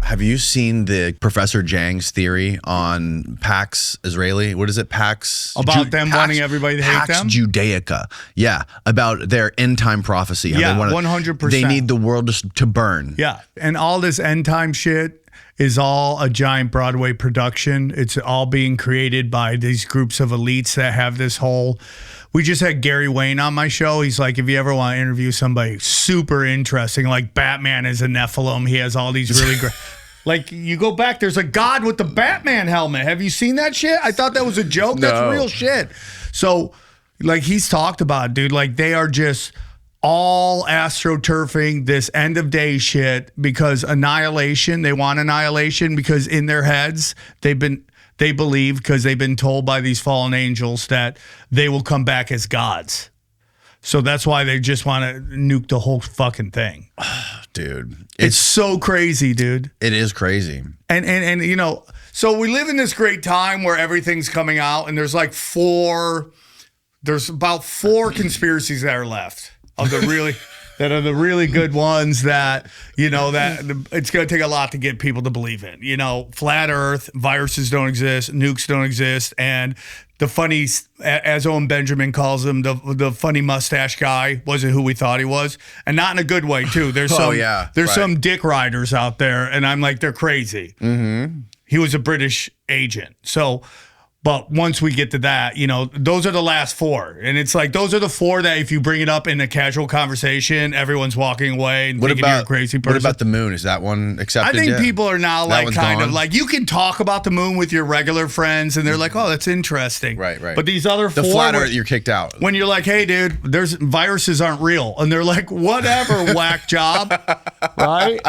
Have you seen the Professor Jang's theory on Pax Israeli? What is it? Pax about them wanting everybody to hate them? Pax Judaica. Yeah, about their end time prophecy. Yeah, 100%. They need the world to burn. Yeah, and all this end time shit is all a giant Broadway production. It's all being created by these groups of elites that have this whole. We just had Gary Wayne on my show. He's like, if you ever want to interview somebody super interesting, like Batman is a Nephilim, he has all these really great. Like, you go back, there's a god with the Batman helmet. Have you seen that shit? I thought that was a joke. No. That's real shit. So, like, he's talked about it, dude. Like, they are just all astroturfing this end of day shit because annihilation, they want annihilation because in their heads, they believe, because they've been told by these fallen angels that they will come back as gods. So that's why they just want to nuke the whole fucking thing. Dude. It's so crazy, dude. It is crazy. And you know, so we live in this great time where everything's coming out, and there's about four conspiracies that are left of the really that are the really good ones that, you know, that it's going to take a lot to get people to believe in. You know, flat earth, viruses don't exist, nukes don't exist, and the funny, as Owen Benjamin calls him, the funny mustache guy wasn't who we thought he was, and not in a good way too. There's some dick riders out there, and I'm like, they're crazy. Mm-hmm. He was a British agent, so. But once we get to that, you know, those are the last four. And it's like, those are the four that if you bring it up in a casual conversation, everyone's walking away and thinking you're a crazy person. What about the moon? Is that one accepted I think yet? people are now That like one's kind gone? of like, you can talk about the moon with your regular friends and they're like, oh, that's interesting. Right. But these other The four. flat earth, you're kicked out. When you're like, hey, dude, there's viruses aren't real. And they're like, whatever, whack job. Right?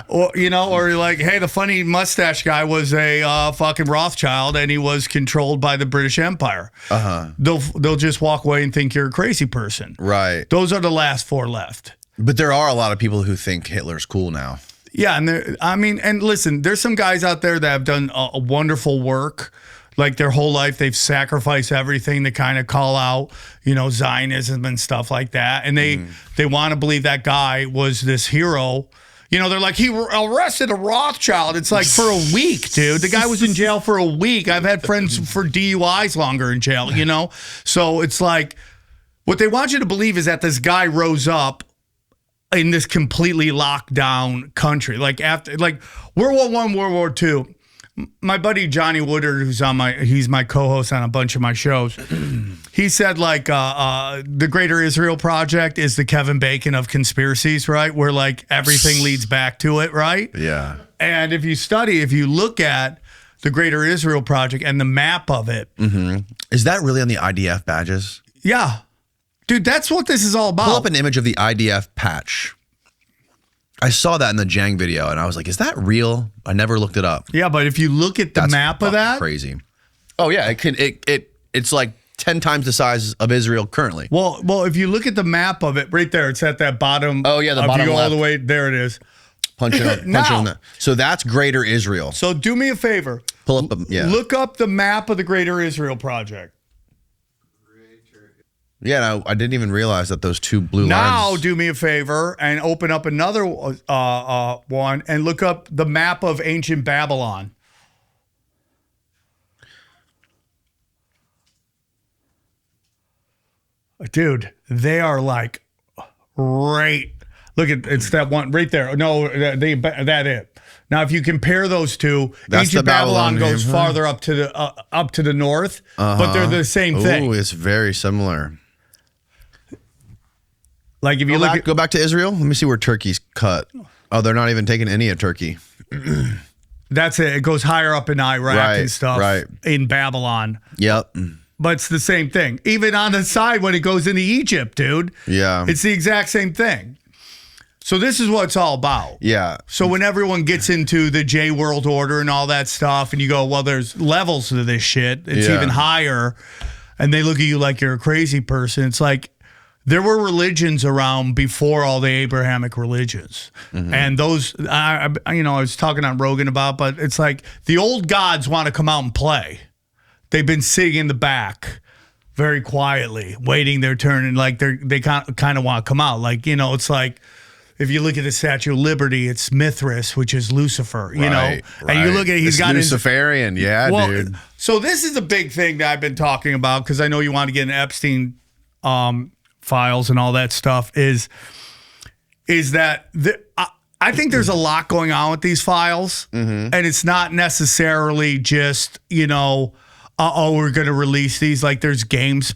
Or, you know, or like, hey, the funny mustache guy was a fucking Rothschild and he was controlled by the British Empire. Uh-huh. They'll just walk away and think you're a crazy person. Right. Those are the last four left. But there are a lot of people who think Hitler's cool now. Yeah, and listen, there's some guys out there that have done a wonderful work. Like their whole life, they've sacrificed everything to kind of call out, you know, Zionism and stuff like that. And they want to believe that guy was this hero. You know, they're like, he arrested a Rothschild. It's like for a week, dude. The guy was in jail for a week. I've had friends for DUIs longer in jail, you know? So it's like, what they want you to believe is that this guy rose up in this completely locked down country. Like after, like World War I, World War II. My buddy Johnny Woodard, he's my co-host on a bunch of my shows. He said like the Greater Israel Project is the Kevin Bacon of conspiracies, right? Where like everything leads back to it, right? Yeah. And if you look at the Greater Israel Project and the map of it. Mm-hmm. Is that really on the IDF badges? Yeah. Dude, that's what this is all about. Pull up an image of the IDF patch. I saw that in the Jang video, and I was like, is that real? I never looked it up. Yeah, but if you look at the map of that. Crazy. Oh, yeah. It's like 10 times the size of Israel currently. Well, if you look at the map of it, right there, it's at that bottom. Oh, yeah, the bottom left. left. All the way, there it is. Punch it on that. So that's Greater Israel. So do me a favor. Pull up, Look up the map of the Greater Israel Project. Yeah, no, I didn't even realize that those two blue lines. Now do me a favor and open up another one and look up the map of ancient Babylon. Dude, they are like right. Look at it's that one right there. No, that it. Now, if you compare those two, ancient Babylon goes farther up to the north, but they're the same thing. Oh, it's very similar. Like if you go back to Israel, let me see where Turkey's cut. Oh, they're not even taking any of Turkey. That's it. It goes higher up in Iraq and stuff. Right. In Babylon. Yep. But it's the same thing. Even on the side when it goes into Egypt, dude. Yeah. It's the exact same thing. So this is what it's all about. Yeah. So when everyone gets into the J World Order and all that stuff, and you go, well, there's levels to this shit. It's even higher. And they look at you like you're a crazy person. It's like, there were religions around before all the Abrahamic religions. Mm-hmm. And those, I was talking on Rogan about, but it's like the old gods want to come out and play. They've been sitting in the back. very quietly, waiting their turn, and like they kind of want to come out. Like, you know, it's like if you look at the Statue of Liberty, it's Mithras, which is Lucifer. You know, and you look at he's got Luciferian, dude. So this is a big thing that I've been talking about because I know you want to get into Epstein files and all that stuff. Is that I think there's a lot going on with these files, and it's not necessarily just, you know, we're going to release these. Like, there's games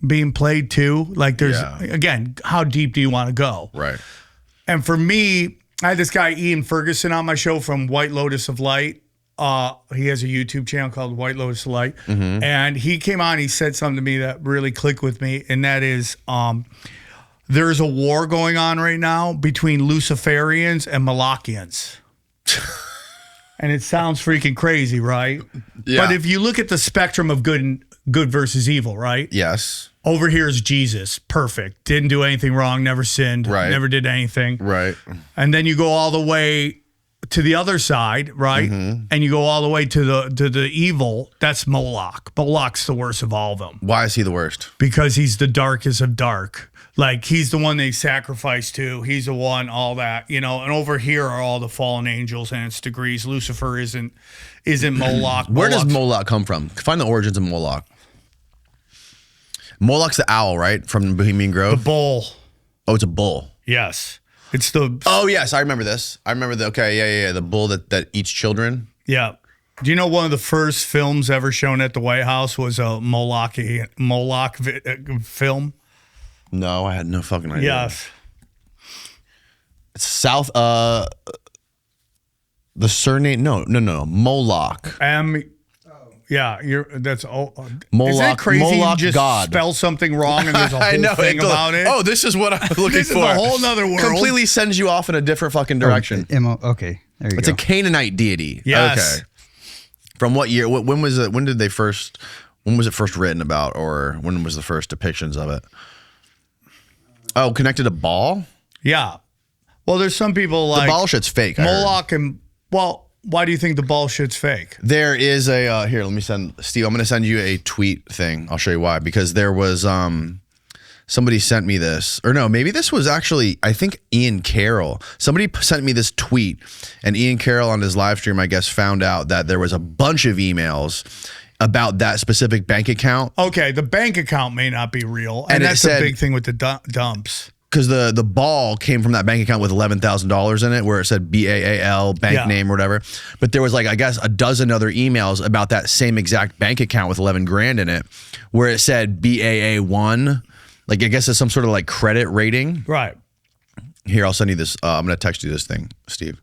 being played too. Like, there's, again, how deep do you want to go? Right. And for me, I had this guy, Ian Ferguson, on my show from White Lotus of Light. He has a YouTube channel called White Lotus of Light. And he came on, he said something to me that really clicked with me. And that is, there's a war going on right now between Luciferians and Malachians. And it sounds freaking crazy, right? Yeah. But if you look at the spectrum of good versus evil, right? Yes. Over here is Jesus, perfect. Didn't do anything wrong, never sinned, right. Never did anything. Right. And then you go all the way to the other side, right? And you go all the way to the evil. That's Moloch. Moloch's the worst of all of them. Why is he the worst? Because he's the darkest of dark. Like, he's the one they sacrifice to. He's the one, all that, you know. And over here are all the fallen angels and its degrees. Lucifer isn't Moloch. Where does Moloch come from? Find the origins of Moloch. Moloch's the owl, right? From Bohemian Grove? The bull. Oh, it's a bull. Yes. It's the... Oh, yes. I remember this. I remember yeah. The bull that eats children. Yeah. Do you know one of the first films ever shown at the White House was a Moloch film? No, I had no fucking idea. Yes. It's south, the surname, no. Moloch. Yeah, that's Moloch. Isn't it crazy Moloch you just God. spell something wrong and there's a whole thing about it? Oh, this is what I'm looking This for. is a whole nother world. Completely sends you off in a different fucking direction. Okay, there you It's go. a Canaanite deity. Yes. Okay. From what year? When was it? When was it first written about, or when was the first depictions of it? Oh, connected to Baal? Yeah. Well, there's some people like... The Baal shit's fake. Moloch and... Well, why do you think the Baal shit's fake? There is a... here, let me send... Steve, I'm going to send you a tweet thing. I'll show you why. Because there was... somebody sent me this. Or no, maybe this was actually... I think Ian Carroll. Somebody sent me this tweet. And Ian Carroll on his live stream, I guess, found out that there was a bunch of emails about that specific bank account. Okay, the bank account may not be real. And that's the big thing with the dumps. Because the ball came from that bank account with $11,000 in it, where it said BAAL, bank name or whatever. But there was like, I guess, a dozen other emails about that same exact bank account with 11 grand in it, where it said BAA1. Like, I guess it's some sort of like credit rating. Right. Here, I'll send you this. I'm going to text you this thing, Steve.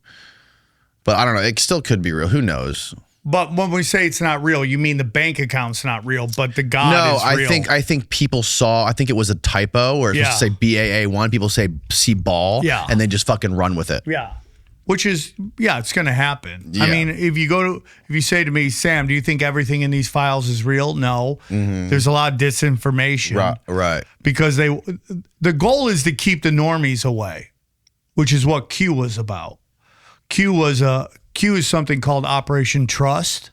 But I don't know. It still could be real. Who knows? But when we say it's not real, you mean the bank account's not real, but the God is real. No, I think people saw, I think it was a typo, or it's supposed to say BAA1, people see ball, and they just fucking run with it. Yeah. Which is, it's going to happen. Yeah. I mean, if you say to me, Sam, do you think everything in these files is real? No. There's a lot of disinformation. Right. Because the goal is to keep the normies away, which is what Q was about. Q is something called Operation Trust,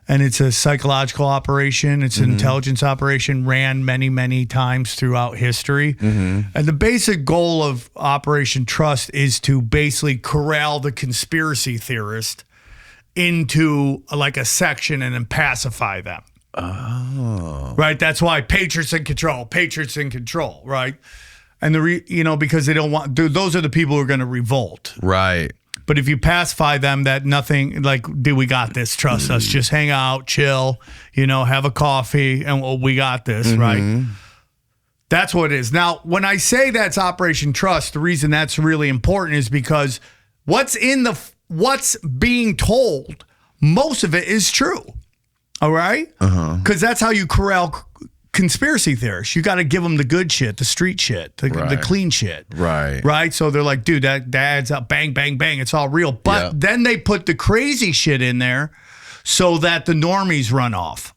and it's a psychological operation. It's an intelligence operation, ran many, many times throughout history. And the basic goal of Operation Trust is to basically corral the conspiracy theorist into like a section and then pacify them. Oh. Right? That's why patriots in control, right? And because they don't want, those are the people who are going to revolt. Right. But if you pacify them that nothing, like, dude, we got this, trust us, just hang out, chill, have a coffee, and we got this, right? That's what it is. Now, when I say that's Operation Trust, the reason that's really important is because what's being told, most of it is true, all right? Because that's how you corral conspiracy theorists. You got to give them the good shit, the street shit, the clean shit. Right. So they're like, dude, that adds up. Bang, bang, bang. It's all real. But then they put the crazy shit in there so that the normies run off.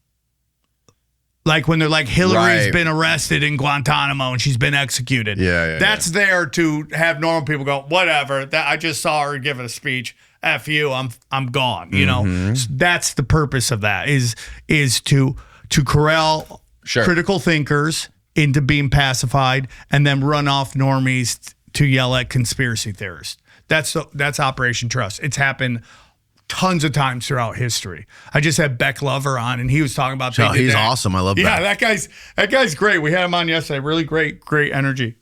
Like when they're like, Hillary's been arrested in Guantanamo and she's been executed. That's there to have normal people go, whatever. I just saw her give a speech. F you. I'm gone. So that's the purpose of that is to corral critical thinkers into being pacified and then run off normies to yell at conspiracy theorists. That's Operation Trust. It's happened tons of times throughout history. I just had Beck Lover on, and he was talking about. He's awesome. I love Beck. Yeah, that guy's great. We had him on yesterday. Really great energy.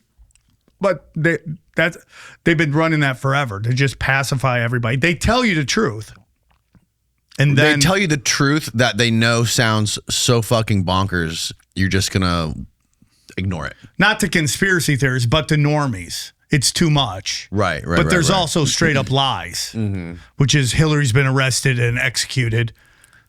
But they've been running that forever to just pacify everybody. They tell you the truth, and then they tell you the truth that they know sounds so fucking bonkers. You're just gonna ignore it. Not to conspiracy theorists, but to normies. It's too much. Right. But there's also straight up lies, which is Hillary's been arrested and executed.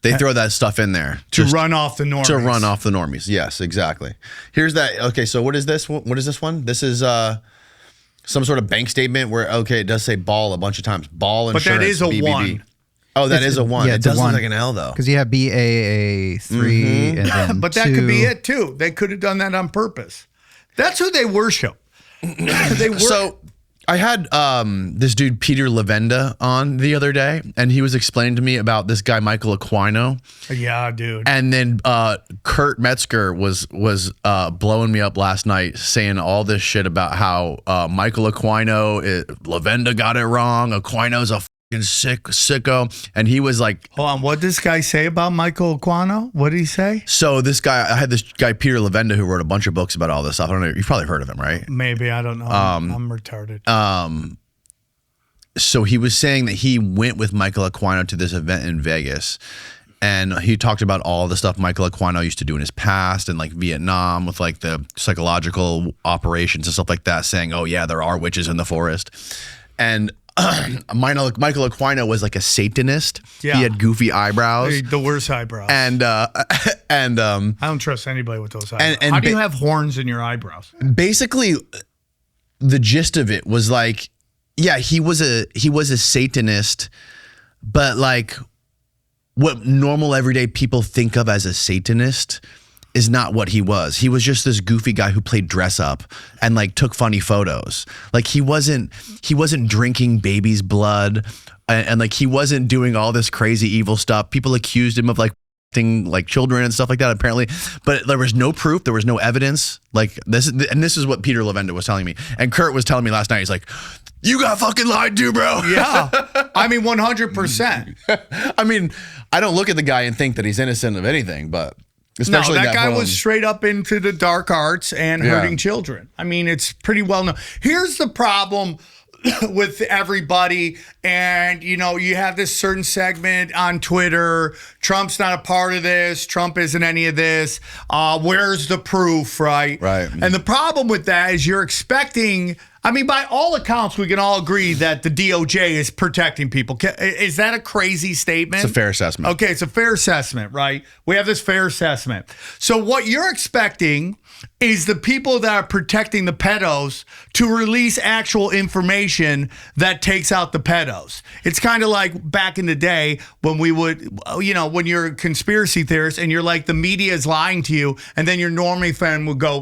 They throw that stuff in there. To run off the normies. To run off the normies. Yes, exactly. Here's that. Okay, so what is this? What is this one? This is some sort of bank statement where, okay, it does say Baal a bunch of times. Baal insurance. But that is a BBB. 1. Oh, that is a 1. Yeah, it does look one. like an L, though. Because you have BAA 3 and then But that 2. could be it, too. They could have done that on purpose. That's who they worship. So I had this dude Peter Levenda on the other day, and he was explaining to me about this guy Michael Aquino. Yeah, dude. And then Kurt Metzger was blowing me up last night, saying all this shit about how Michael Aquino, Levenda got it wrong. Aquino's a fucking sicko, and he was like, hold on, what did this guy say about Michael Aquino? What did he say? So I had this guy Peter Levenda who wrote a bunch of books about all this stuff. I don't know, you've probably heard of him, right? Maybe, I don't know. I'm retarded. So he was saying that he went with Michael Aquino to this event in Vegas, and he talked about all the stuff Michael Aquino used to do in his past and like Vietnam with like the psychological operations and stuff like that, saying, oh yeah, there are witches in the forest. And Michael Aquino was like a Satanist. Yeah. He had goofy eyebrows. The worst eyebrows. And I don't trust anybody with those eyebrows. and how do you have horns in your eyebrows? basically the gist of it was like, yeah, he was a Satanist, but like what normal everyday people think of as a Satanist is not what he was. He was just this goofy guy who played dress up and like took funny photos. Like he wasn't drinking baby's blood and like he wasn't doing all this crazy evil stuff. People accused him of like children and stuff like that apparently, but there was no proof, there was no evidence. Like this is what Peter Levenda was telling me. And Kurt was telling me last night, he's like, you got fucking lied to, bro. Yeah. I mean, 100%. I mean, I don't look at the guy and think that he's innocent of anything, but especially that guy film. was straight up into the dark arts and hurting children. I mean, it's pretty well known. Here's the problem with everybody, and you have this certain segment on Twitter. Trump's not a part of this. Trump isn't any of this. Where's the proof, right? Right. And the problem with that is you're expecting. I mean, by all accounts, we can all agree that the DOJ is protecting people. Is that a crazy statement? It's a fair assessment. Okay, it's a fair assessment, right? We have this fair assessment. So what you're expecting is the people that are protecting the pedos to release actual information that takes out the pedos. It's kind of like back in the day when we would, when you're a conspiracy theorist and you're like, the media is lying to you, and then your normie friend would go,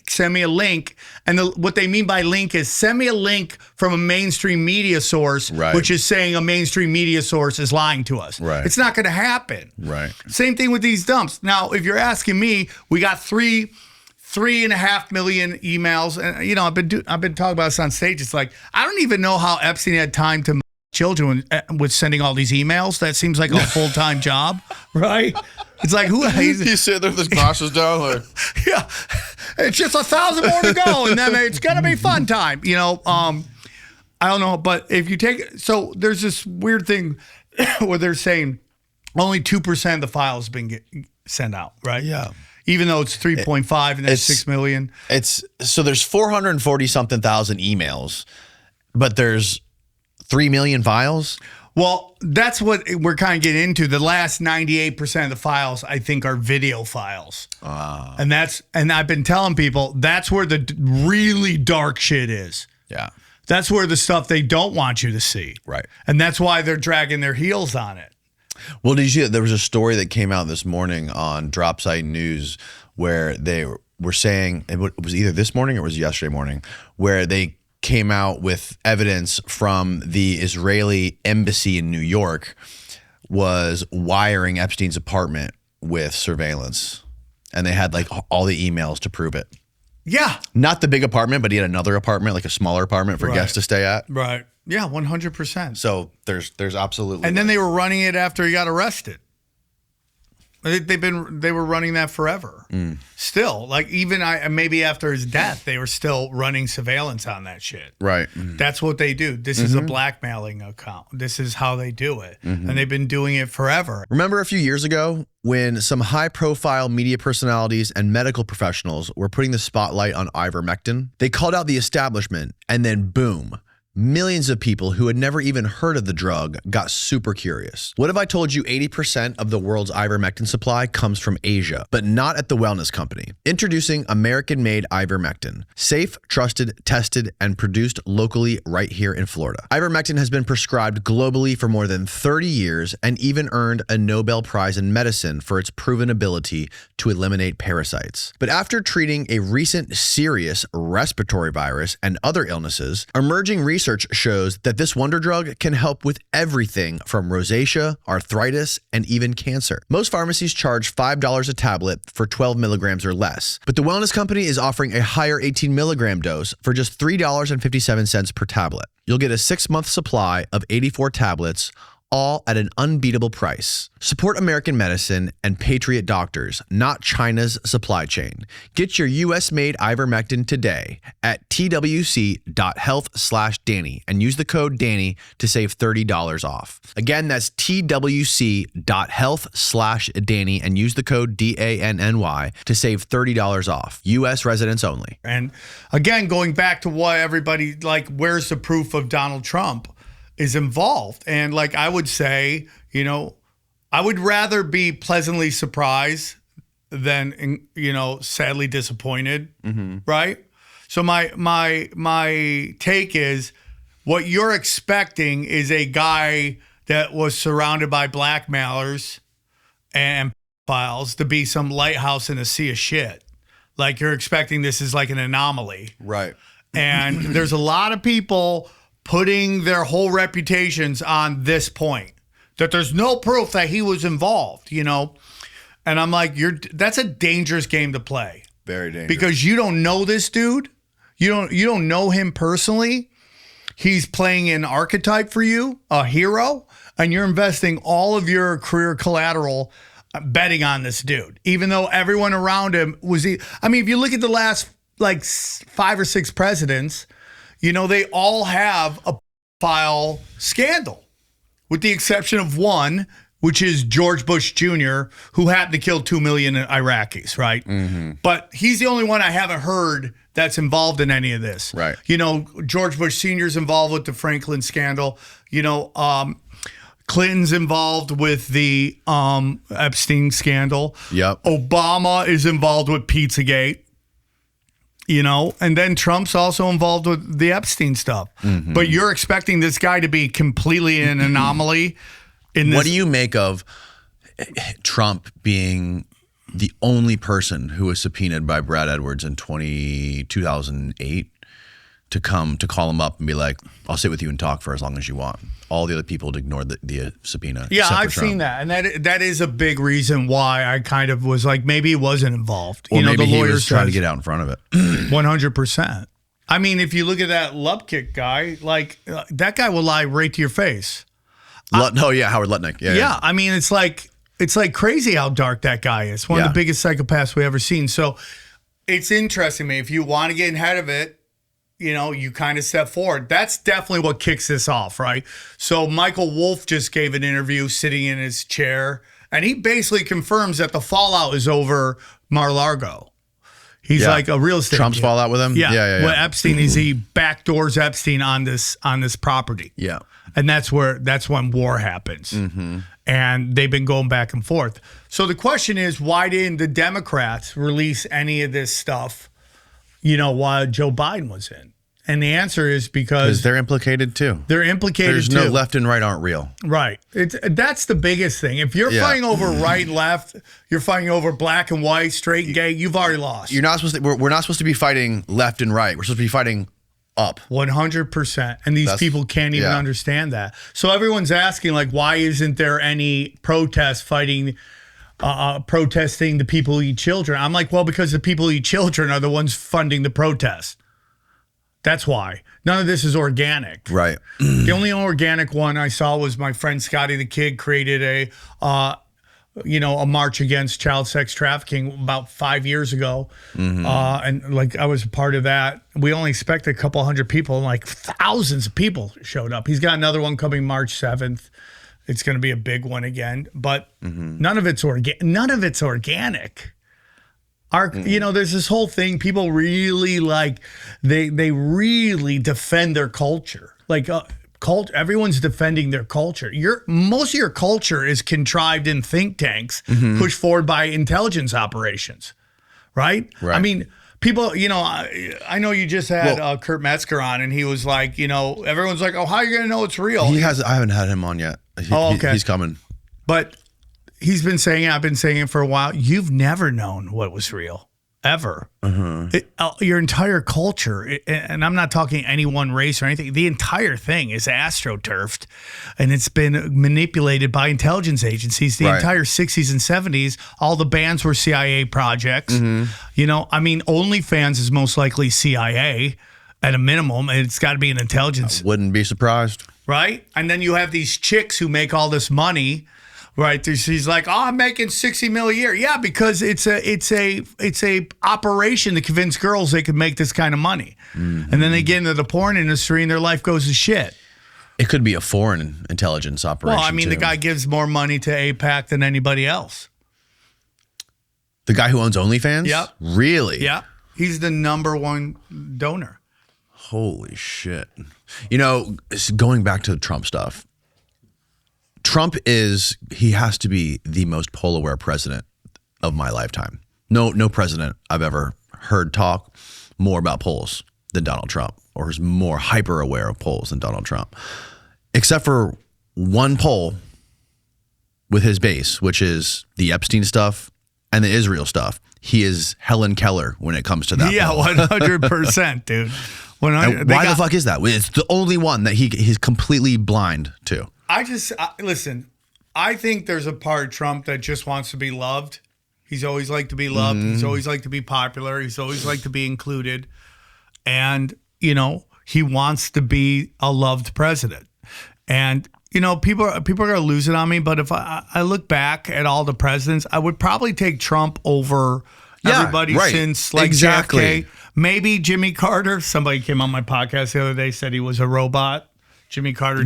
send me a link. And what they mean by link is send me a link from a mainstream media source, right, which is saying a mainstream media source is lying to us. Right. It's not going to happen. Right. Same thing with these dumps. Now, if you're asking me, we got 3.5 million emails, and I've been talking about this on stage. It's like I don't even know how Epstein had time to children with sending all these emails. That seems like a full-time job, right? It's like he's sitting there with his glasses down, like, yeah, it's just 1,000 more to go, and then it's gonna be fun time. I don't know, but if you take so there's this weird thing where they're saying only 2% of the files have been sent out, right? Yeah. Even though it's 3.5 and that's 6 million. So there's 440 something thousand emails, but there's 3 million files. Well, that's what we're kind of getting into. The last 98% of the files, I think, are video files. And I've been telling people that's where the really dark shit is. Yeah. That's where the stuff they don't want you to see. Right. And that's why they're dragging their heels on it. Well, did you? There was a story that came out this morning on Dropsite News where they were saying, it was either this morning or it was yesterday morning, where they came out with evidence from the Israeli embassy in New York was wiring Epstein's apartment with surveillance. And they had like all the emails to prove it. Yeah. Not the big apartment, but he had another apartment, like a smaller apartment for guests to stay at. Right. Yeah, 100%. So there's absolutely. And then they were running it after he got arrested. They were running that forever. Still, like even maybe after his death, they were still running surveillance on that shit. Right. That's what they do. This is a blackmailing account. This is how they do it. And they've been doing it forever. Remember a few years ago when some high-profile media personalities and medical professionals were putting the spotlight on ivermectin? They called out the establishment, and then boom. Millions of people who had never even heard of the drug got super curious. What if I told you 80% of the world's ivermectin supply comes from Asia, but not at the wellness company? Introducing American-made ivermectin. Safe, trusted, tested, and produced locally right here in Florida. Ivermectin has been prescribed globally for more than 30 years and even earned a Nobel Prize in medicine for its proven ability to eliminate parasites. But after treating a recent serious respiratory virus and other illnesses, emerging research shows that this wonder drug can help with everything from rosacea, arthritis, and even cancer. Most pharmacies charge $5 a tablet for 12 milligrams or less, but the wellness company is offering a higher 18 milligram dose for just $3.57 per tablet. You'll get a 6-month supply of 84 tablets, all at an unbeatable price. Support American medicine and patriot doctors, not China's supply chain. Get your US-made ivermectin today at twc.health/Danny and use the code Danny to save $30 off. Again, that's twc.health/Danny and use the code DANNY to save $30 off. US residents only. And again, going back to what everybody, like, where's the proof of Donald Trump is involved? And like I would say, you know, I would rather be pleasantly surprised than, you know, sadly disappointed, right? So my take is what you're expecting is a guy that was surrounded by blackmailers and files to be some lighthouse in a sea of shit. Like you're expecting this is like an anomaly. Right. And there's a lot of people putting their whole reputations on this point, that there's no proof that he was involved, you know? And I'm like, that's a dangerous game to play. Very dangerous. Because you don't know this dude. You don't know him personally. He's playing an archetype for you, a hero, and you're investing all of your career collateral betting on this dude, even though everyone around him was, I mean, if you look at the last like 5 or 6 presidents, you know, they all have a file scandal, with the exception of one, which is George Bush Jr., who happened to kill 2 million Iraqis, right? But he's the only one I haven't heard that's involved in any of this. Right. You know, George Bush Sr. is involved with the Franklin scandal. You know, Clinton's involved with the Epstein scandal. Yep. Obama is involved with Pizzagate. You know, and then Trump's also involved with the Epstein stuff. But you're expecting this guy to be completely an anomaly in this. What do you make of Trump being the only person who was subpoenaed by Brad Edwards in 2008 to come to call him up and be like, I'll sit with you and talk for as long as you want? All the other people had ignored the subpoena. Yeah, I've seen that. And that is a big reason why I kind of was like, maybe he wasn't involved. Or you know, maybe the he lawyer was trying to get out in front of it. 100%. I mean, if you look at that Lupkick guy, like that guy will lie right to your face. Howard Lutnick. Yeah. I mean, it's like crazy how dark that guy is. One of the biggest psychopaths we ever seen. So it's interesting, man. If you want to get ahead of it, you know, you kind of step forward. That's definitely what kicks this off, right? So Michael Wolff just gave an interview sitting in his chair, and he basically confirms that the fallout is over Mar-a-Lago. He's like a real estate Trump's fallout with him? Yeah. Well, Epstein is he backdoors Epstein on this property. Yeah. And that's when war happens. And they've been going back and forth. So the question is, why didn't the Democrats release any of this stuff, you know, while Joe Biden was in? And the answer is because they're implicated too. They're implicated There's too. no left and right aren't real. Right. That's the biggest thing. If you're fighting over right and left, you're fighting over black and white, straight and gay, you've already lost. You're not supposed to. We're not supposed to be fighting left and right. We're supposed to be fighting up. 100%. And these people can't even understand that. So everyone's asking, like, why isn't there any protest fighting protesting the people who eat children. I'm like, well, because the people who eat children are the ones funding the protest. That's why. None of this is organic. Right. The only organic one I saw was my friend Scotty the Kid created a march against child sex trafficking about 5 years ago. And like I was a part of that. We only expected a couple hundred people, and like thousands of people showed up. He's got another one coming March 7th. It's going to be a big one again, but none of it's organic. There's this whole thing. People really they really defend their culture. Like everyone's defending their culture. Most of your culture is contrived in think tanks, pushed forward by intelligence operations, right? I mean, people, I know you just had Kurt Metzger on, and he was like, everyone's like, oh, how are you going to know it's real? I haven't had him on yet. Okay. He's coming. But he's been saying, I've been saying it for a while. You've never known what was real, ever. Your entire culture, and I'm not talking any one race or anything, the entire thing is astroturfed, and it's been manipulated by intelligence agencies. The entire 60s and 70s, all the bands were CIA projects. OnlyFans is most likely CIA at a minimum, and it's got to be an intelligence. I wouldn't be surprised. Right? And then you have these chicks who make all this money. Right, she's like, "Oh, I'm making $60 million a year." Yeah, because it's a operation to convince girls they could make this kind of money, and then they get into the porn industry and their life goes to shit. It could be a foreign intelligence operation. Well, I mean, the guy gives more money to AIPAC than anybody else. The guy who owns OnlyFans? Yep. Really? Yeah, he's the number one donor. Holy shit! Going back to the Trump stuff. Trump he has to be the most polar president of my lifetime. No president I've ever heard talk more about polls than Donald Trump, or is more hyper aware of polls than Donald Trump. Except for one poll with his base, which is the Epstein stuff and the Israel stuff. He is Helen Keller when it comes to that. Yeah, 100%, dude. Why the fuck is that? It's the only one that he's completely blind to. Listen, I think there's a part of Trump that just wants to be loved. He's always liked to be loved. He's always liked to be popular. He's always liked to be included. And, he wants to be a loved president. And, people are going to lose it on me. But if I look back at all the presidents, I would probably take Trump over everybody since JFK. Maybe Jimmy Carter. Somebody came on my podcast the other day, said he was a robot. Jimmy Carter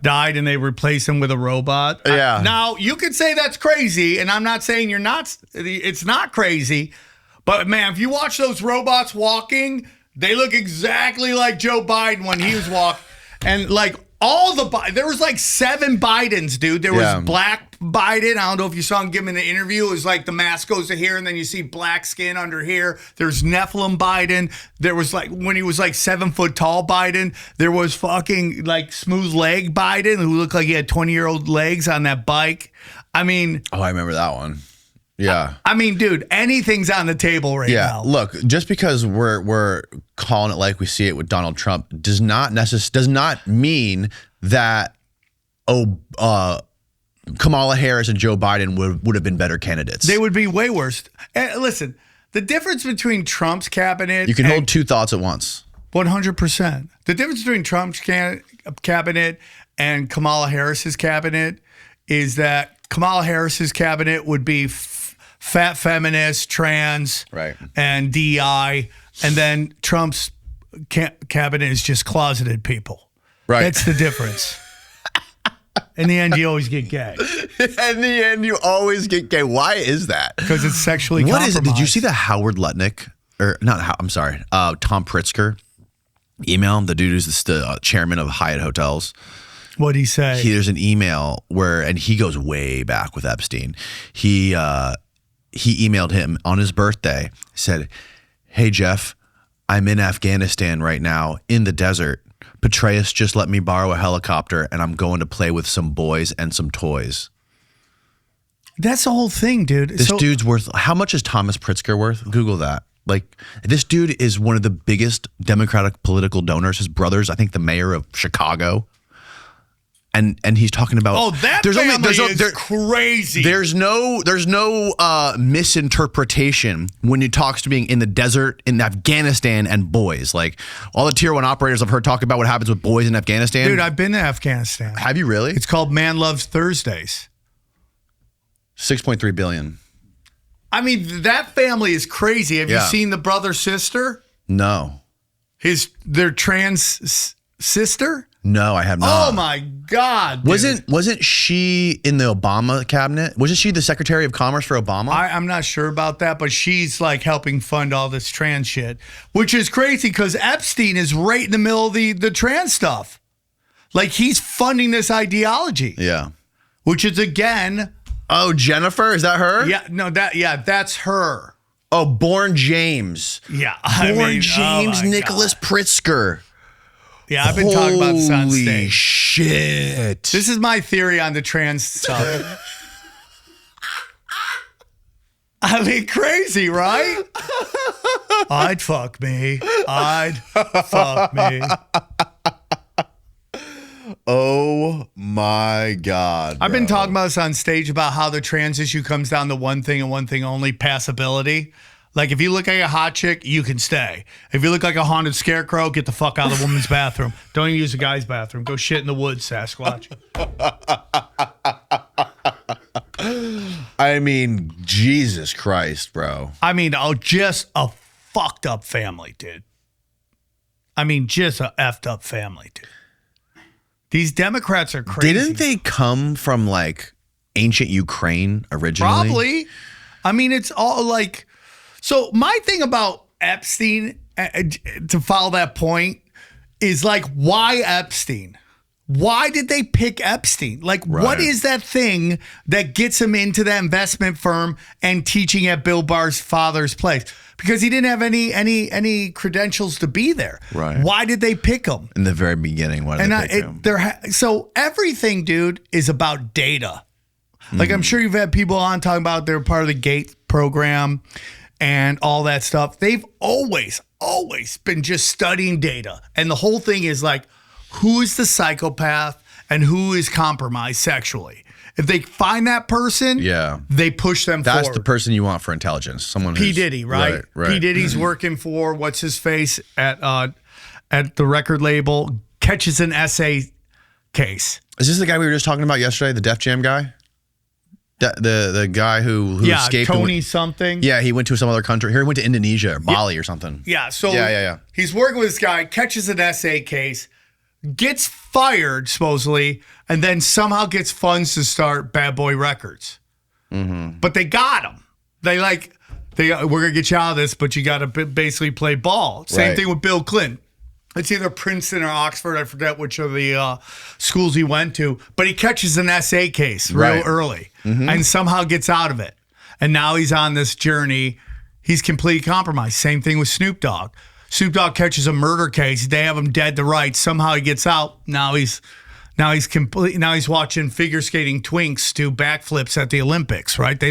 died and they replaced him with a robot. Yeah. Now, you could say that's crazy, and I'm not saying it's not crazy, but man, if you watch those robots walking, they look exactly like Joe Biden when he was walking. And like there was like 7 Bidens, dude. There was black Biden. I don't know if you saw him give him an interview. It was like the mask goes to here and then you see black skin under here. There's Nephilim Biden. There was like when he was like 7 foot tall Biden. There was fucking like smooth leg Biden who looked like he had 20-year-old legs on that bike. I mean. Oh, I remember that one. Yeah. I mean, dude, anything's on the table right now. Look, just because we're calling it like we see it with Donald Trump does not mean that Kamala Harris and Joe Biden would have been better candidates. They would be way worse. And listen, the difference between Trump's cabinet, you can hold 2 thoughts at once. 100%. The difference between Trump's cabinet and Kamala Harris's cabinet is that Kamala Harris's cabinet would be fat feminist, trans, and DEI, and then Trump's cabinet is just closeted people. Right. That's the difference. In the end, you always get gay. In the end, you always get gay. Why is that? Because it's sexually compromised. What is it? Did you see the Howard Lutnick, Tom Pritzker email? The dude who's the chairman of Hyatt Hotels. What'd he say? There's an email and he goes way back with Epstein. He emailed him on his birthday, said, "Hey, Jeff, I'm in Afghanistan right now in the desert. Petraeus just let me borrow a helicopter and I'm going to play with some boys and some toys." That's the whole thing, dude. This dude's worth, how much is Thomas Pritzker worth? Google that. Like, this dude is one of the biggest Democratic political donors. His brother's, I think, the mayor of Chicago. And he's talking about that family is crazy. There's no misinterpretation when he talks to being in the desert in Afghanistan and boys. Like all the tier 1 operators I've heard talk about what happens with boys in Afghanistan. Dude, I've been to Afghanistan. Have you really? It's called Man Loves Thursdays. 6.3 billion. I mean, that family is crazy. Have you seen the brother sister? No. Their trans sister? No, I have not. Oh my God! Dude. Wasn't she in the Obama cabinet? Wasn't she the Secretary of Commerce for Obama? I'm not sure about that, but she's like helping fund all this trans shit, which is crazy because Epstein is right in the middle of the trans stuff. Like he's funding this ideology. Yeah. Which is again. Oh, Jennifer, is that her? Yeah. No, that's her. Oh, Born James. Yeah. Born James Nicholas Pritzker. Yeah, I've been talking about this on stage. Holy shit. This is my theory on the trans stuff. I mean, crazy, right? I'd fuck me. Oh my God. I've been talking about this on stage about how the trans issue comes down to one thing and one thing only, passability. Like, if you look like a hot chick, you can stay. If you look like a haunted scarecrow, get the fuck out of the woman's bathroom. Don't even use the guy's bathroom. Go shit in the woods, Sasquatch. I mean, Jesus Christ, bro. I mean, just a fucked up family, dude. I mean, just a effed up family, dude. These Democrats are crazy. Didn't they come from, like, ancient Ukraine originally? Probably. I mean, it's all like... So my thing about Epstein, to follow that point, is like, why Epstein? Why did they pick Epstein? Like, what is that thing that gets him into that investment firm and teaching at Bill Barr's father's place? Because he didn't have any credentials to be there. Right. Why did they pick him? In the very beginning, why did they pick him? So everything, dude, is about data. Like, I'm sure you've had people on talking about they're part of the GATE program and all that stuff. They've always been just studying data. And the whole thing is like, who is the psychopath and who is compromised sexually? If they find that person, they push them forward. That's the person you want for intelligence. Someone P. Diddy, right? P. Diddy's working for, what's his face, at the record label, catches an essay case. Is this the guy we were just talking about yesterday, the Def Jam guy? The guy who escaped. Tony something. Yeah, he went to some other country. Here he went to Indonesia or Bali or something. Yeah, so he's working with this guy, catches an essay case, gets fired supposedly, and then somehow gets funds to start Bad Boy Records. Mm-hmm. But they got him. We're gonna get you out of this, but you got to basically play ball. Same thing with Bill Clinton. It's either Princeton or Oxford. I forget which of the schools he went to. But he catches an essay case real early and somehow gets out of it. And now he's on this journey. He's completely compromised. Same thing with Snoop Dogg. Snoop Dogg catches a murder case. They have him dead to rights. Somehow he gets out. Now he's watching figure skating twinks do backflips at the Olympics, right? They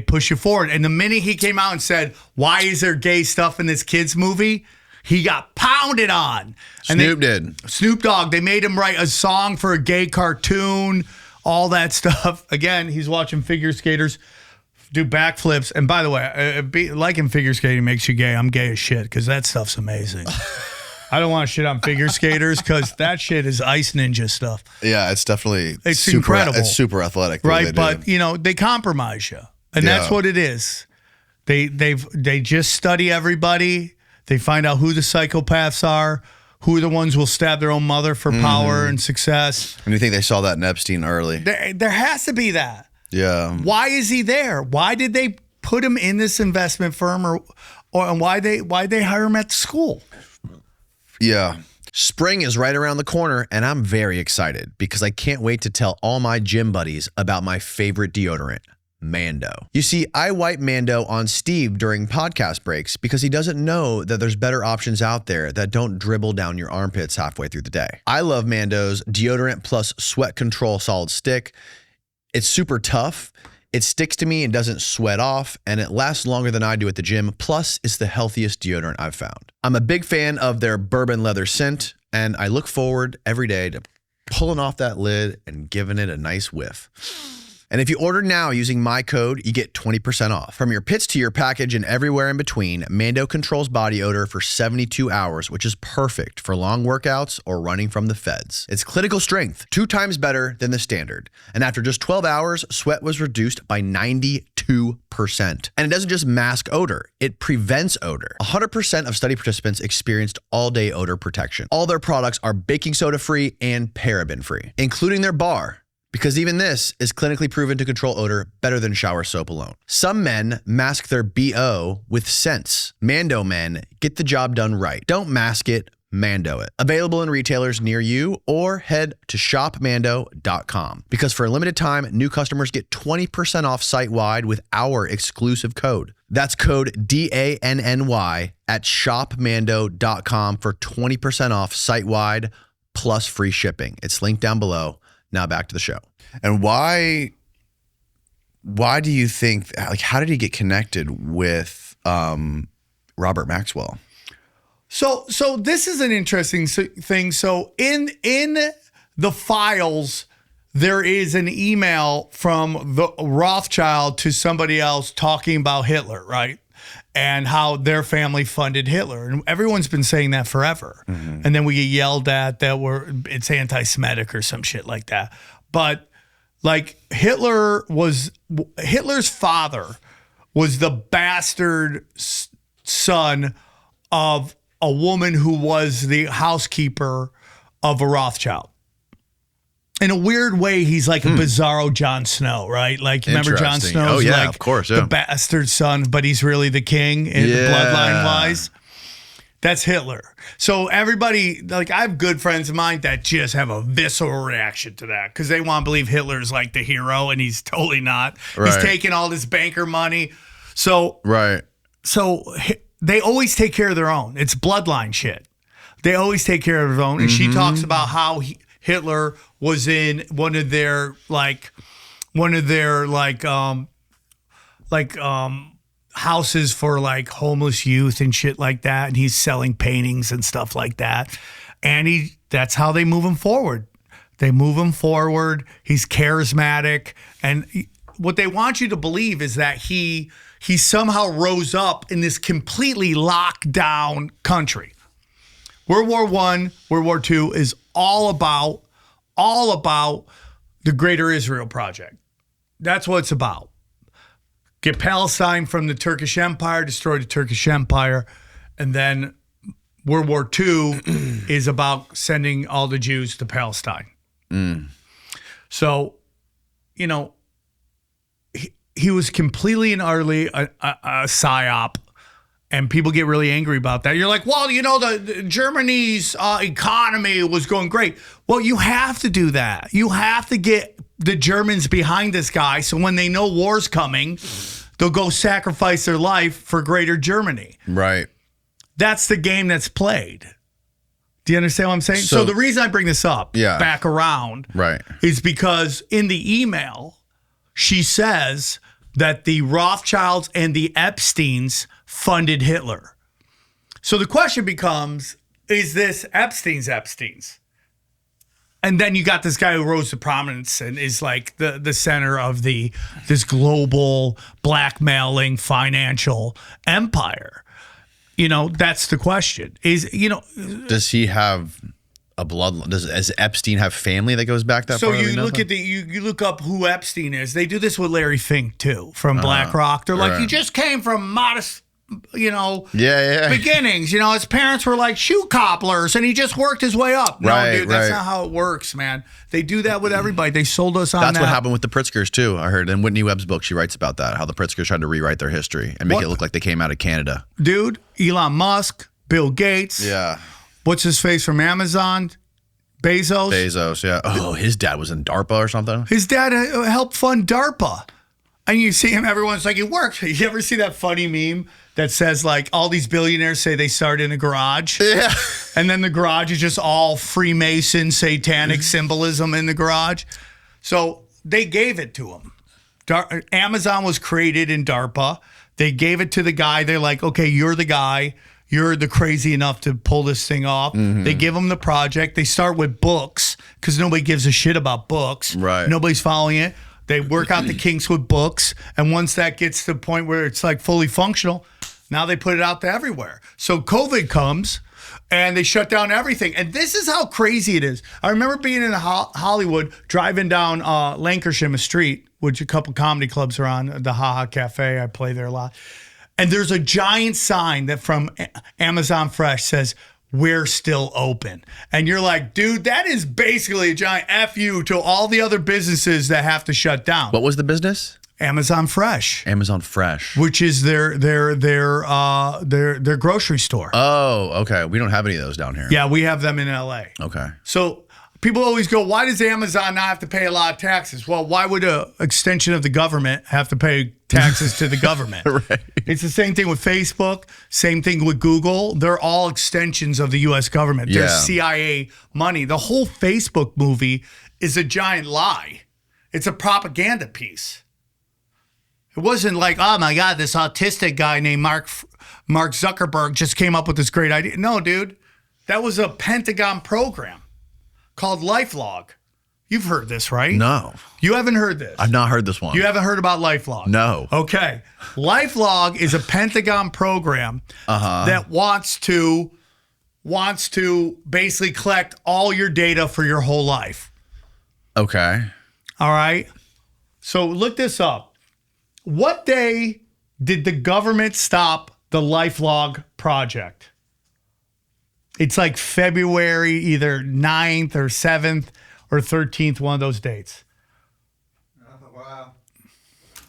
push you forward. And the minute he came out and said, why is there gay stuff in this kid's movie? He got pounded on. Snoop Dogg, they made him write a song for a gay cartoon, all that stuff. Again, he's watching figure skaters do backflips. And by the way, liking figure skating makes you gay. I'm gay as shit because that stuff's amazing. I don't want to shit on figure skaters because that shit is ice ninja stuff. Yeah, it's definitely incredible. It's super athletic, right? But they compromise you, and that's what it is. They just study everybody. They find out who the psychopaths are, who are the ones who will stab their own mother for power and success. And you think they saw that in Epstein early? There has to be that. Yeah. Why is he there? Why did they put him in this investment firm, or why they hire him at the school? Yeah. Spring is right around the corner, and I'm very excited because I can't wait to tell all my gym buddies about my favorite deodorant, Mando. You see, I wipe Mando on Steve during podcast breaks because he doesn't know that there's better options out there that don't dribble down your armpits halfway through the day. I love Mando's deodorant plus sweat control solid stick. It's super tough. It sticks to me and doesn't sweat off, and it lasts longer than I do at the gym. Plus, it's the healthiest deodorant I've found. I'm a big fan of their bourbon leather scent, and I look forward every day to pulling off that lid and giving it a nice whiff. And if you order now using my code, you get 20% off. From your pits to your package and everywhere in between, Mando controls body odor for 72 hours, which is perfect for long workouts or running from the feds. It's clinical strength, 2 times better than the standard. And after just 12 hours, sweat was reduced by 92%. And it doesn't just mask odor, it prevents odor. 100% of study participants experienced all-day odor protection. All their products are baking soda free and paraben free, including their bar, because even this is clinically proven to control odor better than shower soap alone. Some men mask their BO with scents. Mando men get the job done right. Don't mask it, Mando it. Available in retailers near you, or head to shopmando.com. Because for a limited time, new customers get 20% off site-wide with our exclusive code. That's code DANNY at shopmando.com for 20% off site-wide plus free shipping. It's linked down below. Now back to the show. And why do you think, like, how did he get connected with Robert Maxwell? So this is an interesting thing. So in the files, there is an email from the Rothschild to somebody else talking about Hitler, right? And how their family funded Hitler. And everyone's been saying that forever. Mm-hmm. And then we get yelled at that it's anti-Semitic or some shit like that. But like Hitler's father was the bastard son of a woman who was the housekeeper of a Rothschild. In a weird way, he's like a bizarro Jon Snow, right? Like, remember Jon Snow? Oh, yeah, like of course. Yeah. The bastard son, but he's really the king in the bloodline-wise. That's Hitler. So everybody, like, I have good friends of mine that just have a visceral reaction to that because they want to believe Hitler's like the hero, and he's totally not. Right. He's taking all this banker money. So they always take care of their own. It's bloodline shit. They always take care of their own. And she talks about how Hitler was in one of their houses for like homeless youth and shit like that, and he's selling paintings and stuff like that. And that's how they move him forward. They move him forward. He's charismatic, and what they want you to believe is that he somehow rose up in this completely locked down country. World War I, World War II is all about the Greater Israel Project. That's what it's about. Get Palestine from the Turkish Empire, destroy the Turkish Empire, and then World War II is about sending all the Jews to Palestine. So, you know, he was completely and utterly a psyop. And people get really angry about that. You're like, well, you know, the Germany's economy was going great. Well, you have to do that. You have to get the Germans behind this guy, so when they know war's coming, they'll go sacrifice their life for greater Germany. Right. That's the game that's played. Do you understand what I'm saying? So the reason I bring this up back around is because in the email, she says that the Rothschilds and the Epsteins funded Hitler. So the question becomes, is this Epstein's? And then you got this guy who rose to prominence and is like the center of this global blackmailing financial empire. You know, that's the question. Does he have a bloodline? Does Epstein have family that goes back that far? So you look at you look up who Epstein is. They do this with Larry Fink too from BlackRock. They're like, you just came from modest, beginnings. You know, his parents were like shoe cobblers, and he just worked his way up. No, dude, that's not how it works, man. They do that with everybody. They sold us on that. That's what happened with the Pritzkers too. I heard in Whitney Webb's book, she writes about that, how the Pritzkers tried to rewrite their history and make it look like they came out of Canada. Dude, Elon Musk, Bill Gates. Yeah. What's his face from Amazon? Bezos, yeah. Oh, his dad was in DARPA or something? His dad helped fund DARPA. And you see him, everyone's like, it worked. You ever see that funny meme that says, like, all these billionaires say they started in a garage? Yeah. And then the garage is just all Freemason, satanic symbolism in the garage. So they gave it to him. Amazon was created in DARPA. They gave it to the guy. They're like, okay, you're the guy. you're the crazy enough to pull this thing off. They give them the project. They start with books because nobody gives a shit about books. Right. Nobody's following it. They work out the kinks with books. And once that gets to the point where it's like fully functional, now they put it out to everywhere. So COVID comes and they shut down everything. And this is how crazy it is. I remember being in Hollywood, driving down Lancashire Street, which a couple comedy clubs are on, the Ha Cafe. I play there a lot. And there's a giant sign that from Amazon Fresh says, "We're still open." And you're like, dude, that is basically a giant F you to all the other businesses that have to shut down. What was the business? Amazon Fresh. Amazon Fresh. Which is their grocery store. Oh, okay. We don't have any of those down here. Yeah, we have them in LA. Okay. So people always go, why does Amazon not have to pay a lot of taxes? Well, why would an extension of the government have to pay taxes to the government? Right. It's the same thing with Facebook, same thing with Google. They're all extensions of the U.S. government. They're Yeah. CIA money. The whole Facebook movie is a giant lie. It's a propaganda piece. It wasn't like, oh my God, this autistic guy named Mark Zuckerberg just came up with this great idea. No, dude, that was a Pentagon program called LifeLog. You've heard this, right? No. You haven't heard this? I've not heard this one. You haven't heard about LifeLog? No. Okay. LifeLog is a Pentagon program that wants to basically collect all your data for your whole life. Okay. All right. So look this up. What day did the government stop the LifeLog project? It's like February, either 9th or 7th or 13th, one of those dates. Wow.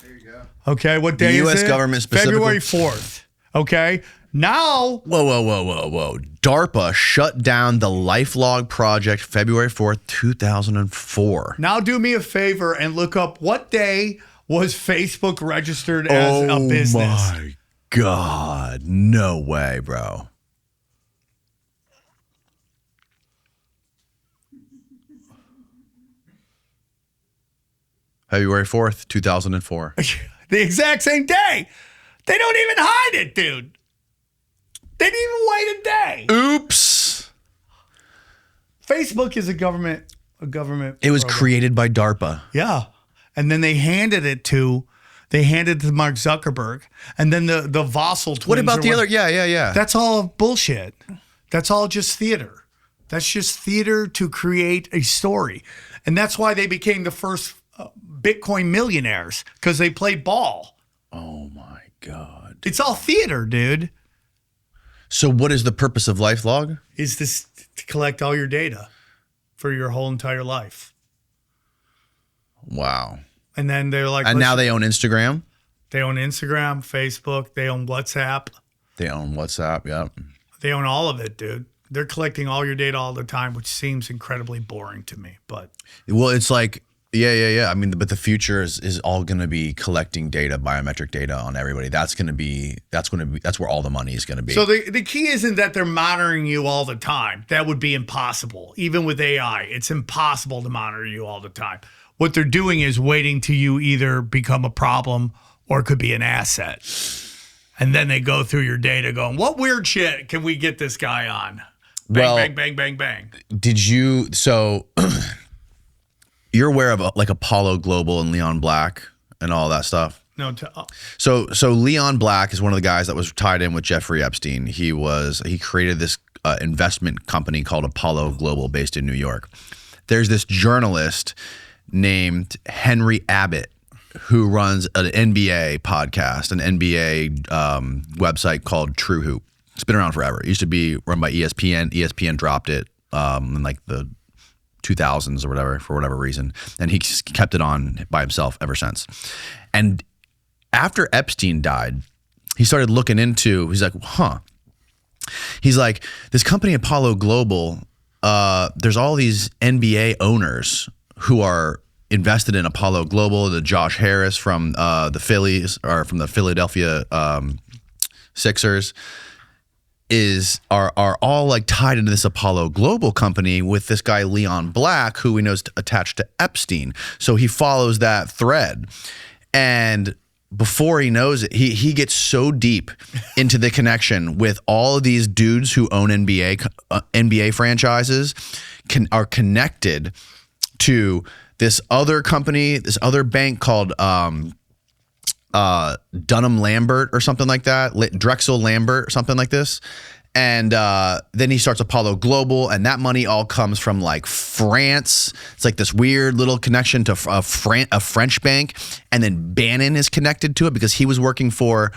There you go. Okay, what day The is US it? government specifically? February 4th. Okay, now... Whoa. DARPA shut down the LifeLog project February 4th, 2004. Now do me a favor and look up what day was Facebook registered as a business. Oh my God. No way, bro. February 4th, 2004. The exact same day. They don't even hide it, dude. They didn't even wait a day. Oops. Facebook is a government It was program. created by DARPA. Yeah. And then they handed it to Mark Zuckerberg. And then the Vossel twins. What about or the other? Yeah. That's all bullshit. That's all just theater. That's just theater to create a story. And that's why they became the first Bitcoin millionaires, because they played ball. Oh my God. It's all theater, dude. So what is the purpose of LifeLog? Is this to collect all your data for your whole entire life. Wow. And then they're like, And now they own Instagram. They own Instagram, Facebook. They own WhatsApp. They own WhatsApp. Yep. They own all of it, dude. They're collecting all your data all the time, which seems incredibly boring to me. But Well, it's like, yeah. I mean, but the future is all going to be collecting data, biometric data on everybody. That's where all the money is going to be. so the key isn't that they're monitoring you all the time. That would be impossible. Even with AI, it's impossible to monitor you all the time. What they're doing is waiting till you either become a problem or could be an asset. And then they go through your data going, what weird shit can we get this guy on? Bang, Well, bang, bang, bang, bang. Did you, so you're aware of like Apollo Global and Leon Black and all that stuff? No, So Leon Black is one of the guys that was tied in with Jeffrey Epstein. He created this investment company called Apollo Global based in New York. There's this journalist named Henry Abbott who runs an NBA podcast, an NBA website called True Hoop. It's been around forever. It used to be run by ESPN. ESPN dropped it in like the 2000s or whatever, for whatever reason. And he kept it on by himself ever since. And after Epstein died, he started looking into, he's like, He's like, this company Apollo Global, there's all these NBA owners who are invested in Apollo Global. The Josh Harris from the Phillies, or from the Philadelphia Sixers, are all like tied into this Apollo Global company with this guy Leon Black, who we know is attached to Epstein. So he follows that thread. And before he knows it, he gets so deep into the connection with all of these dudes who own NBA franchises are connected to this other company, this other bank called Dunham Lambert or something like that, Drexel Lambert or something like this. And then he starts Apollo Global, and that money all comes from like France. It's like this weird little connection to a French bank. And then Bannon is connected to it because he was working for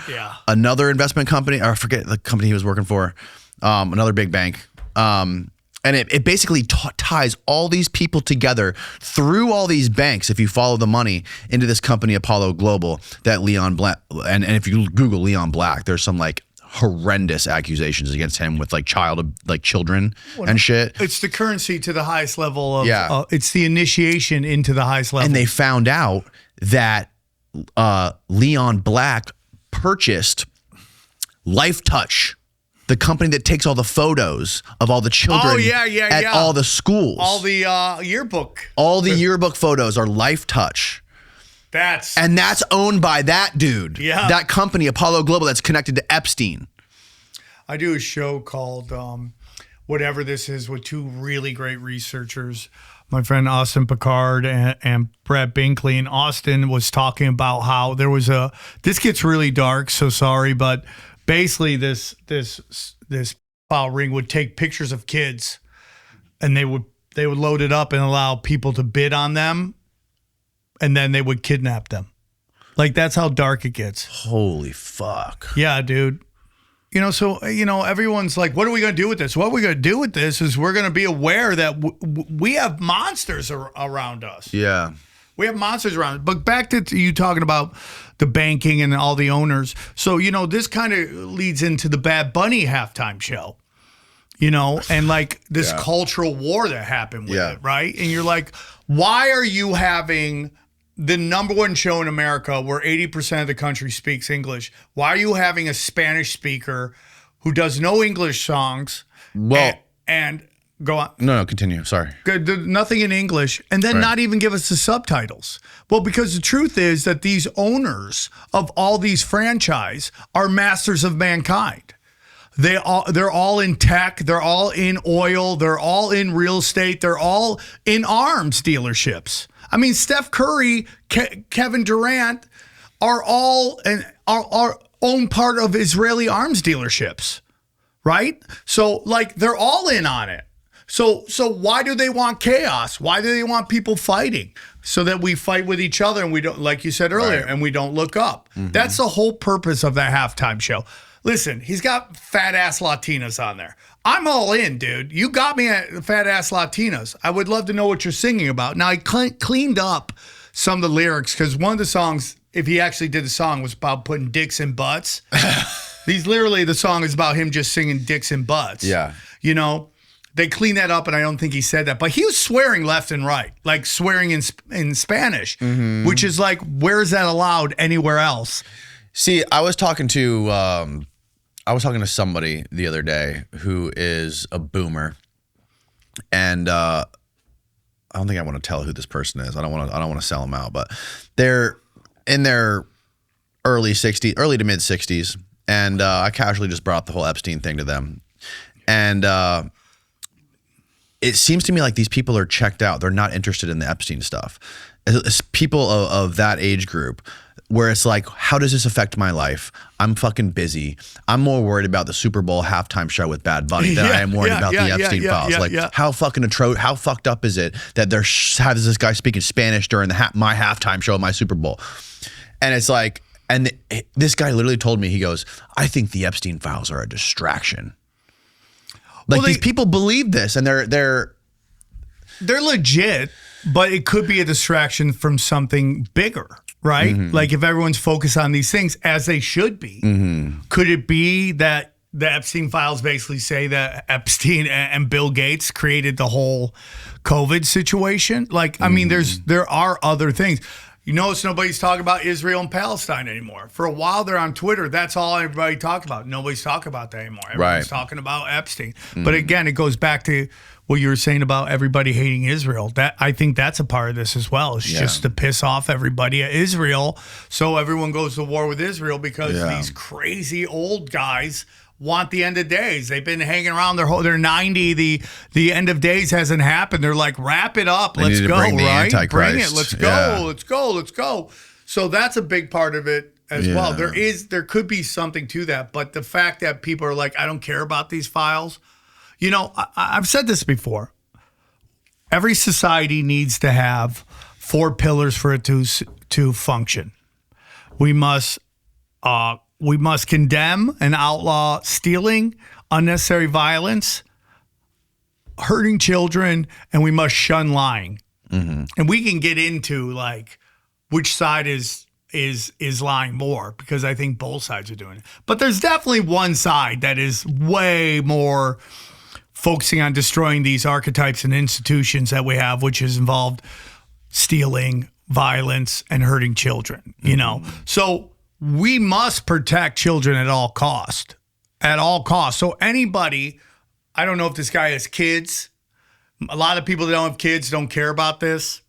another investment company, or I forget the company he was working for, another big bank. And it basically ties all these people together through all these banks, if you follow the money, into this company, Apollo Global, that Leon Black, and if you Google Leon Black, there's some like horrendous accusations against him with like children and shit. It's the currency to the highest level of, it's the initiation into the highest level. And they found out that Leon Black purchased LifeTouch, the company that takes all the photos of all the children at all the schools. All the yearbook. All the yearbook photos are LifeTouch. That's owned by that dude. Yeah. That company, Apollo Global, that's connected to Epstein. I do a show called Whatever This Is with two really great researchers, my friend Austin Picard and Brett Binkley. And Austin was talking about how there was this gets really dark, so sorry, but basically this file ring would take pictures of kids and they would load it up and allow people to bid on them. And then they would kidnap them. Like, that's how dark it gets. Holy fuck. Yeah, dude. So, everyone's like, what are we going to do with this? What we're going to do with this is we're going to be aware that we have monsters around us. Yeah. We have monsters around us. But back to you talking about the banking and all the owners. So, this kind of leads into the Bad Bunny halftime show. And like this cultural war that happened with it, right? And you're like, why are you having the number one show in America where 80% of the country speaks English? Why are you having a Spanish speaker who does no English songs? Well, and go on. No, continue. Sorry. Nothing in English, and then not even give us the subtitles. Well, because the truth is that these owners of all these franchise are masters of mankind. They're all in tech. They're all in oil. They're all in real estate. They're all in arms dealerships. I mean, Steph Curry, Kevin Durant are all are own part of Israeli arms dealerships, right? So like they're all in on it. So why do they want chaos? Why do they want people fighting? So that we fight with each other and we don't, like you said earlier, and we don't look up. Mm-hmm. That's the whole purpose of that halftime show. Listen, he's got fat ass Latinas on there. I'm all in, dude. You got me at fat ass Latinas. I would love to know what you're singing about. Now, I cleaned up some of the lyrics because one of the songs, if he actually did the song, was about putting dicks in butts. The song is about him just singing dicks in butts. Yeah. They cleaned that up, and I don't think he said that. But he was swearing left and right, like swearing in Spanish, which is like, where is that allowed anywhere else? See, I was talking to somebody the other day who is a boomer, and I don't think I want to tell who this person is. I don't want to sell them out, but they're in their early to mid 60s, and I casually just brought up the whole Epstein thing to them, and it seems to me like these people are checked out. They're not interested in the Epstein stuff. It's people of that age group, where it's like, how does this affect my life? I'm fucking busy. I'm more worried about the Super Bowl halftime show with Bad Bunny than I am worried about the Epstein files. How fucked up is it that there has this guy speaking Spanish during my halftime show at my Super Bowl? And it's like, and this guy literally told me, he goes, I think the Epstein files are a distraction. Like, these people believe this, and they're legit, but it could be a distraction from something bigger. Right? Mm-hmm. Like if everyone's focused on these things as they should be, could it be that the Epstein files basically say that Epstein and Bill Gates created the whole COVID situation? Like, I mean, there are other things. You notice nobody's talking about Israel and Palestine anymore. For a while there on Twitter, that's all everybody talked about. Nobody's talking about that anymore. Everyone's talking about Epstein. But again, it goes back to what you were saying about everybody hating Israel. That I think that's a part of this as well. It's just to piss off everybody at Israel, so everyone goes to war with Israel because these crazy old guys want the end of days. They've been hanging around they're 90. The end of days hasn't happened. They're like, wrap it up. Let's go, bring the right? Antichrist. Bring it. Let's go. Yeah. Let's go. So that's a big part of it as well. There could be something to that, but the fact that people are like, I don't care about these files. You know, I've said this before. Every society needs to have 4 pillars for it to function. We must condemn and outlaw stealing, unnecessary violence, hurting children, and we must shun lying. And we can get into like which side is lying more, because I think both sides are doing it. But there's definitely one side that is way more focusing on destroying these archetypes and institutions that we have, which is involved stealing, violence, and hurting children, you know? So we must protect children at all cost. At all costs. So anybody, I don't know if this guy has kids. A lot of people that don't have kids don't care about this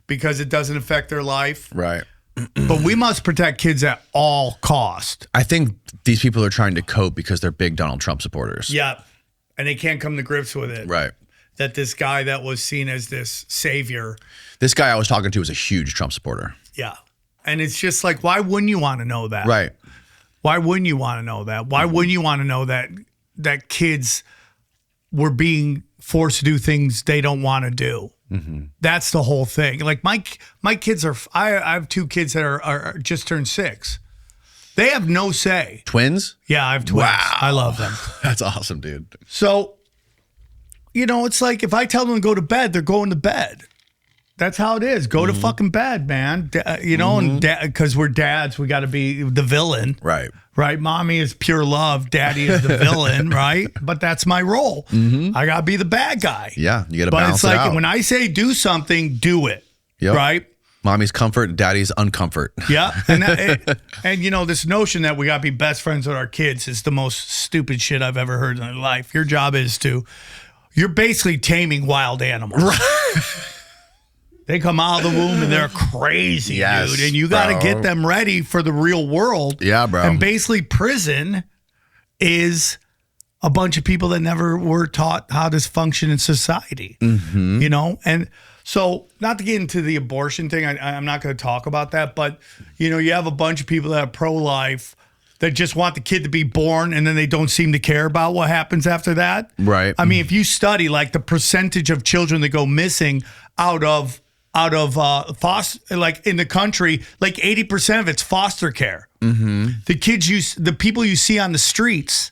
because it doesn't affect their life. Right. But we must protect kids at all cost. I think these people are trying to cope because they're big Donald Trump supporters. Yeah. And they can't come to grips with it. Right. That this guy that was seen as this savior. This guy I was talking to was a huge Trump supporter. Yeah. And it's just like, why wouldn't you want to know that? Right. Why wouldn't you want to know that? Why wouldn't you want to know that kids were being forced to do things they don't want to do? That's the whole thing. Like my kids are, I have 2 kids that are just turned 6. They have no say. Twins? Yeah, I have twins. Wow. I love them. That's awesome, dude. So, you know, it's like if I tell them to go to bed, they're going to bed. That's how it is. Go to fucking bed, man. You know, and because we're dads, we got to be the villain. Right. Right. Mommy is pure love. Daddy is the villain. Right. But that's my role. I got to be the bad guy. Yeah. You got to But balance it's like it out. when I say do something, do it. Yep. Right. Mommy's comfort, daddy's uncomfort. Yeah. And you know, this notion that we got to be best friends with our kids is the most stupid shit I've ever heard in my life. Your job is you're basically taming wild animals. They come out of the womb and they're crazy, dude. And you got to get them ready for the real world. Yeah, bro. And basically prison is a bunch of people that never were taught how to function in society, you know? And so not to get into the abortion thing, I'm not going to talk about that, but you know, you have a bunch of people that are pro-life that just want the kid to be born and then they don't seem to care about what happens after that. Right. I mean, if you study like the percentage of children that go missing out of foster, like in the country, like 80% of it's foster care. The people you see on the streets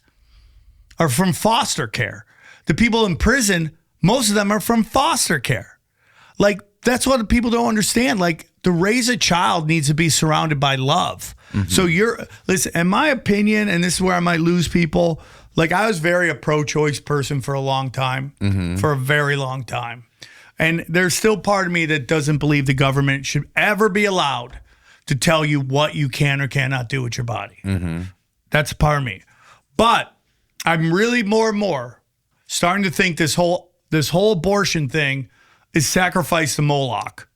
are from foster care. The people in prison, most of them are from foster care. Like, that's what people don't understand. Like, to raise a child needs to be surrounded by love. So listen, in my opinion, and this is where I might lose people, like I was very a pro-choice person for a long time, for a very long time. And there's still part of me that doesn't believe the government should ever be allowed to tell you what you can or cannot do with your body. That's a part of me. But I'm really more and more starting to think this whole abortion thing is sacrifice to Moloch.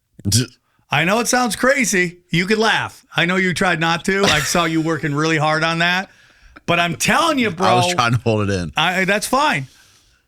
I know it sounds crazy. You could laugh. I know you tried not to. I saw you working really hard on that. But I'm telling you, bro. I was trying to hold it in. That's fine.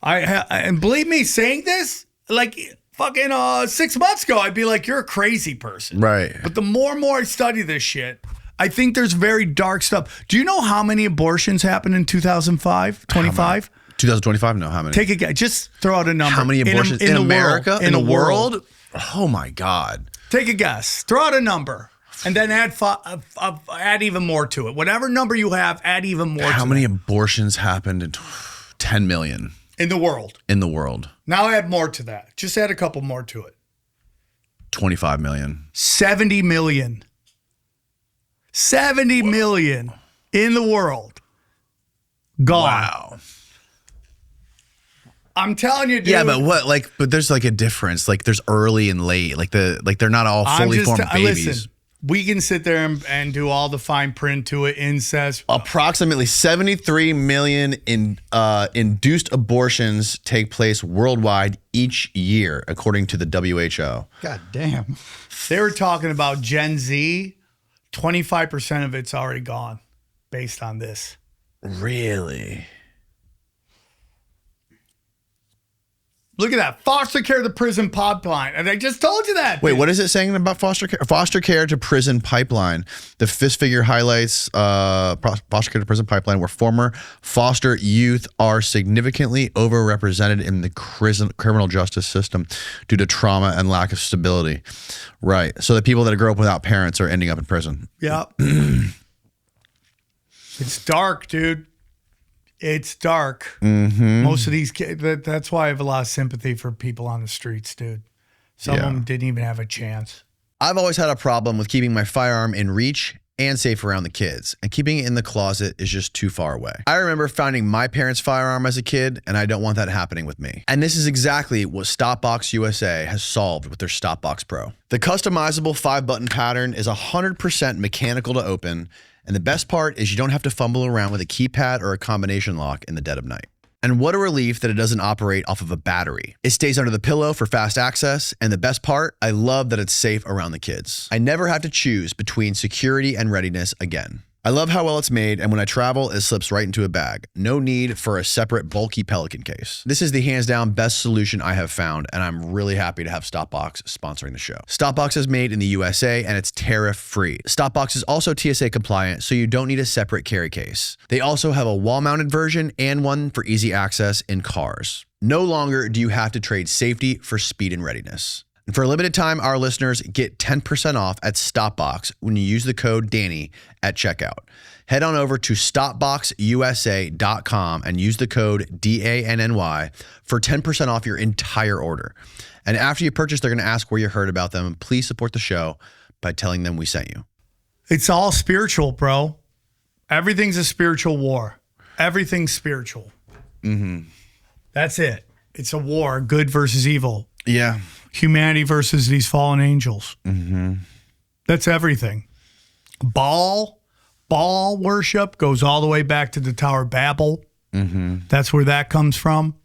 And believe me, saying this, like fucking 6 months ago, I'd be like, you're a crazy person. Right. But the more and more I study this shit, I think there's very dark stuff. Do you know how many abortions happened in 2005? 25? 2025? No, how many? Take a guess. Just throw out a number. How many abortions in America? In the world? Oh my God. Take a guess. Throw out a number. And then add even more to it. Whatever number you have, add even more to it. How many abortions happened in 10 million? In the world. In the world. Now add more to that. Just add a couple more to it. 25 million. 70 million. 70 million in the world. Gone. Wow. I'm telling you, dude. Yeah, but what? Like, but there's like a difference. Like, there's early and late. Like they're not all fully formed babies. Listen, we can sit there and do all the fine print to it, incest. Approximately 73 million induced abortions take place worldwide each year, according to the WHO. God damn. They were talking about Gen Z. 25% of it's already gone based on this. Really? Look at that. Foster care to prison pipeline. And I just told you that. Wait, dude. what is it saying about foster care? Foster care to prison pipeline. The fist figure highlights foster care to prison pipeline, where former foster youth are significantly overrepresented in the criminal justice system due to trauma and lack of stability. Right. So the people that grow up without parents are ending up in prison. Yeah. It's dark, dude. It's dark. Mm-hmm. Most of these kids, that's why I have a lot of sympathy for people on the streets, dude. Some of them didn't even have a chance. I've always had a problem with keeping my firearm in reach and safe around the kids, and keeping it in the closet is just too far away. I remember finding my parents' firearm as a kid, and I don't want that happening with me. And this is exactly what Stopbox USA has solved with their Stopbox Pro. The customizable 5-button pattern is 100% mechanical to open, and the best part is you don't have to fumble around with a keypad or a combination lock in the dead of night. And what a relief that it doesn't operate off of a battery. It stays under the pillow for fast access, and the best part, I love that it's safe around the kids. I never have to choose between security and readiness again. I love how well it's made, and when I travel, it slips right into a bag. No need for a separate bulky Pelican case. This is the hands down best solution I have found, and I'm really happy to have Stopbox sponsoring the show. Stopbox is made in the USA, and it's tariff-free. Stopbox is also TSA compliant, so you don't need a separate carry case. They also have a wall-mounted version and one for easy access in cars. No longer do you have to trade safety for speed and readiness. And for a limited time, our listeners get 10% off at Stopbox when you use the code Danny at checkout. Head on over to stopboxusa.com and use the code DANNY for 10% off your entire order. And after you purchase, they're going to ask where you heard about them. Please support the show by telling them we sent you. It's all spiritual, bro. Everything's a spiritual war. Everything's spiritual. Mm-hmm. That's it. It's a war, good versus evil. Yeah. Humanity versus these fallen angels. Mm-hmm. That's everything. Baal worship goes all the way back to the Tower of Babel. Mm-hmm. That's where that comes from.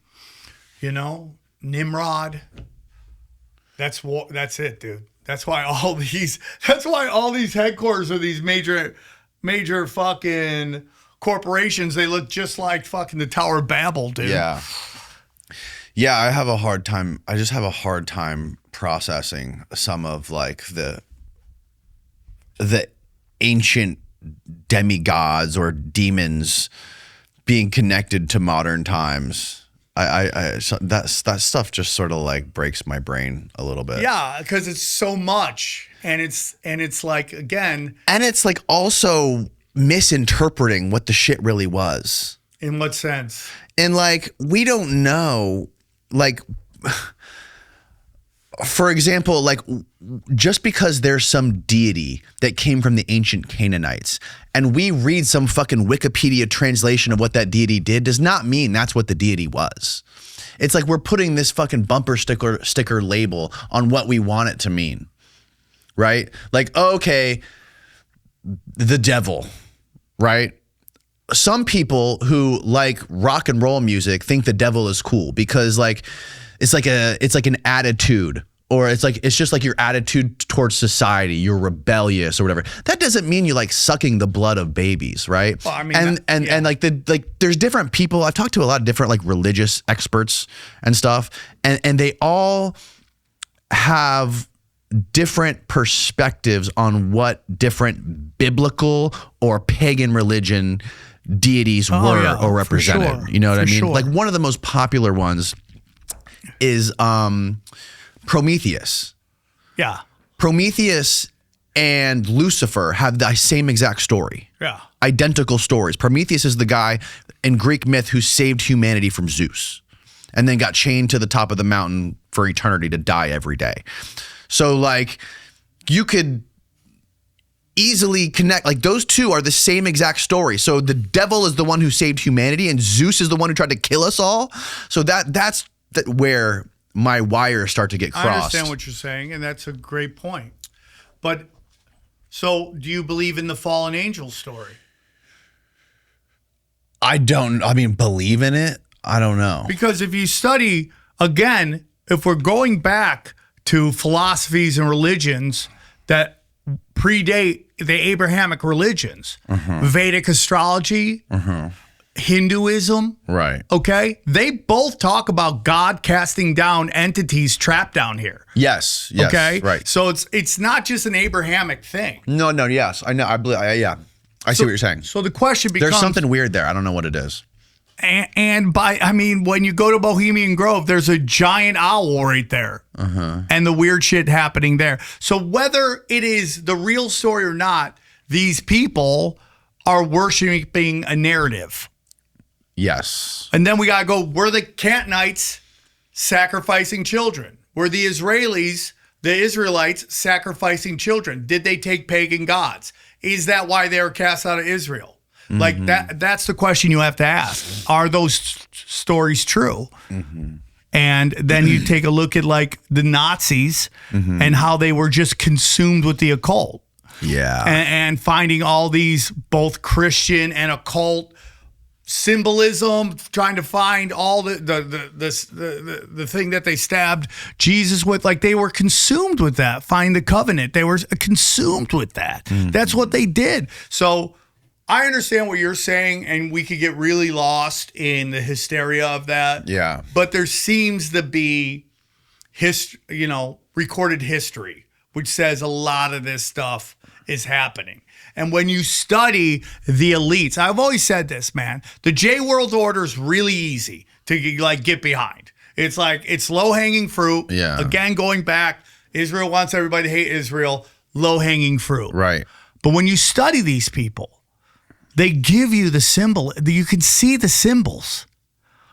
You know, Nimrod. That's it, dude. That's why all these headquarters of these major fucking corporations, they look just like fucking the Tower of Babel, dude. Yeah. Yeah, I have a hard time. I just have a hard time processing some of like the ancient demigods or demons being connected to modern times. That stuff just sort of like breaks my brain a little bit. Yeah, because it's so much, and it's like, again, and it's like also misinterpreting what the shit really was. In what sense? And like, we don't know, like, for example, like, just because there's some deity that came from the ancient Canaanites and we read some fucking Wikipedia translation of what that deity did does not mean that's what the deity was. It's like we're putting this fucking bumper sticker label on what we want it to mean, right? Like, okay, the devil, right? Some people who like rock and roll music think the devil is cool because like it's like an attitude, or it's just like your attitude towards society. You're rebellious or whatever. That doesn't mean you like sucking the blood of babies, right? Well, I mean, and like there's different people. I've talked to a lot of different like religious experts and stuff, and they all have different perspectives on what different biblical or pagan religion deities were or represented. Sure. You know what I mean? Sure. Like one of the most popular ones is Prometheus. Yeah. Prometheus and Lucifer have the same exact story. Yeah. Identical stories. Prometheus is the guy in Greek myth who saved humanity from Zeus and then got chained to the top of the mountain for eternity to die every day. So like you could easily connect. Like those two are the same exact story. So the devil is the one who saved humanity, and Zeus is the one who tried to kill us all. So that's where my wires start to get crossed. I understand what you're saying, and that's a great point. But so, do you believe in the fallen angel story? Believe in it? I don't know. Because if you study, again, if we're going back to philosophies and religions that predate the Abrahamic religions, Vedic astrology, Hinduism, Right. okay, they both talk about God casting down entities trapped down here. Yes. Okay, Right. So it's not just an Abrahamic thing. No. Yes. I know. I believe. Yeah. I see what you're saying. So the question becomes, There's something weird there. I don't know what it is. and when you go to Bohemian Grove, there's a giant owl right there, and the weird shit happening there. So whether it is the real story or not, these people are worshiping a narrative. Yes. And then we gotta go, were the Canaanites sacrificing children? Were the Israelites sacrificing children? Did they take pagan gods? Is that why they were cast out of Israel? Like that's the question you have to ask. Are those stories true? And then you take a look at like the Nazis and how they were just consumed with the occult. Yeah. And finding all these both Christian and occult symbolism, trying to find all the thing that they stabbed Jesus with. Like they were consumed with that. Find the covenant. They were consumed with that. That's what they did. So I understand what you're saying, and we could get really lost in the hysteria of that. Yeah. But there seems to be recorded history, which says a lot of this stuff is happening. And when you study the elites, I've always said this, man, the J World Order is really easy to like get behind. It's like, it's low hanging fruit. Yeah. Again, going back, Israel wants everybody to hate Israel, low hanging fruit. Right. But when you study these people, they give you the symbol. You can see the symbols.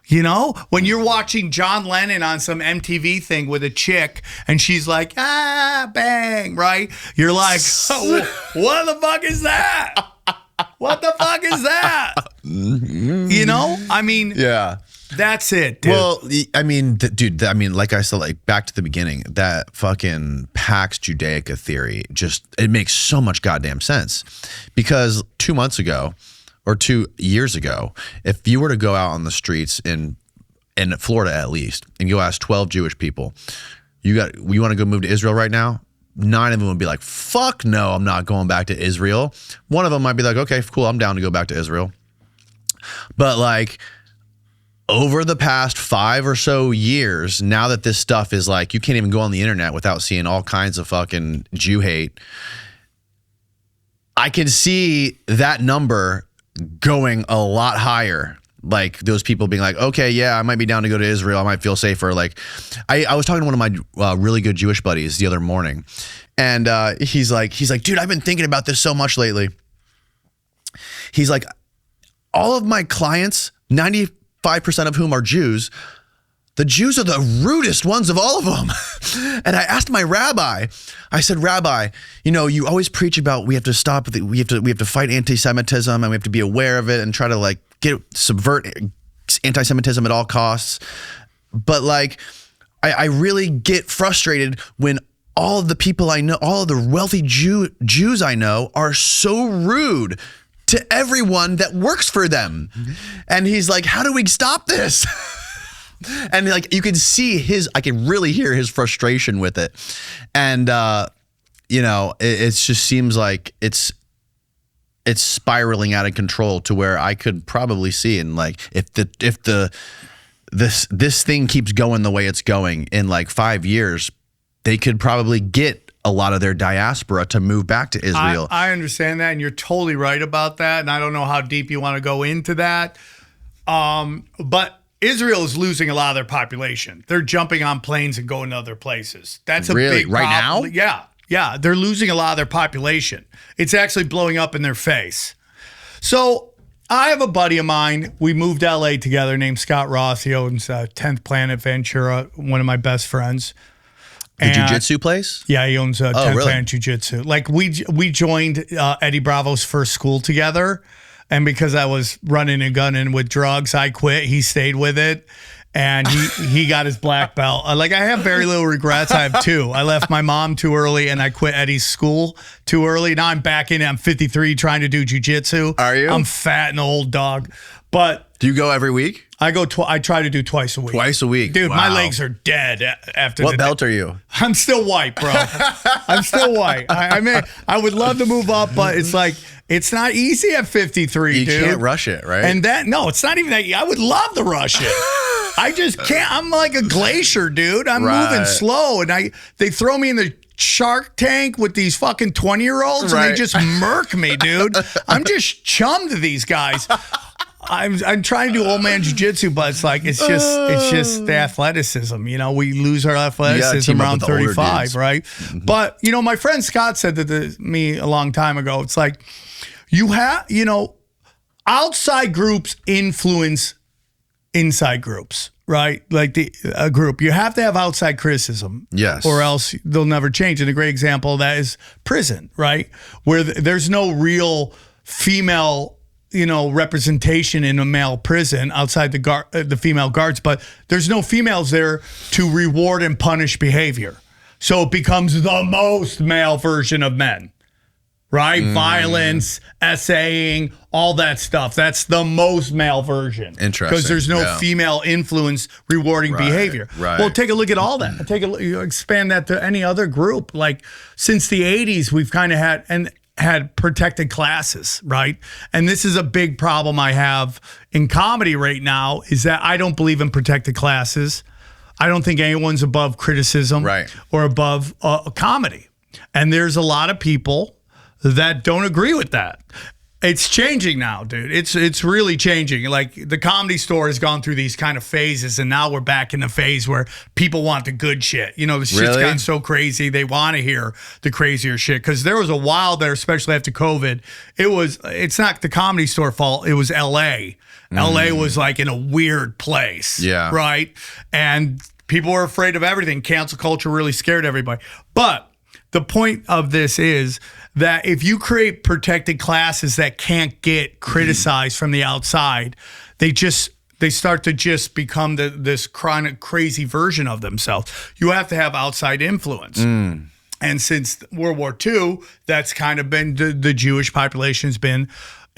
You know, when you're watching John Lennon on some MTV thing with a chick and she's like, bang, right? You're like, what the fuck is that? What the fuck is that? You know, I mean, Yeah. That's it, dude. Well, I mean, dude, like I said, like back to the beginning, that fucking Pax Judaica theory it makes so much goddamn sense. Because 2 months ago, or 2 years ago, if you were to go out on the streets in Florida at least, and you ask 12 Jewish people, you want to go move to Israel right now? 9 of them would be like, fuck no, I'm not going back to Israel. One of them might be like, okay, cool, I'm down to go back to Israel. But like over the past 5 or so years, now that this stuff is like, you can't even go on the internet without seeing all kinds of fucking Jew hate, I can see that number going a lot higher. Like those people being like, okay, yeah, I might be down to go to Israel. I might feel safer. Like I was talking to one of my really good Jewish buddies the other morning, and he's like, dude, I've been thinking about this so much lately. He's like, all of my clients, 95% of whom are Jews, the Jews are the rudest ones of all of them. And I asked my rabbi, I said, Rabbi, you always preach about we have to stop, we have to fight anti-Semitism, and we have to be aware of it and try to like subvert anti-Semitism at all costs. But like, I really get frustrated when all of the people I know, all of the wealthy Jews I know are so rude to everyone that works for them. And he's like, how do we stop this? And like, you can see I can really hear his frustration with it. And, it just seems like it's spiraling out of control to where I could probably see, and like, if this thing keeps going the way it's going, in like 5 years, they could probably get a lot of their diaspora to move back to Israel. I understand that, and you're totally right about that. And I don't know how deep you want to go into that. But Israel is losing a lot of their population. They're jumping on planes and going to other places. That's a big right problem. now? Yeah. They're losing a lot of their population. It's actually blowing up in their face. So I have a buddy of mine. We moved to LA together named Scott Ross. He owns 10th Planet Ventura, one of my best friends. The jiu-jitsu place? Yeah, he owns a 10th really? Man Jiu-Jitsu. Like we joined Eddie Bravo's first school together, and because I was running and gunning with drugs, I quit. He stayed with it, and he got his black belt. Like I have very little regrets. I have two. I left my mom too early, and I quit Eddie's school too early. Now I'm back in it. I'm 53, trying to do jiu-jitsu. Are you? I'm fat and old dog, but. Do you go every week? I go. I try to do twice a week. Twice a week, dude. Wow. My legs are dead after. What belt are you? I'm still white, bro. I'm still white. I mean, I would love to move up, but it's like it's not easy at 53, You dude. can't rush it, right? And no, it's not even that. I would love to rush it. I just can't. I'm like a glacier, dude. I'm moving slow, and they throw me in the Shark Tank with these fucking 20-year-olds, and they just murk me, dude. I'm just chum to these guys. I'm trying to do old man jiu-jitsu, but it's like it's just the athleticism. You know, we lose our athleticism around 35, right? Mm-hmm. But you know, my friend Scott said that to me a long time ago. It's like outside groups influence inside groups, right? Like a group, you have to have outside criticism, yes, or else they'll never change. And a great example of that is prison, right? Where there's no real female representation in a male prison outside the female guards, but there's no females there to reward and punish behavior. So it becomes the most male version of men, right? Violence, essaying, all that stuff. That's the most male version. Interesting. Because there's no female influence rewarding behavior. Right. Well, take a look at all that. Expand that to any other group. Like since the 80s, we've kind of had protected classes, right? And this is a big problem I have in comedy right now is that I don't believe in protected classes. I don't think anyone's above criticism or above comedy. And there's a lot of people that don't agree with that. It's changing now, dude. It's really changing. Like the Comedy Store has gone through these kind of phases, and now we're back in the phase where people want the good shit. You know, the shit's gotten so crazy. They want to hear the crazier shit. Because there was a while there, especially after COVID, it's not the Comedy Store fault. It was LA. LA was like in a weird place. Yeah. Right? And people were afraid of everything. Cancel culture really scared everybody. But the point of this is that if you create protected classes that can't get criticized from the outside, they start to just become this chronic, crazy version of themselves. You have to have outside influence. And since World War II, that's kind of been the Jewish population has been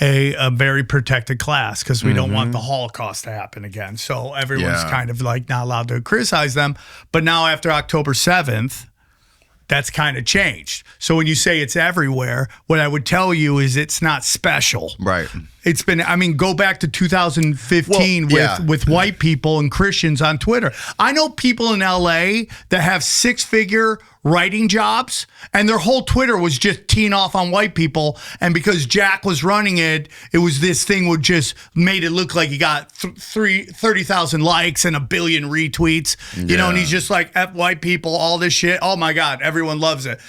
a very protected class because we don't want the Holocaust to happen again. So everyone's kind of like not allowed to criticize them. But now after October 7th, that's kind of changed. So when you say it's everywhere, what I would tell you is it's not special. Right. It's been, go back to 2015 with white people and Christians on Twitter. I know people in LA that have 6-figure writing jobs, and their whole Twitter was just teeing off on white people. And because Jack was running it, it was this thing would just made it look like he got 30,000 likes and 1 billion retweets, you know, and he's just like, F white people, all this shit. Oh my God, everyone loves it.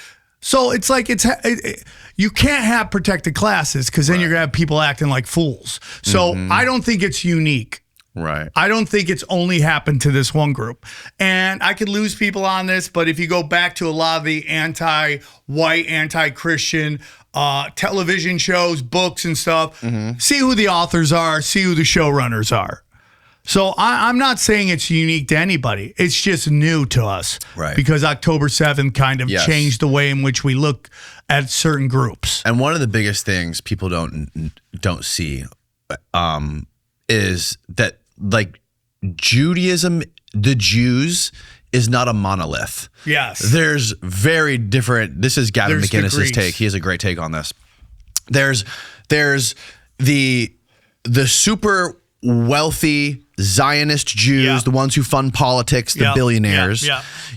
So it's like you can't have protected classes because then you're gonna have people acting like fools. So I don't think it's unique. Right. I don't think it's only happened to this one group. And I could lose people on this, but if you go back to a lot of the anti-white, anti-Christian television shows, books and stuff, see who the authors are, see who the showrunners are. So I'm not saying it's unique to anybody. It's just new to us. Right. Because October 7th kind of changed the way in which we look at certain groups. And one of the biggest things people don't see is that like Judaism, the Jews is not a monolith. Yes. There's very different, this is Gavin McInnes's take. He has a great take on this. There's the super wealthy Zionist Jews, the ones who fund politics, the billionaires.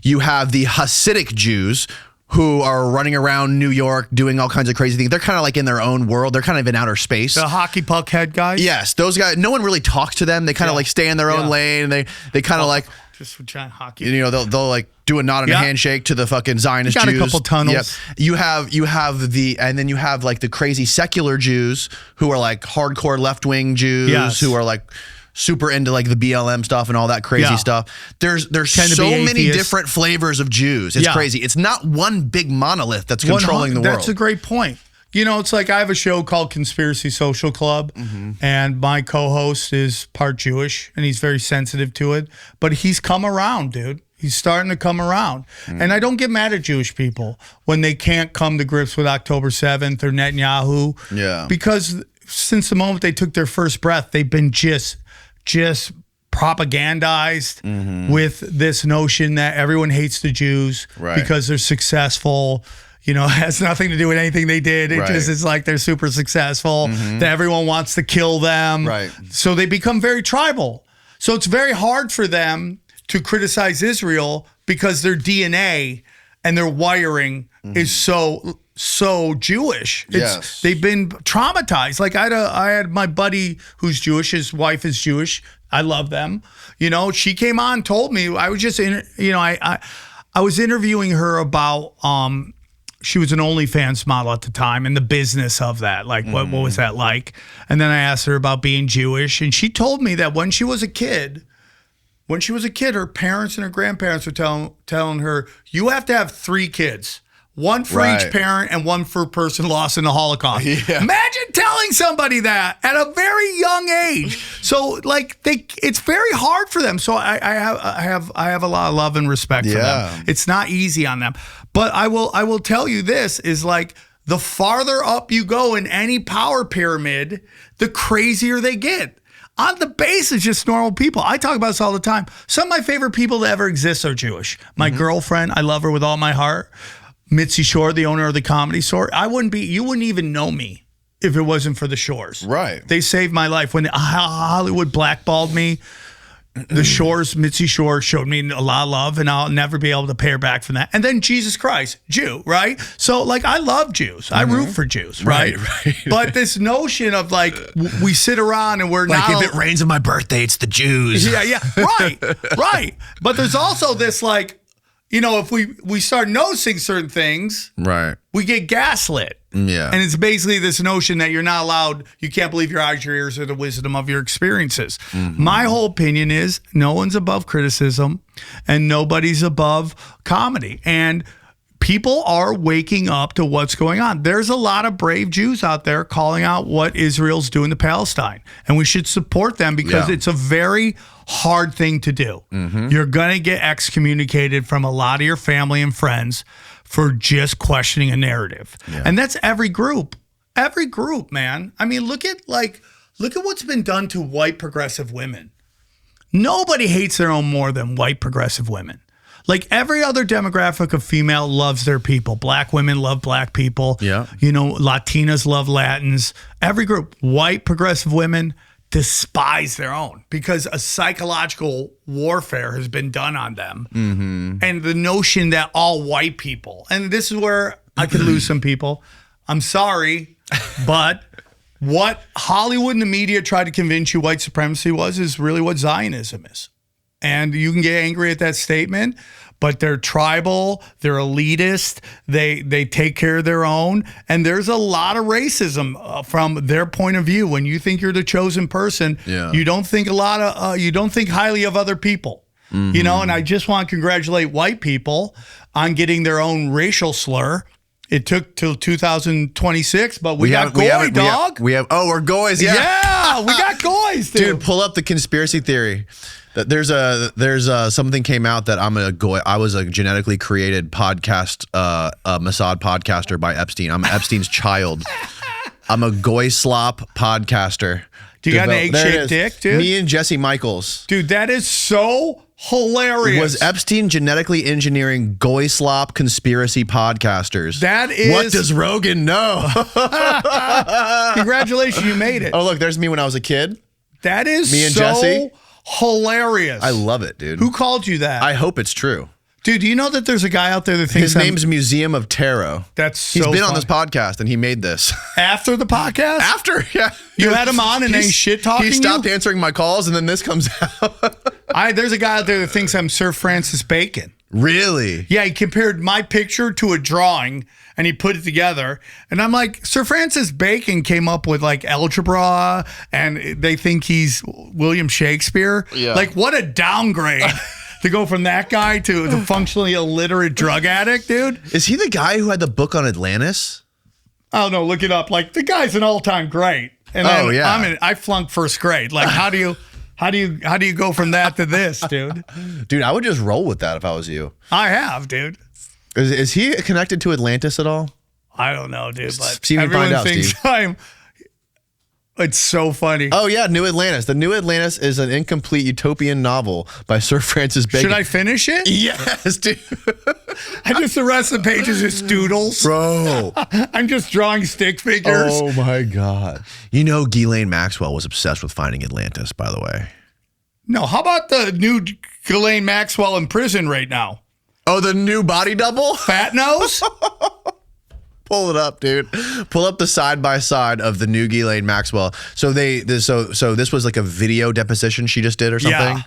You have the Hasidic Jews who are running around New York doing all kinds of crazy things. They're kind of like in their own world. They're kind of in outer space. The hockey puck head guys? Yes, those guys. No one really talks to them. They kind of like stay in their own lane. And they kind of like just with giant hockey. You know, they'll like do a nod and a handshake to the fucking Zionist Jews. Got a couple tunnels. Yep. You have like the crazy secular Jews who are like hardcore left-wing Jews who are like super into like the BLM stuff and all that crazy stuff. There's Tend to so be many atheists. different flavors of Jews. It's crazy. It's not one big monolith that's controlling the world. That's a great point. You know, it's like I have a show called Conspiracy Social Club, and my co-host is part Jewish, and he's very sensitive to it. But he's come around, dude. He's starting to come around. And I don't get mad at Jewish people when they can't come to grips with October 7th or Netanyahu. Yeah. Because since the moment they took their first breath, they've been just propagandized with this notion that everyone hates the Jews because they're successful. You know, it has nothing to do with anything they did. It just is like they're super successful, that everyone wants to kill them. Right. So they become very tribal. So it's very hard for them to criticize Israel because their DNA and their wiring is so Jewish. They've been traumatized. Like I had my buddy who's Jewish. His wife is Jewish. I love them. You know, she came on, told me. I was just I was interviewing her about she was an OnlyFans model at the time and the business of that. Like, what was that like? And then I asked her about being Jewish, and she told me that when she was a kid, her parents and her grandparents were telling her, you have to have 3 kids. One for each parent and one for a person lost in the Holocaust. Yeah. Imagine telling somebody that at a very young age. So like it's very hard for them. So I have a lot of love and respect for them. It's not easy on them. But I will tell you this is like the farther up you go in any power pyramid, the crazier they get. On the base is just normal people. I talk about this all the time. Some of my favorite people to ever exist are Jewish. My girlfriend, I love her with all my heart. Mitzi Shore, the owner of the Comedy Store. You wouldn't even know me if it wasn't for the Shores. Right. They saved my life. When Hollywood blackballed me, the Shores, Mitzi Shore showed me a lot of love, and I'll never be able to pay her back from that. And then Jesus Christ, Jew, right? So like I love Jews. I root for Jews, right? But this notion of like we sit around and we're like not, if it rains on my birthday, it's the Jews. Yeah, right. But there's also this like, you know, if we start noticing certain things, we get gaslit. Yeah. And it's basically this notion that you're not allowed, you can't believe your eyes, your ears, or the wisdom of your experiences. My whole opinion is no one's above criticism and nobody's above comedy. And people are waking up to what's going on. There's a lot of brave Jews out there calling out what Israel's doing to Palestine. And we should support them because it's a very hard thing to do. You're going to get excommunicated from a lot of your family and friends for just questioning a narrative. And that's every group, man. I mean, look at what's been done to white progressive women. Nobody hates their own more than white progressive women. Like every other demographic of female loves their people. Black women love black people. Yeah. You know, Latinas love Latins. Every group, white progressive women despise their own because a psychological warfare has been done on them. And the notion that all white people, and this is where I could lose some people. I'm sorry, but what Hollywood and the media tried to convince you white supremacy is really what Zionism is. And you can get angry at that statement, but they're tribal, they're elitist, they take care of their own, and there's a lot of racism from their point of view. When you think you're the chosen person, you don't think you don't think highly of other people. You know, and I just want to congratulate white people on getting their own racial slur. It took till 2026, but we got goy, dog. We're goys, Yeah, we got goys, dude. Dude, pull up the conspiracy theory. There's something came out that I'm a goy. I was a genetically created podcast, Mossad podcaster by Epstein. I'm Epstein's child. I'm a goy slop podcaster. Do you got an egg-shaped dick, dude? Me and Jesse Michaels. Dude, that is so hilarious. Was Epstein genetically engineering goy slop conspiracy podcasters? That is. What does Rogan know? Congratulations, you made it. Oh, look, there's me when I was a kid. That is me and so Jesse. Hilarious. I love it, dude. Who called you that? I hope it's true. Dude, do you know that there's a guy out there that thinks his name's Museum of Tarot? He's been on this podcast and he made this. After the podcast? After, yeah. You had him on and then shit talking. He stopped answering my calls and then this comes out. There's a guy out there that thinks I'm Sir Francis Bacon. Really? Yeah, he compared my picture to a drawing and he put it together. And I'm like, Sir Francis Bacon came up with like algebra and they think he's William Shakespeare. Yeah. Like, what a downgrade to go from that guy to the functionally illiterate drug addict, dude. Is he the guy who had the book on Atlantis? Oh, no, look it up. Like, the guy's an all-time great. And then I flunked first grade. Like, how do you go from that to this, dude? Dude, I would just roll with that if I was you. I have, dude. Is he connected to Atlantis at all? I don't know, dude, but See if you everyone find out, thinks Steve. It's so funny. Oh, yeah, New Atlantis. The New Atlantis is an incomplete utopian novel by Sir Francis Bacon. Should I finish it? Yes, dude. The rest of the pages is doodles. Bro. I'm just drawing stick figures. Oh, my God. You know, Ghislaine Maxwell was obsessed with finding Atlantis, by the way. No, how about the new Ghislaine Maxwell in prison right now? Oh, the new body double? Fat nose? Pull it up, dude. Pull up the side by side of the new Ghislaine Maxwell. So this was like a video deposition she just did or something. Yeah.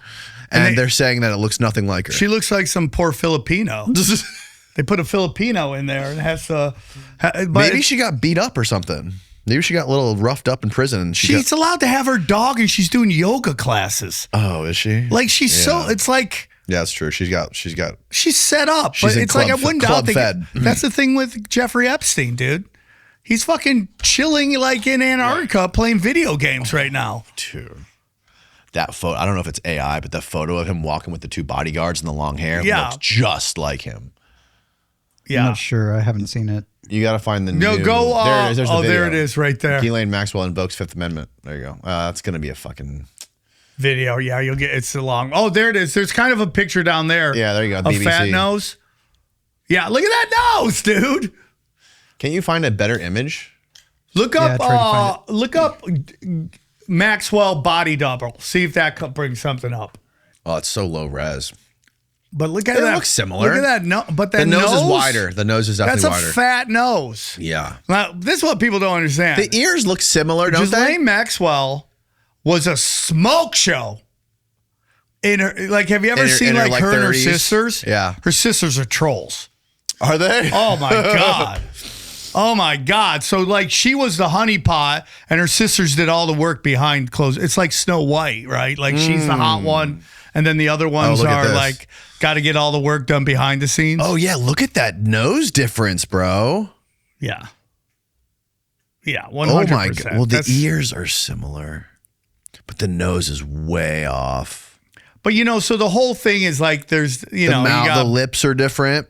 And they're saying that it looks nothing like her. She looks like some poor Filipino. They put a Filipino in there and has to. Maybe she got beat up or something. Maybe she got a little roughed up in prison. And she's allowed to have her dog and she's doing yoga classes. Oh, is she? Like it's like. Yeah, it's true. She's set up. But it's like I wouldn't doubt that's the thing with Jeffrey Epstein, dude. He's fucking chilling like in Antarctica playing video games right now. Dude. That photo, I don't know if it's AI, but the photo of him walking with the two bodyguards and the long hair looks just like him. Yeah. I'm not sure. I haven't seen it. You got to find the No, new. go. There it is. There's the video. There it is right there. Ghislaine Maxwell invokes Fifth Amendment. There you go. That's going to be a fucking... video. Yeah, you'll get it's long. Oh, there it is. There's kind of a picture down there. Yeah, there you go. A BBC. fat nose. Yeah, look at that nose, dude. Can you find a better image? Look up. Look up Maxwell body double. See if that brings something up. Oh, it's so low res. But look at It that. looks similar. Look at that. No, but that The nose is wider. The nose is definitely that's wider. a fat nose. Yeah. Now, this is what people don't understand. The ears look similar, don't Ghislaine they? Maxwell was a smoke show. In her, like, have you ever seen her, like her and her 30s? sisters? Yeah. Her sisters are trolls. Are they? Oh my God. Oh my God. So like she was the honeypot and her sisters did all the work behind closed. It's like Snow White, right? Like she's the hot one. And then the other ones look at are this. like, got to get all the work done behind the scenes. Oh, yeah. Look at that nose difference, bro. Yeah. Yeah. 100%. Oh, my God. Well, the That's- ears are similar, but the nose is way off. But, you know, so the whole thing is like there's, you know, Mouth, you got the lips are different.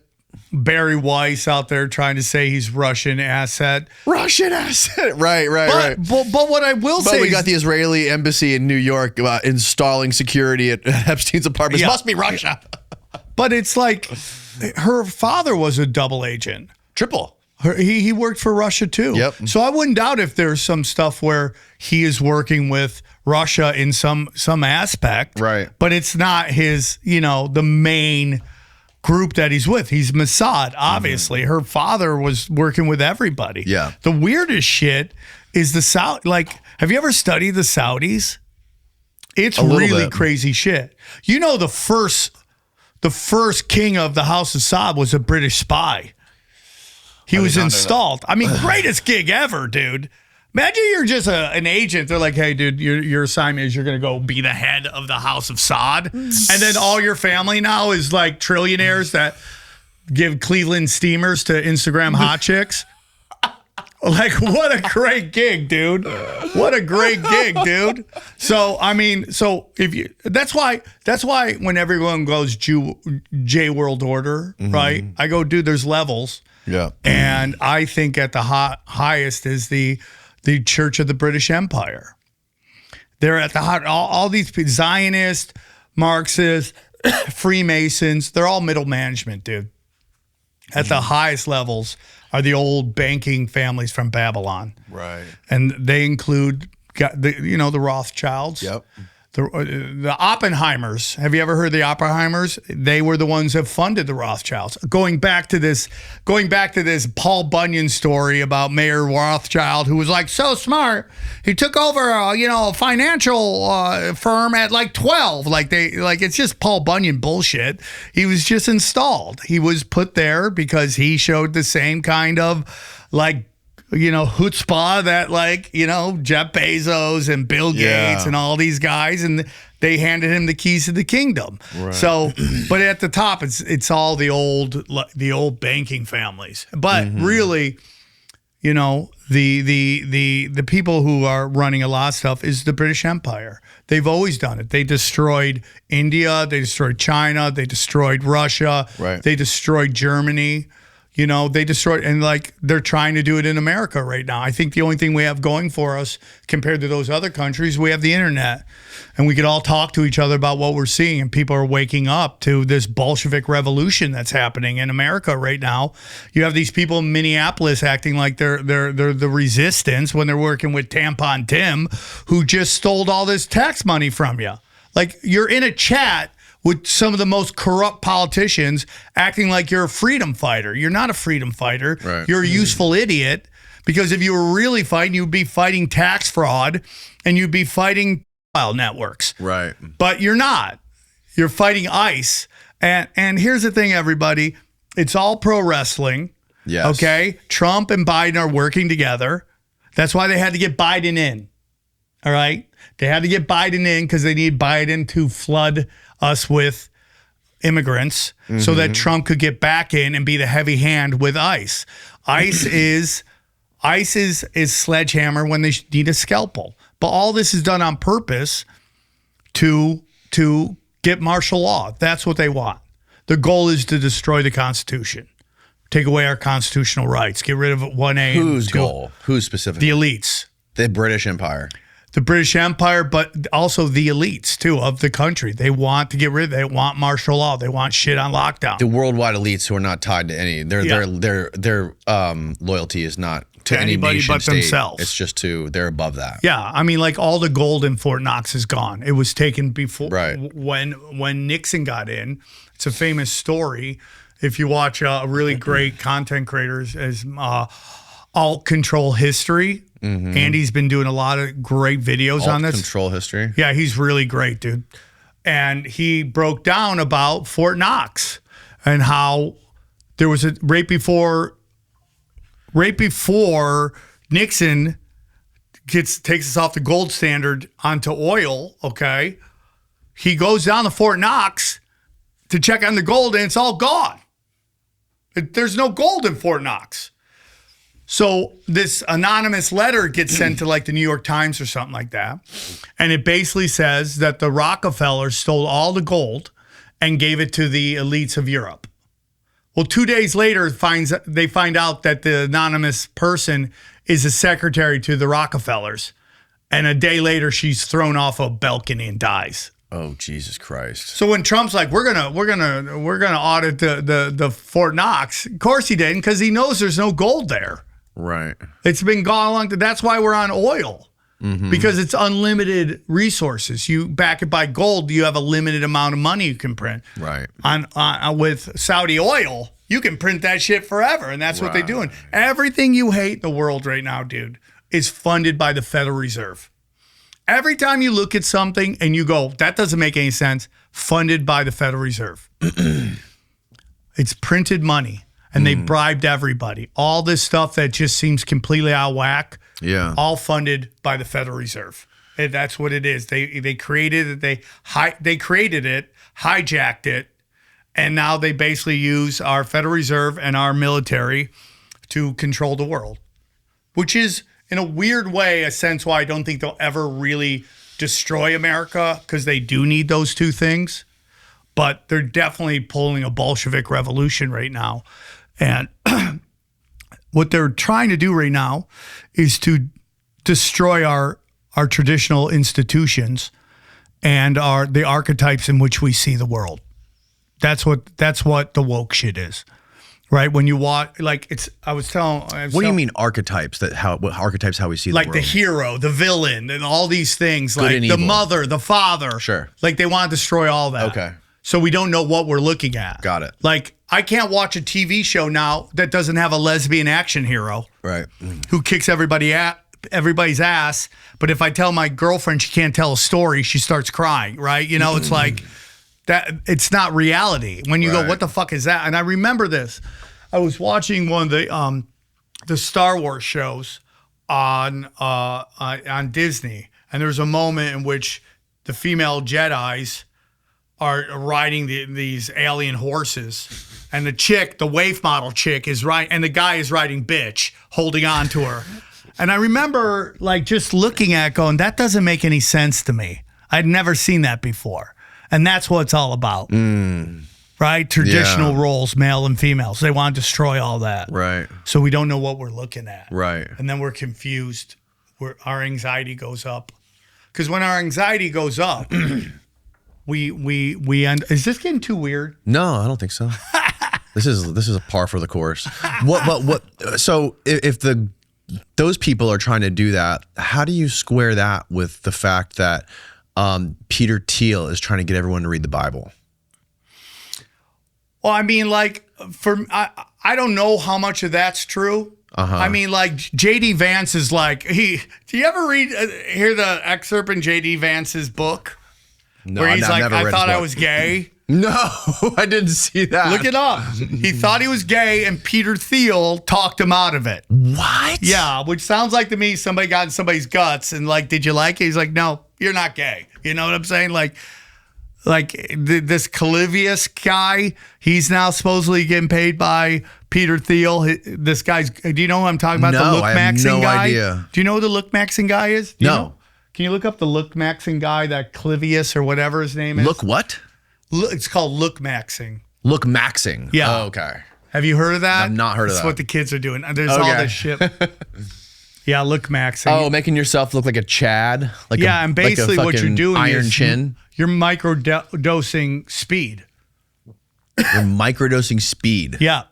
Barry Weiss out there trying to say he's Russian asset. Russian asset. Right. But what I will But say we is got the Israeli embassy in New York installing security at Epstein's apartments. Yeah. Must be Russia. but it's like her father was a double agent. Triple. He worked for Russia too. Yep. So I wouldn't doubt if there's some stuff where he is working with Russia in some aspect. Right. But it's not his, you know, the main group that he's with. He's Mossad, obviously. Her father was working with everybody. Yeah. The weirdest shit is the Saudi. Like, have you ever studied the Saudis? It's little really bit. crazy shit. You know, the first king of the House of Saud was a British spy. He was installed. I mean, greatest gig ever, dude. Imagine you're just an agent. They're like, hey, dude, your assignment is you're going to go be the head of the House of Saud. And then all your family now is like trillionaires that give Cleveland steamers to Instagram hot chicks. Like, what a great gig, dude. What a great gig, dude. So, I mean, that's why when everyone goes J World Order, right? I go, dude, there's levels. Yeah. And I think at the highest is the Church of the British Empire. They're at the all these Zionists, Marxists, Freemasons, they're all middle management, dude. At the highest levels are the old banking families from Babylon. Right. And they include the Rothschilds. Yep. The Oppenheimers. Have you ever heard of the Oppenheimers? They were the ones that funded the Rothschilds. Going back to this Paul Bunyan story about Mayor Rothschild, who was like so smart, he took over a financial firm at like 12. Like it's just Paul Bunyan bullshit. He was just installed. He was put there because he showed the same kind of chutzpah that Jeff Bezos and Bill Gates and all these guys, and they handed him the keys to the kingdom. Right. So, but at the top, it's all the old banking families. But really, the people who are running a lot of stuff is the British Empire. They've always done it. They destroyed India. They destroyed China. They destroyed Russia. Right. They destroyed Germany. They destroyed, and they're trying to do it in America right now. I think the only thing we have going for us compared to those other countries, we have the internet, and we could all talk to each other about what we're seeing, and people are waking up to this Bolshevik revolution that's happening in America right now. You have these people in Minneapolis acting like they're the resistance when they're working with Tampon Tim, who just stole all this tax money from you. Like, you're in a chat with some of the most corrupt politicians acting like you're a freedom fighter. You're not a freedom fighter. Right. You're a useful idiot, because if you were really fighting, you'd be fighting tax fraud and you'd be fighting file networks. Right. But you're not. You're fighting ICE. And here's the thing, everybody. It's all pro wrestling. Yes. Okay? Trump and Biden are working together. That's why they had to get Biden in. All right? They had to get Biden in because they need Biden to flood us with immigrants so that Trump could get back in and be the heavy hand with ICE. ICE is sledgehammer when they need a scalpel. But all this is done on purpose to get martial law. That's what they want. The goal is to destroy the Constitution. Take away our constitutional rights. Get rid of 1A. Whose goal? Who's specifically? The elites. The British Empire. The British Empire, but also the elites, too, of the country. They want to get rid of it. They want martial law. They want shit on lockdown. The worldwide elites who are not tied to any. Their loyalty is not to any anybody nation but state. themselves. It's just they're above that. Yeah, I mean, all the gold in Fort Knox is gone. It was taken before, right, when Nixon got in. It's a famous story. If you watch a really great content creators as Alt Control History. Andy's been doing a lot of great videos on this. Control History. Yeah, he's really great, dude. And he broke down about Fort Knox and how there was right before Nixon takes us off the gold standard onto oil, okay? He goes down to Fort Knox to check on the gold, and it's all gone. There's no gold in Fort Knox. So this anonymous letter gets sent to the New York Times or something like that. And it basically says that the Rockefellers stole all the gold and gave it to the elites of Europe. Well, 2 days later, they find out that the anonymous person is a secretary to the Rockefellers. And a day later, she's thrown off a balcony and dies. Oh, Jesus Christ. So when Trump's like, we're gonna audit the Fort Knox, of course he didn't, because he knows there's no gold there. Right. It's been gone along. That's why we're on oil, because it's unlimited resources. You back it by gold, you have a limited amount of money you can print. Right. On with Saudi oil, you can print that shit forever, and that's what they're doing. Everything you hate in the world right now, dude, is funded by the Federal Reserve. Every time you look at something and you go, that doesn't make any sense, funded by the Federal Reserve. It's printed money. And they bribed everybody. All this stuff that just seems completely out of whack, all funded by the Federal Reserve. And that's what it is. They created it. They created it, hijacked it, and now they basically use our Federal Reserve and our military to control the world, which is, in a weird way, a sense why I don't think they'll ever really destroy America, because they do need those two things. But they're definitely pulling a Bolshevik revolution right now. And what they're trying to do right now is to destroy our traditional institutions and the archetypes in which we see the world. That's what the woke shit is. right? When you watch, like What do you mean archetypes? What archetypes how we see like the the world? hero, the villain, and all these things, Good like and the evil. mother, the father. Sure. Like they want to destroy all that. Okay. So we don't know what we're looking at. Got it. Like I can't watch a TV show now that doesn't have a lesbian action hero Right. who kicks everybody's ass. But if I tell my girlfriend she can't tell a story, she starts crying, right? You know, it's like that. It's not reality. When you go, Right. what the fuck is that? And I remember this. I was watching one of the Star Wars shows on Disney, and there's a moment in which the female Jedis are riding these alien horses, and the waif model chick is right, and the guy is riding bitch, holding on to her. And I remember like just looking at it going, that doesn't make any sense to me. I'd never seen that before. And that's what it's all about. Right? Traditional roles, male and female. So they want to destroy all that. Right. So we don't know what we're looking at. Right. And then we're confused. Our anxiety goes up. Because when our anxiety goes up, we end. Is this getting too weird? No, I don't think so. This is a par for the course. What? So if those people are trying to do that, how do you square that with the fact that Peter Thiel is trying to get everyone to read the Bible? Well, I mean, like I don't know how much of that's true. I mean, like JD Vance is like do you ever hear the excerpt in JD Vance's book? No, where he's I've like, never I read thought his I book. was gay. No, I didn't see that. Look it up. He thought he was gay, and Peter Thiel talked him out of it. What? Yeah, which sounds like to me somebody got in somebody's guts and like, did you like it? He's like, no, you're not gay. You know what I'm saying? Like this Clavicular guy, he's now supposedly getting paid by Peter Thiel. This guy's, do you know who I'm talking about? No, the I have looksmaxxing no guy? idea. Do you know who the looksmaxxing guy is? Do you No. know? Can you look up the looksmaxxing guy, that Clavicular or whatever his name is? Look what? It's called looksmaxxing. Lookmaxxing. Yeah. Oh, okay. Have you heard of that? I've not heard of That's that. what the kids are doing. There's all Okay. this shit. Yeah, looksmaxxing. Oh, making yourself look like a Chad. Like Yeah, and basically what you're fucking doing iron is chin. you're microdosing speed. You're microdosing speed. Yeah.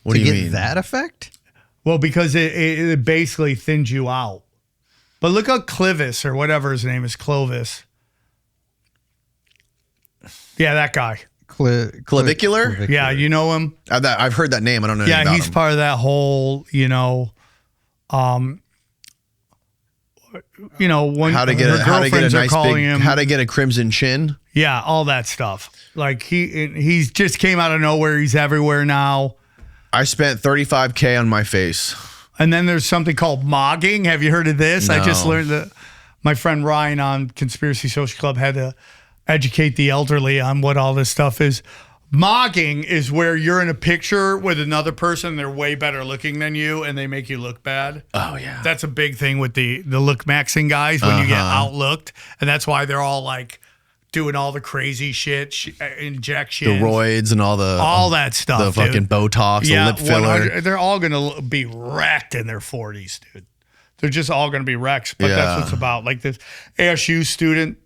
What to do you get mean? that effect? Well, because it basically thins you out. But look at Clovis or whatever his name is, Clovis. Yeah, that guy. Clavicular? Yeah, you know him. I've heard that name. I don't know anything Yeah, about he's him. part of that whole, when How to get her a girlfriends are nice calling big, him. how to get a crimson chin. Yeah, all that stuff. Like he's just came out of nowhere. He's everywhere now. I spent $35K on my face. And then there's something called mogging. Have you heard of this? I just No. learned that my friend Ryan on Conspiracy Social Club had to educate the elderly on what all this stuff is. Mogging is where you're in a picture with another person, they're way better looking than you, and they make you look bad. Oh, yeah. That's a big thing with the lookmaxxing guys when you get outlooked. And that's why they're all like doing all the crazy shit, The injections. roids and all That stuff, the fucking dude. Botox, the lip filler. They're all going to be wrecked in their 40s, dude. They're just all going to be wrecks. But Yeah. that's what it's about. Like this ASU student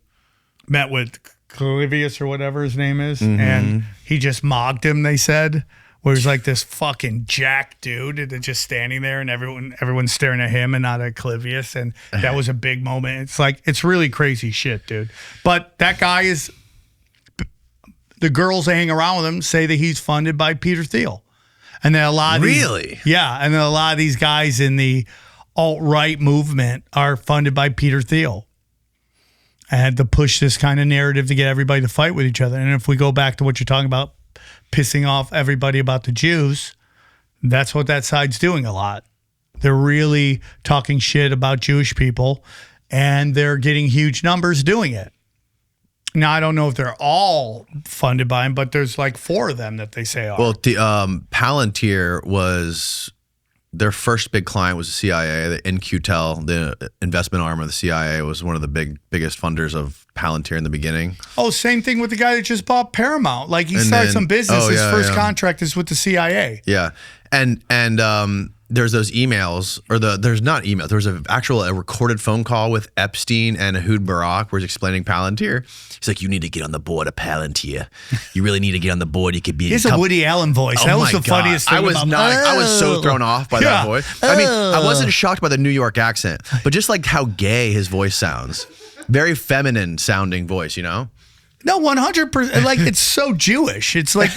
met with Clavius or whatever his name is, and he just mocked him, they said, where he's like this fucking jack dude and just standing there and everyone's staring at him and not at Clavius. And that was a big moment. It's like, it's really crazy shit, dude. But that guy is, the girls that hang around with him say that he's funded by Peter Thiel. And then a lot of Really? Yeah. And then a lot of these guys in the alt-right movement are funded by Peter Thiel. And to push this kind of narrative to get everybody to fight with each other. And if we go back to what you're talking about, pissing off everybody about the Jews, that's what that side's doing a lot. They're really talking shit about Jewish people, and they're getting huge numbers doing it. Now, I don't know if they're all funded by him, but there's like 4 of them that they say are. Well, the Palantir was their first big client was the CIA. The NQTEL, the investment arm of the CIA, was one of the biggest funders of Palantir in the beginning. Oh, same thing with the guy that just bought Paramount. Like he And started then- some business. oh, His yeah, first yeah. contract is with the CIA. Yeah, and there's those emails, or there's not emails. There's a recorded phone call with Epstein and Ehud Barak where he's explaining Palantir. He's like, you need to get on the board of Palantir. You really need to get on the board. You could be. It's a Woody Allen voice. Oh that was my the God. funniest thing. I was so thrown off by that voice. I mean, I wasn't shocked by the New York accent, but just like how gay his voice sounds. Very feminine sounding voice, you know? No, 100%. Like, it's so Jewish. It's like,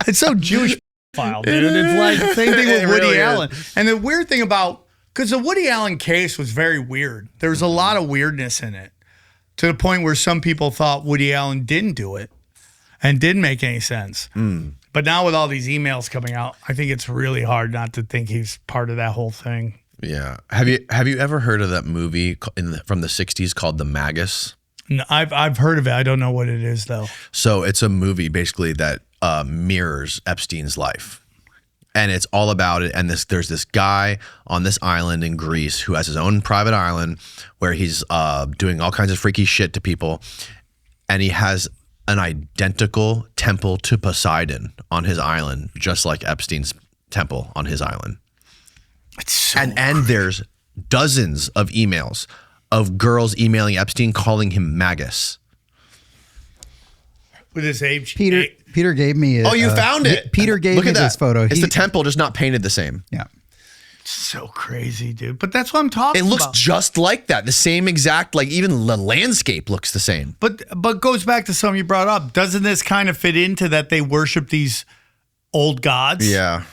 it's so Jewish file, dude. It's like the same thing with Woody Allen. And the weird thing about, because the Woody Allen case was very weird. There was a lot of weirdness in it, to the point where some people thought Woody Allen didn't do it and didn't make any sense. But now with all these emails coming out, I think it's really hard not to think he's part of that whole thing. Yeah. Have you ever heard of that movie from the 60s called The Magus? No, I've heard of it. I don't know what it is, though. So it's a movie basically that mirrors Epstein's life. And it's all about it. And there's this guy on this island in Greece who has his own private island where he's doing all kinds of freaky shit to people. And he has an identical temple to Poseidon on his island, just like Epstein's temple on his island. It's so and there's dozens of emails of girls emailing Epstein calling him Magus. with his age. Peter gave me. Oh, you found it. Peter gave Look me at that. this photo. It's the temple, just not painted the same. Yeah. So crazy, dude. But that's what I'm talking It looks about. just like that. The same exact, like even the landscape looks the same. But goes back to something you brought up. Doesn't this kind of fit into that they worship these old gods? Yeah.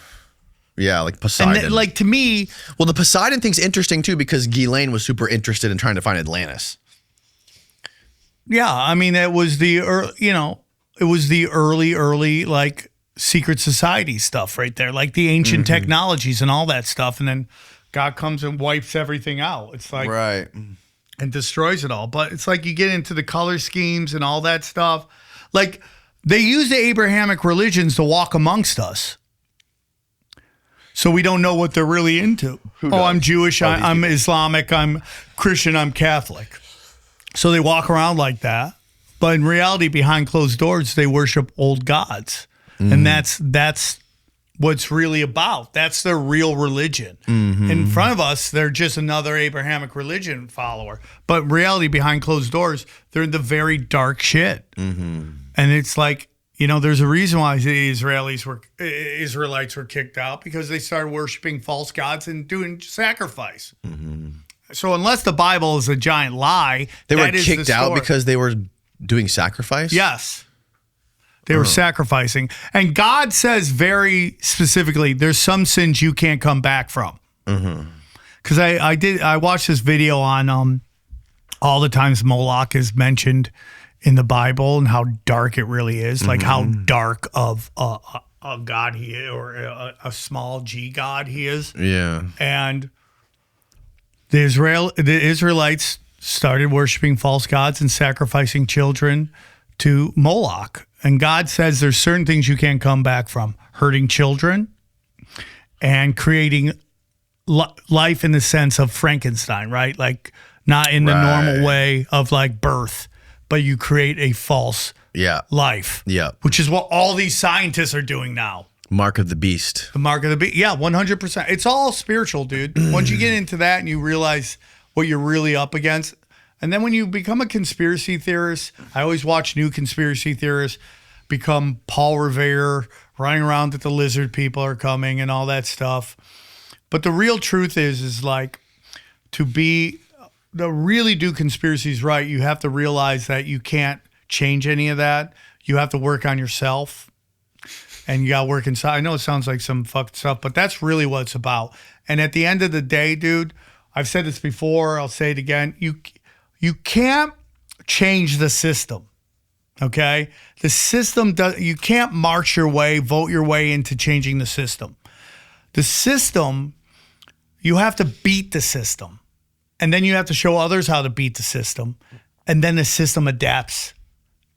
Yeah, like Poseidon. And like to me, well, the Poseidon thing's interesting too because Ghislaine was super interested in trying to find Atlantis. yeah, I mean it was the early like secret society stuff right there, like the ancient technologies and all that stuff, and then God comes and wipes everything out. It's like Right. and destroys it all. But it's like you get into the color schemes and all that stuff. Like they use the Abrahamic religions to walk amongst us. So we don't know what they're really into. Who Oh, does? I'm Jewish, Oh, these I'm people. Islamic, I'm Christian, I'm Catholic. So they walk around like that. But in reality, behind closed doors, they worship old gods. And that's what's really about. That's their real religion. In front of us, they're just another Abrahamic religion follower. But in reality, behind closed doors, they're in the very dark shit. And it's like, there's a reason why the Israelites were kicked out, because they started worshiping false gods and doing sacrifice. So unless the Bible is a giant lie, They were that is the kicked out story. because they were doing sacrifice? Yes. They were sacrificing. And God says very specifically, there's some sins you can't come back from. Because I watched this video on all the times Moloch is mentioned in the Bible and how dark it really is, like how dark of a God he is, or a small G God he is. Yeah. And the Israelites started worshiping false gods and sacrificing children to Moloch. And God says there's certain things you can't come back from: hurting children and creating life in the sense of Frankenstein, right? Like not in the normal way of like birth, but you create a false life. Yeah. Which is what all these scientists are doing now. Mark of the beast. The mark of the beast. Yeah, 100%. It's all spiritual, dude. Once you get into that and you realize what you're really up against. And then when you become a conspiracy theorist, I always watch new conspiracy theorists become Paul Revere, running around that the lizard people are coming and all that stuff. But the real truth is like to really do conspiracies right, you have to realize that you can't change any of that. You have to work on yourself. And you got to work inside. I know it sounds like some fucked stuff, but that's really what it's about. And at the end of the day, dude, I've said this before, I'll say it again. You can't change the system, okay? The system, you can't march your way, vote your way into changing the system. The system, you have to beat the system. And then you have to show others how to beat the system. And then the system adapts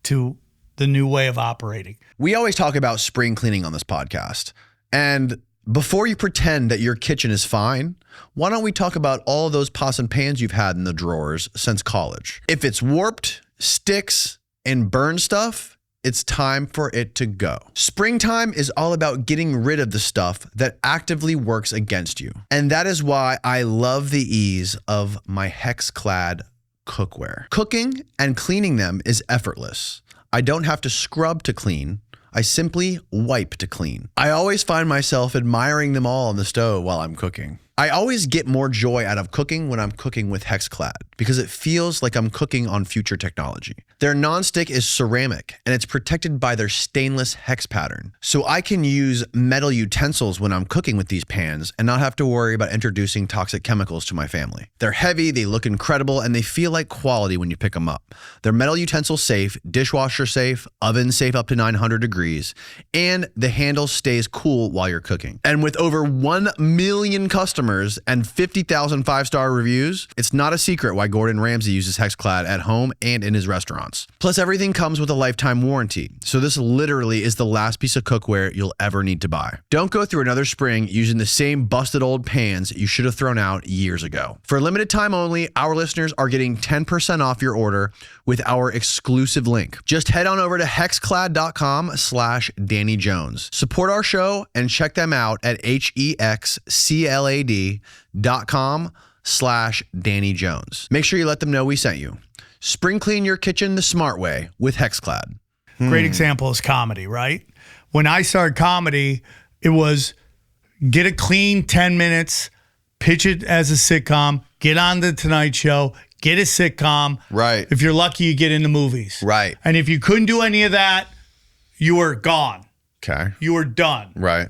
to the new way of operating. We always talk about spring cleaning on this podcast. And before you pretend that your kitchen is fine, why don't we talk about all of those pots and pans you've had in the drawers since college? If it's warped, sticks, and burn stuff, it's time for it to go. Springtime is all about getting rid of the stuff that actively works against you. And that is why I love the ease of my hex-clad cookware. Cooking and cleaning them is effortless. I don't have to scrub to clean. I simply wipe to clean. I always find myself admiring them all on the stove while I'm cooking. I always get more joy out of cooking when I'm cooking with HexClad because it feels like I'm cooking on future technology. Their nonstick is ceramic and it's protected by their stainless hex pattern. So I can use metal utensils when I'm cooking with these pans and not have to worry about introducing toxic chemicals to my family. They're heavy, they look incredible, and they feel like quality when you pick them up. They're metal utensil safe, dishwasher safe, oven safe up to 900 degrees, and the handle stays cool while you're cooking. And with over 1 million customers and 50,000 5-star reviews, it's not a secret why Gordon Ramsay uses HexClad at home and in his restaurants. Plus, everything comes with a lifetime warranty, so this literally is the last piece of cookware you'll ever need to buy. Don't go through another spring using the same busted old pans you should have thrown out years ago. For a limited time only, our listeners are getting 10% off your order with our exclusive link. Just head on over to hexclad.com/Danny Jones. Support our show and check them out at hexclad.com/Danny Jones. Make sure you let them know we sent you. Spring clean your kitchen the smart way with HexClad. Great example is comedy, right? When I started comedy, it was get a clean 10 minutes, pitch it as a sitcom, get on the Tonight Show, get a sitcom. Right. If you're lucky, you get into movies. Right. And if you couldn't do any of that, you were gone. Okay. You were done. Right.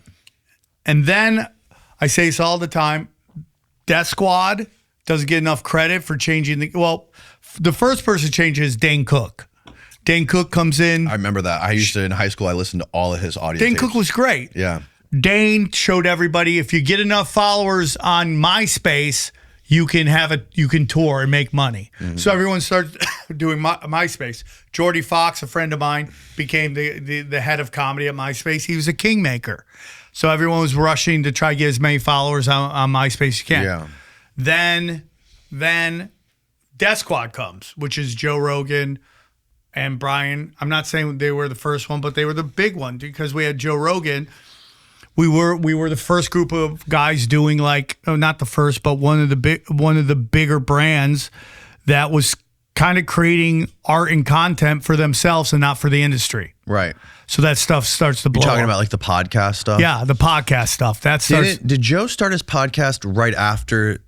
And then I say this all the time, Death Squad doesn't get enough credit for changing the first person to change is Dane Cook. Dane Cook comes in. I remember that. I used to, in high school, I listened to all of his audio Dane tapes. Cook was great. Yeah. Dane showed everybody if you get enough followers on MySpace, you can tour and make money. Mm-hmm. So everyone started doing MySpace. Jordy Fox, a friend of mine, became the head of comedy at MySpace. He was a kingmaker. So everyone was rushing to try to get as many followers on MySpace as you can. Yeah. Then Death Squad comes, which is Joe Rogan and Brian. I'm not saying they were the first one, but they were the big one because we had Joe Rogan. We were the first group of guys doing not the first, but one of the bigger brands that was kind of creating art and content for themselves and not for the industry. Right. So that stuff starts to blow. You're talking up. about like the podcast stuff? Yeah, the podcast stuff. That starts. Did Joe start his podcast right after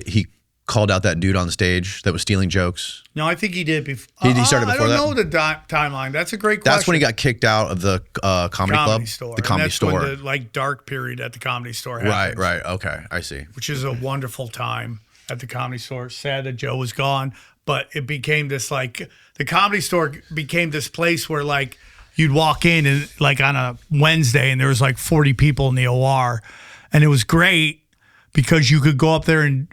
he called out that dude on stage that was stealing jokes? No, I think he did before. He started before that? I don't know the timeline. That's a great question. That's when he got kicked out of the comedy club? Store. The Comedy Store. When the dark period at the Comedy Store happens. Right. Okay, I see. Which is a wonderful time at the Comedy Store. Sad that Joe was gone, but it became this the Comedy Store became this place where you'd walk in and on a Wednesday and there was 40 people in the OR, and it was great because you could go up there and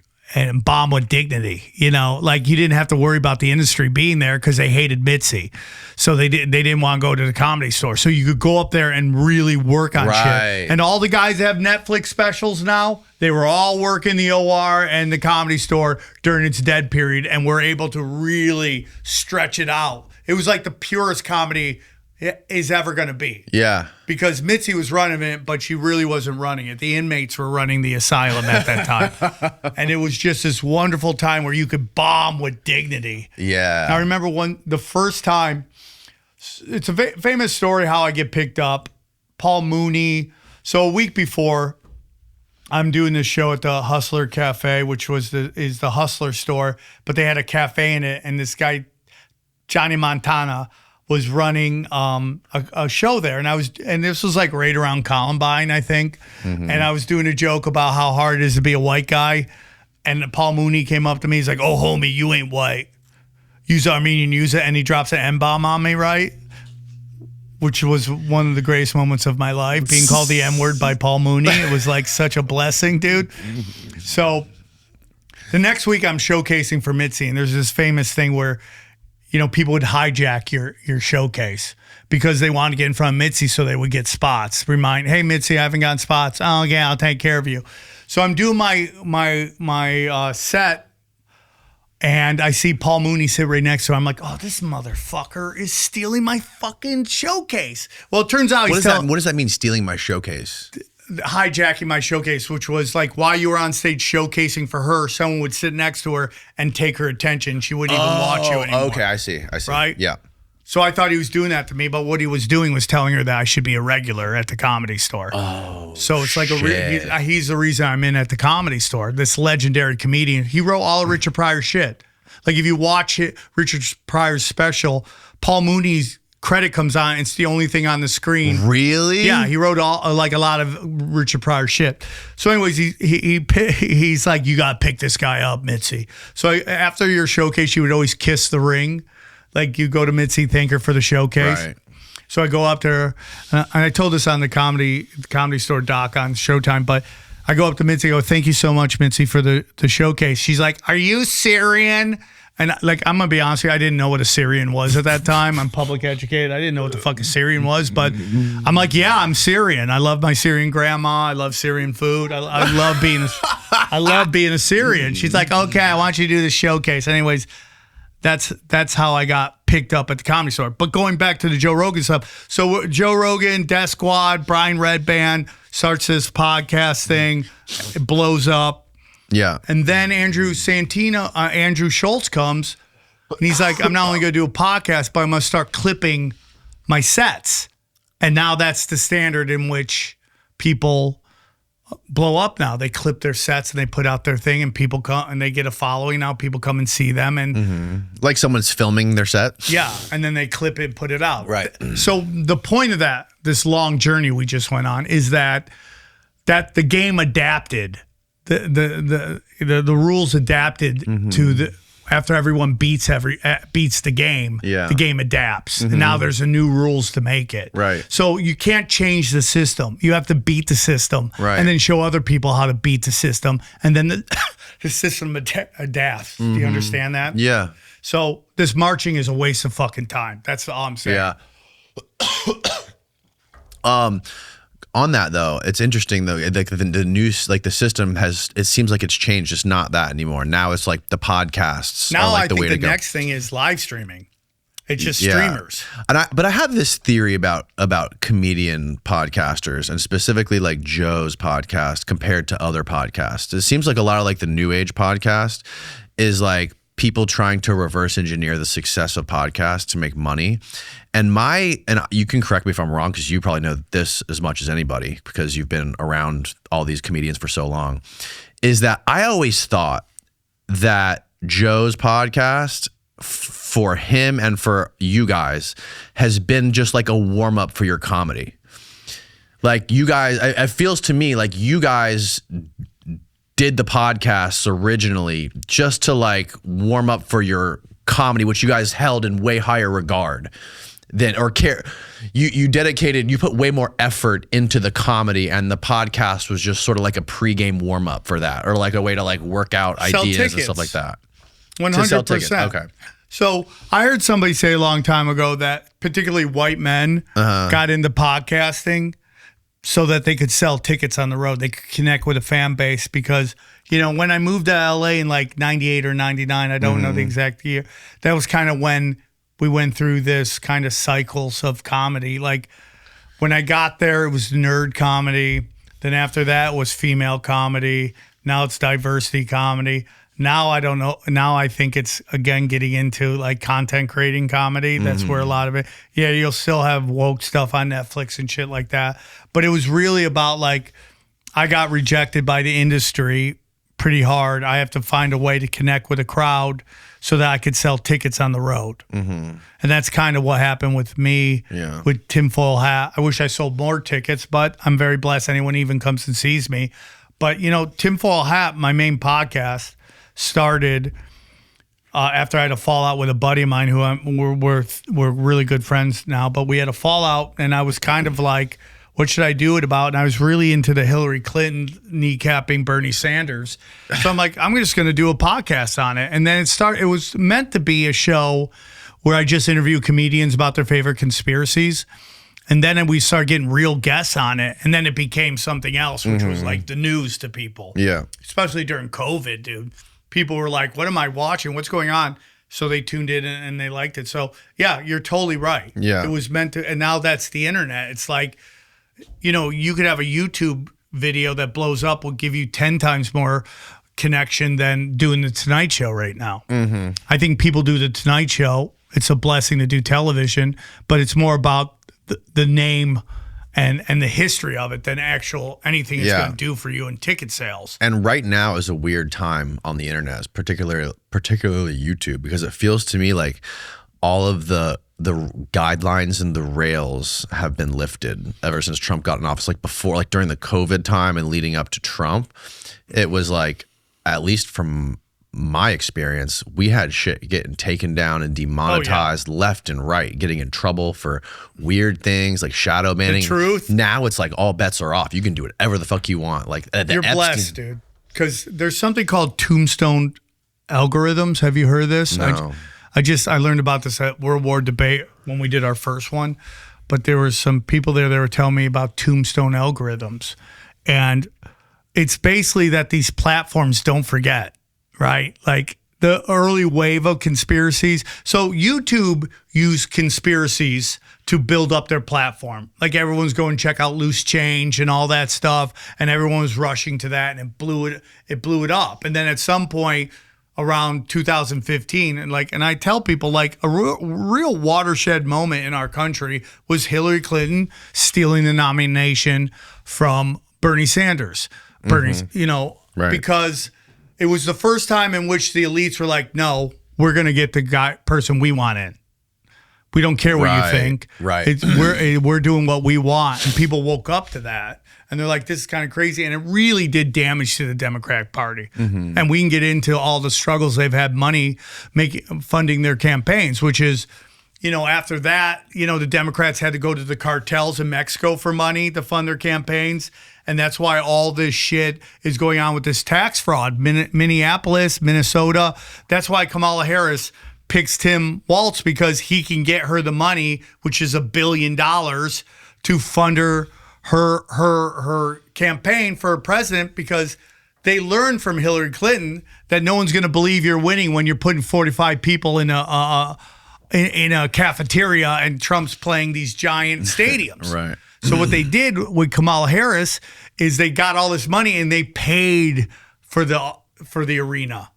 bomb with dignity, you didn't have to worry about the industry being there because they hated Mitzi. So they didn't want to go to the Comedy Store. So you could go up there and really work on shit. And all the guys that have Netflix specials now, they were all working the OR and the Comedy Store during its dead period and were able to really stretch it out. It was like the purest comedy is ever going to be. Yeah. Because Mitzi was running it, but she really wasn't running it. The inmates were running the asylum at that time. And it was just this wonderful time where you could bomb with dignity. Yeah. I remember the first time, it's a famous story how I get picked up. Paul Mooney. So a week before, I'm doing this show at the Hustler Cafe, which is the Hustler store, but they had a cafe in it, and this guy, Johnny Montana, was running a show there, and this was right around Columbine, I think. Mm-hmm. And I was doing a joke about how hard it is to be a white guy, and Paul Mooney came up to me. He's like, "Oh, homie, you ain't white. Use Armenian, use it," and he drops an N-bomb on me, right? Which was one of the greatest moments of my life, being called the N-word by Paul Mooney. It was such a blessing, dude. So the next week I'm showcasing for Mitzi, and there's this famous thing where people would hijack your showcase because they wanted to get in front of Mitzi so they would get spots. Hey, Mitzi, I haven't gotten spots. Oh, yeah, I'll take care of you. So I'm doing my set And I see Paul Mooney sit right next to her. I'm like, oh, this motherfucker is stealing my fucking showcase. Well, it turns out What does that mean, stealing my showcase? Hijacking my showcase, which was like while you were on stage showcasing for her, someone would sit next to her and take her attention. She wouldn't even watch you anymore. Okay, I see. Right? Yeah. So I thought he was doing that to me, but what he was doing was telling her that I should be a regular at the Comedy Store. Oh, so it's like shit. he's the reason I'm in at the Comedy Store. This legendary comedian. He wrote all of Richard Pryor's shit. Like if you watch it, Richard Pryor's special, Paul Mooney's credit comes on. It's the only thing on the screen. Really? Yeah, he wrote all like a lot of Richard Pryor shit. So, anyways, he's like, you gotta pick this guy up, Mitzi. So after your showcase, you would always kiss the ring. Like you go to Mitzi, thank her for the showcase. Right. So I go up to her, and I told this on the comedy Store doc on Showtime, but I go up to Mitzi, I go, thank you so much, Mitzi, for the showcase. She's like, are you Syrian? And like, I'm gonna be honest with you, I didn't know what a Syrian was at that time. I'm public educated. I didn't know what the fuck a Syrian was, but I'm like, yeah, I'm Syrian. I love my Syrian grandma. I love Syrian food. I love being a Syrian. She's like, okay, I want you to do the showcase. Anyways, that's how I got picked up at the Comedy Store. But going back to the Joe Rogan stuff. So Joe Rogan, Death Squad, Brian Redband starts this podcast thing. It blows up. Yeah. And then Andrew Schultz comes and he's like, I'm not only going to do a podcast, but I'm going to start clipping my sets. And now that's the standard in which people blow up now. They clip their sets and they put out their thing and people come and they get a following now. People come and see them and Like someone's filming their set? yeah. And then they clip it and put it out. Right. So the point of this long journey we just went on is that the game adapted. The rules adapted to after everyone beats the game, Yeah. the game adapts. And now there's a new rules to make it. Right. So you can't change the system. You have to beat the system. Right. And then show other people how to beat the system. And then the system adapts. Do you understand that? Yeah. So this marching is a waste of fucking time. That's all I'm saying. Yeah. On that though, it's interesting though. Like the news, like the system it seems like it's changed. It's not that anymore. Now it's like the podcasts. Now are like I the think way the to go. next thing is live streaming. It's just Yeah. streamers. But I have this theory about comedian podcasters and specifically like Joe's podcast compared to other podcasts. It seems like a lot of like the New Age podcast is like people trying to reverse engineer the success of podcasts to make money. And you can correct me if I'm wrong because you probably know this as much as anybody because you've been around all these comedians for so long, is that I always thought that Joe's podcast for him and for you guys has been just like a warm up for your comedy. Like you guys, it feels to me like you guys did the podcasts originally just to like warm up for your comedy, which you guys held in way higher regard than or care. You dedicated, you put way more effort into the comedy, and the podcast was just sort of like a pregame warm up for that, or like a way to like work out Sell ideas tickets. and stuff like that. 100%. Okay. So I heard somebody say a long time ago that particularly white men got into podcasting so that they could sell tickets on the road. They could connect with a fan base because, you know, when I moved to LA in like 98 or 99, I don't know the exact year, that was kind of when we went through this kind of cycles of comedy. Like when I got there, it was nerd comedy. Then after that was female comedy. Now it's diversity comedy. Now I don't know. Now I think it's again getting into like content creating comedy. That's where a lot of it. Yeah, you'll still have woke stuff on Netflix and shit like that. But it was really about like I got rejected by the industry pretty hard. I have to find a way to connect with a crowd so that I could sell tickets on the road. And that's kind of what happened with me with Tinfoil Hat. I wish I sold more tickets, but I'm very blessed anyone even comes and sees me. But, you know, Tinfoil Hat, my main podcast, started after I had a fallout with a buddy of mine who we're really good friends now, but we had a fallout and I was kind of like, what should I do it about? And I was really into the Hillary Clinton kneecapping Bernie Sanders. So I'm like, I'm just going to do a podcast on it. And then it was meant to be a show where I just interview comedians about their favorite conspiracies. And then we started getting real guests on it. And then it became something else, which was like the news to people. Yeah. Especially during COVID, dude. people were like, what am I watching? What's going on? So they tuned in and they liked it. So yeah, you're totally right. Yeah. It was meant to, and now that's the internet. It's like, you know, you could have a YouTube video that blows up will give you 10 times more connection than doing the Tonight Show right now. Mm-hmm. I think people do the Tonight Show. It's a blessing to do television, but it's more about the name and the history of it than actual anything it's going to do for you in ticket sales. And right now is a weird time on the internet, particularly YouTube, because it feels to me like all of the guidelines and the rails have been lifted ever since Trump got in office. Like before, like during the COVID time and leading up to Trump, it was like, at least from my experience, we had shit getting taken down and demonetized left and right, getting in trouble for weird things like shadow banning. The truth. Now it's like all bets are off. You can do whatever the fuck you want. Like you're blessed, dude. Because there's something called tombstone algorithms. Have you heard of this? No. I learned about this at World War Debate when we did our first one, but there were some people there that were telling me about tombstone algorithms, and it's basically that these platforms don't forget. Right? Like the early wave of conspiracies. So YouTube used conspiracies to build up their platform. Like everyone's going to check out Loose Change and all that stuff. And everyone was rushing to that, and it blew it up. And then at some point around 2015, and I tell people, like, a real watershed moment in our country was Hillary Clinton stealing the nomination from Bernie Sanders. Bernie's, you know, because it was the first time in which the elites were like, no, we're going to get the person we want in. We don't care what you think. Right. We're doing what we want. And people woke up to that. And they're like, this is kind of crazy. And it really did damage to the Democratic Party. Mm-hmm. And we can get into all the struggles they've had funding their campaigns, which is, you know, after that, you know, the Democrats had to go to the cartels in Mexico for money to fund their campaigns. And that's why all this shit is going on with this tax fraud. Minneapolis, Minnesota. That's why Kamala Harris picks Tim Walz, because he can get her the money, which is $1 billion, to fund her campaign for president, because they learned from Hillary Clinton that no one's going to believe you're winning when you're putting 45 people in a cafeteria and Trump's playing these giant stadiums. Right. So what they did with Kamala Harris is they got all this money and they paid for the arena.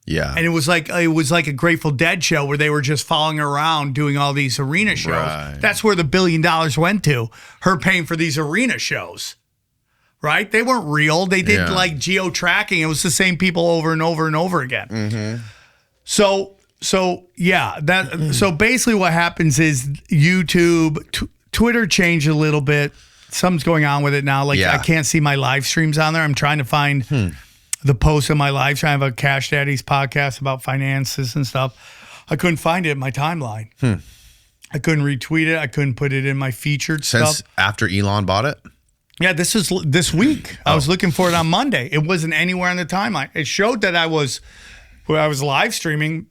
Yeah. And it was like a Grateful Dead show where they were just following her around doing all these arena shows. Right. That's where the $1 billion went to, her paying for these arena shows. Right? They weren't real. They did like geo-tracking. It was the same people over and over and over again. Mm-hmm. So basically what happens is YouTube, Twitter changed a little bit. Something's going on with it now. Like I can't see my live streams on there. I'm trying to find the posts of my live stream. I have a Cash Daddies podcast about finances and stuff. I couldn't find it in my timeline. I couldn't retweet it. I couldn't put it in my featured Since stuff. after Elon bought it? Yeah, this is this week. I was looking for it on Monday. It wasn't anywhere on the timeline. It showed that I was live streaming.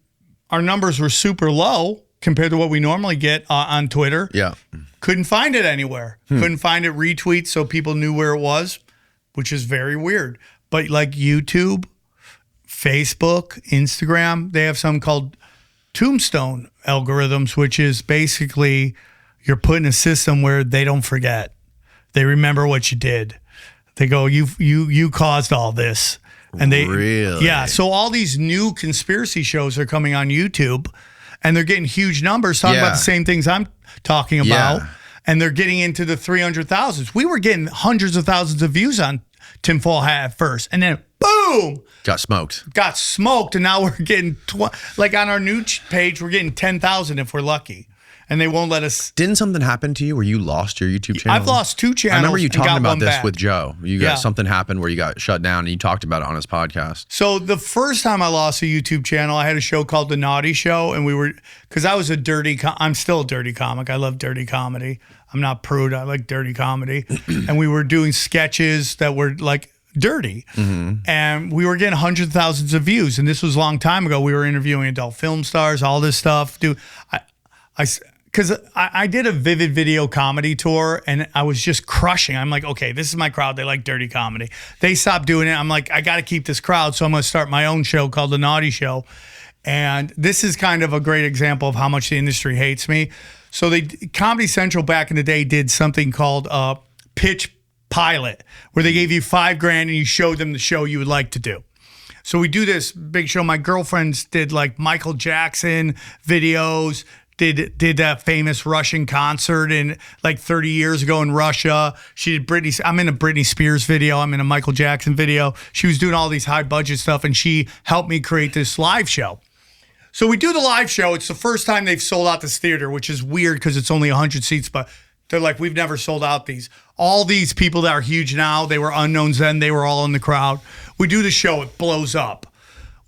Our numbers were super low compared to what we normally get on Twitter. Yeah. Couldn't find it anywhere. Couldn't find it retweets so people knew where it was, which is very weird. But like YouTube, Facebook, Instagram, they have something called tombstone algorithms, which is basically you're put in a system where they don't forget. They remember what you did. They go, you caused all this. And they really? Yeah. So all these new conspiracy shows are coming on YouTube, and they're getting huge numbers talking about the same things I'm talking about. And they're getting into the 300,000s. We were getting hundreds of thousands of views on Tinfoil Hat at first, and then boom, got smoked. And now we're getting like on our new page, we're getting 10,000 if we're lucky. And they won't let us. Didn't something happen to you where you lost your YouTube channel? I've lost 2 channels. I remember you talking about this back with Joe. Something happened where you got shut down, and you talked about it on his podcast. So the first time I lost a YouTube channel, I had a show called The Naughty Show, and because I was I'm still a dirty comic. I love dirty comedy. I'm not prude. I like dirty comedy. And we were doing sketches that were like dirty. Mm-hmm. And we were getting hundreds of thousands of views. And this was a long time ago. We were interviewing adult film stars, all this stuff. Dude, because I did a Vivid Video comedy tour and I was just crushing. I'm like, okay, this is my crowd. They like dirty comedy. They stopped doing it. I'm like, I got to keep this crowd. So I'm going to start my own show called The Naughty Show. And this is kind of a great example of how much the industry hates me. So Comedy Central back in the day did something called Pitch Pilot, where they gave you $5,000 and you showed them the show you would like to do. So we do this big show. My girlfriends did like Michael Jackson videos, did that famous Russian concert in like 30 years ago in Russia. She did I'm in a Britney Spears video. I'm in a Michael Jackson video. She was doing all these high budget stuff and she helped me create this live show. So we do the live show. It's the first time they've sold out this theater, which is weird because it's only 100 seats, but they're like, we've never sold out these. All these people that are huge now, they were unknowns then. They were all in the crowd. We do the show. It blows up.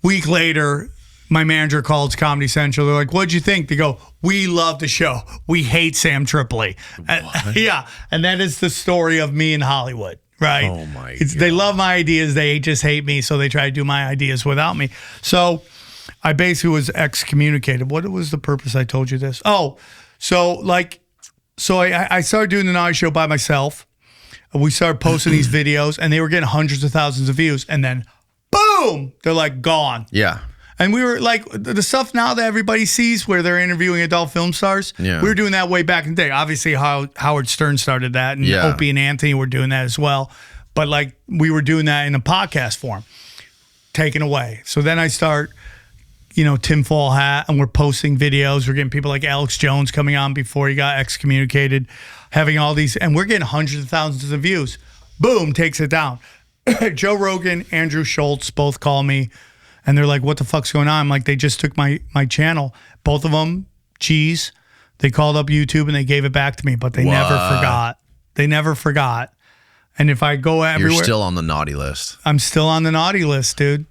Week later, my manager calls Comedy Central. They're like, what'd you think? They go, we love the show. We hate Sam Tripoli. Yeah. And that is the story of me in Hollywood, right? Oh, my God. They love my ideas. They just hate me. So they try to do my ideas without me. So I basically was excommunicated. What was the purpose I told you this? Oh, so I started doing the Naughty Show by myself. We started posting these videos and they were getting hundreds of thousands of views. And then boom, they're like gone. Yeah. And we were like, the stuff now that everybody sees where they're interviewing adult film stars, we were doing that way back in the day. Obviously, Howard Stern started that and Opie and Anthony were doing that as well. But like we were doing that in a podcast form, taken away. So then I start, tinfoil hat, and we're posting videos. We're getting people like Alex Jones coming on before he got excommunicated, having all these, and we're getting hundreds of thousands of views. Boom, takes it down. Joe Rogan, Andrew Schultz both call me, and they're like, what the fuck's going on? I'm like, they just took my channel. Both of them, cheese. They called up YouTube and they gave it back to me, but they never forgot. They never forgot. And if I go everywhere. You're still on the naughty list. I'm still on the naughty list, dude.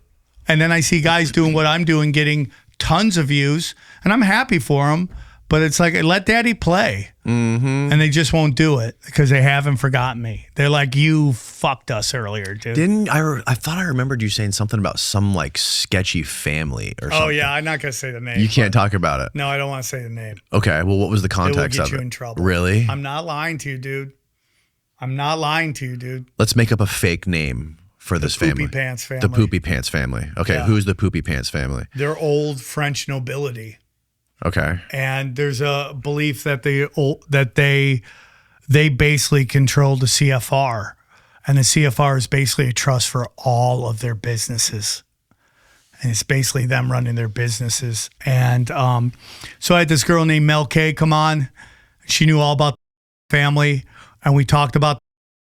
And then I see guys doing what I'm doing, getting tons of views, and I'm happy for them. But it's like, let daddy play. Mm-hmm. And they just won't do it because they haven't forgotten me. They're like, you fucked us earlier, dude. I thought I remembered you saying something about some like sketchy family or something. Oh, yeah. I'm not going to say the name. You can't talk about it. No, I don't want to say the name. Okay. Well, what was the context it will of get it? you in trouble. Really? I'm not lying to you, dude. I'm not lying to you, dude. Let's make up a fake name for this family. Poopy Pants family. The Poopy Pants family. Okay. Yeah. Who's the Poopy Pants family? They're old French nobility. Okay. And there's a belief that they basically control the CFR, and the CFR is basically a trust for all of their businesses, and it's basically them running their businesses. And so I had this girl named Mel K come on. She knew all about the family, and we talked about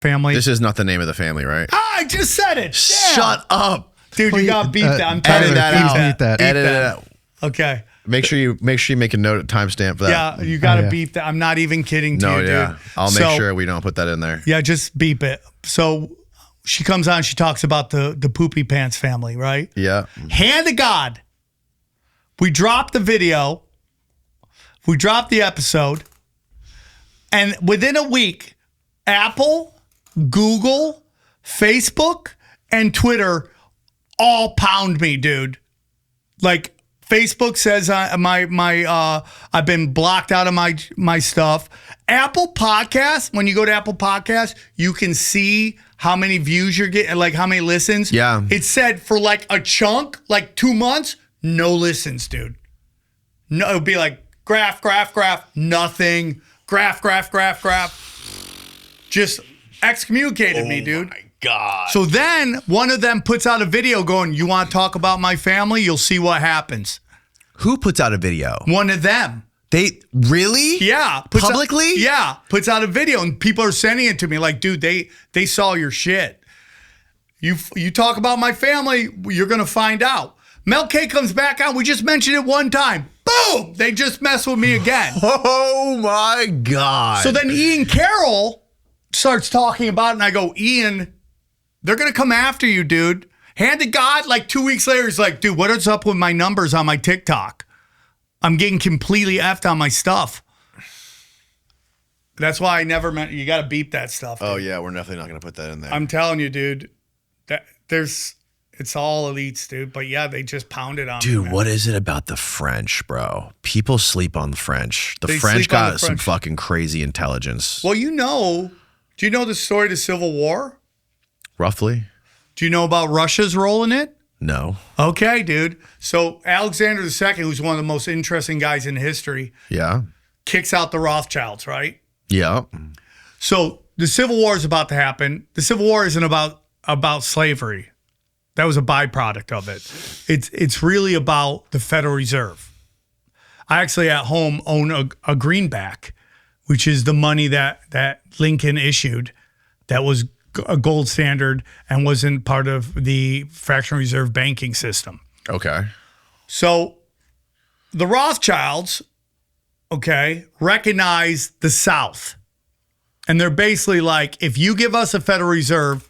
the family. This is not the name of the family, right? I just said it. Shut up, dude. You got to beat that. I'm telling edit you, that out. beat that. Edit it out. Okay. Make sure you make a note at timestamp for that. Yeah, you got to beep that. I'm not even kidding to you, dude. I'll make sure we don't put that in there. Yeah, just beep it. So she comes on, she talks about the Poopy Pants family, right? Yeah. Hand to God. We dropped the video. We dropped the episode. And within a week, Apple, Google, Facebook, and Twitter all pound me, dude. Like, Facebook says I've been blocked out of my stuff. Apple Podcasts, when you go to Apple Podcasts, you can see how many views you're getting, like how many listens. Yeah. It said for like a chunk, like 2 months, no listens, dude. No, it would be like graph, nothing. Graph. Just excommunicated me, dude. Oh my God. So then one of them puts out a video going, you want to talk about my family? You'll see what happens. Who puts out a video? One of them. They really? Yeah. Publicly? Puts out a video and people are sending it to me like, dude, they saw your shit. You talk about my family, you're going to find out. Mel K comes back out. We just mentioned it one time. Boom. They just mess with me again. Oh my God. So then Ian Carroll starts talking about it and I go, Ian, they're going to come after you, dude. Hand to God, like 2 weeks later, he's like, dude, what is up with my numbers on my TikTok? I'm getting completely effed on my stuff. That's why I never meant, you got to beep that stuff. Oh, dude. yeah, we're definitely not going to put that in there. I'm telling you, dude, that there's It's all elites, dude. But yeah, they just pounded on me, Dude, man. what is it about the French, bro? People sleep on the French. The They French sleep on the got some French. fucking crazy intelligence. Well, do you know the story of the Civil War? Roughly? Do you know about Russia's role in it? No. Okay, dude. So Alexander II, who's one of the most interesting guys in history, Yeah. kicks out the Rothschilds, right? Yeah. So the Civil War is about to happen. The Civil War isn't about slavery. That was a byproduct of it. It's really about the Federal Reserve. I actually at home own a greenback, which is the money that Lincoln issued that was a gold standard and wasn't part of the fractional reserve banking system. Okay. So the Rothschilds, okay, recognize the South. And they're basically like, if you give us a Federal Reserve,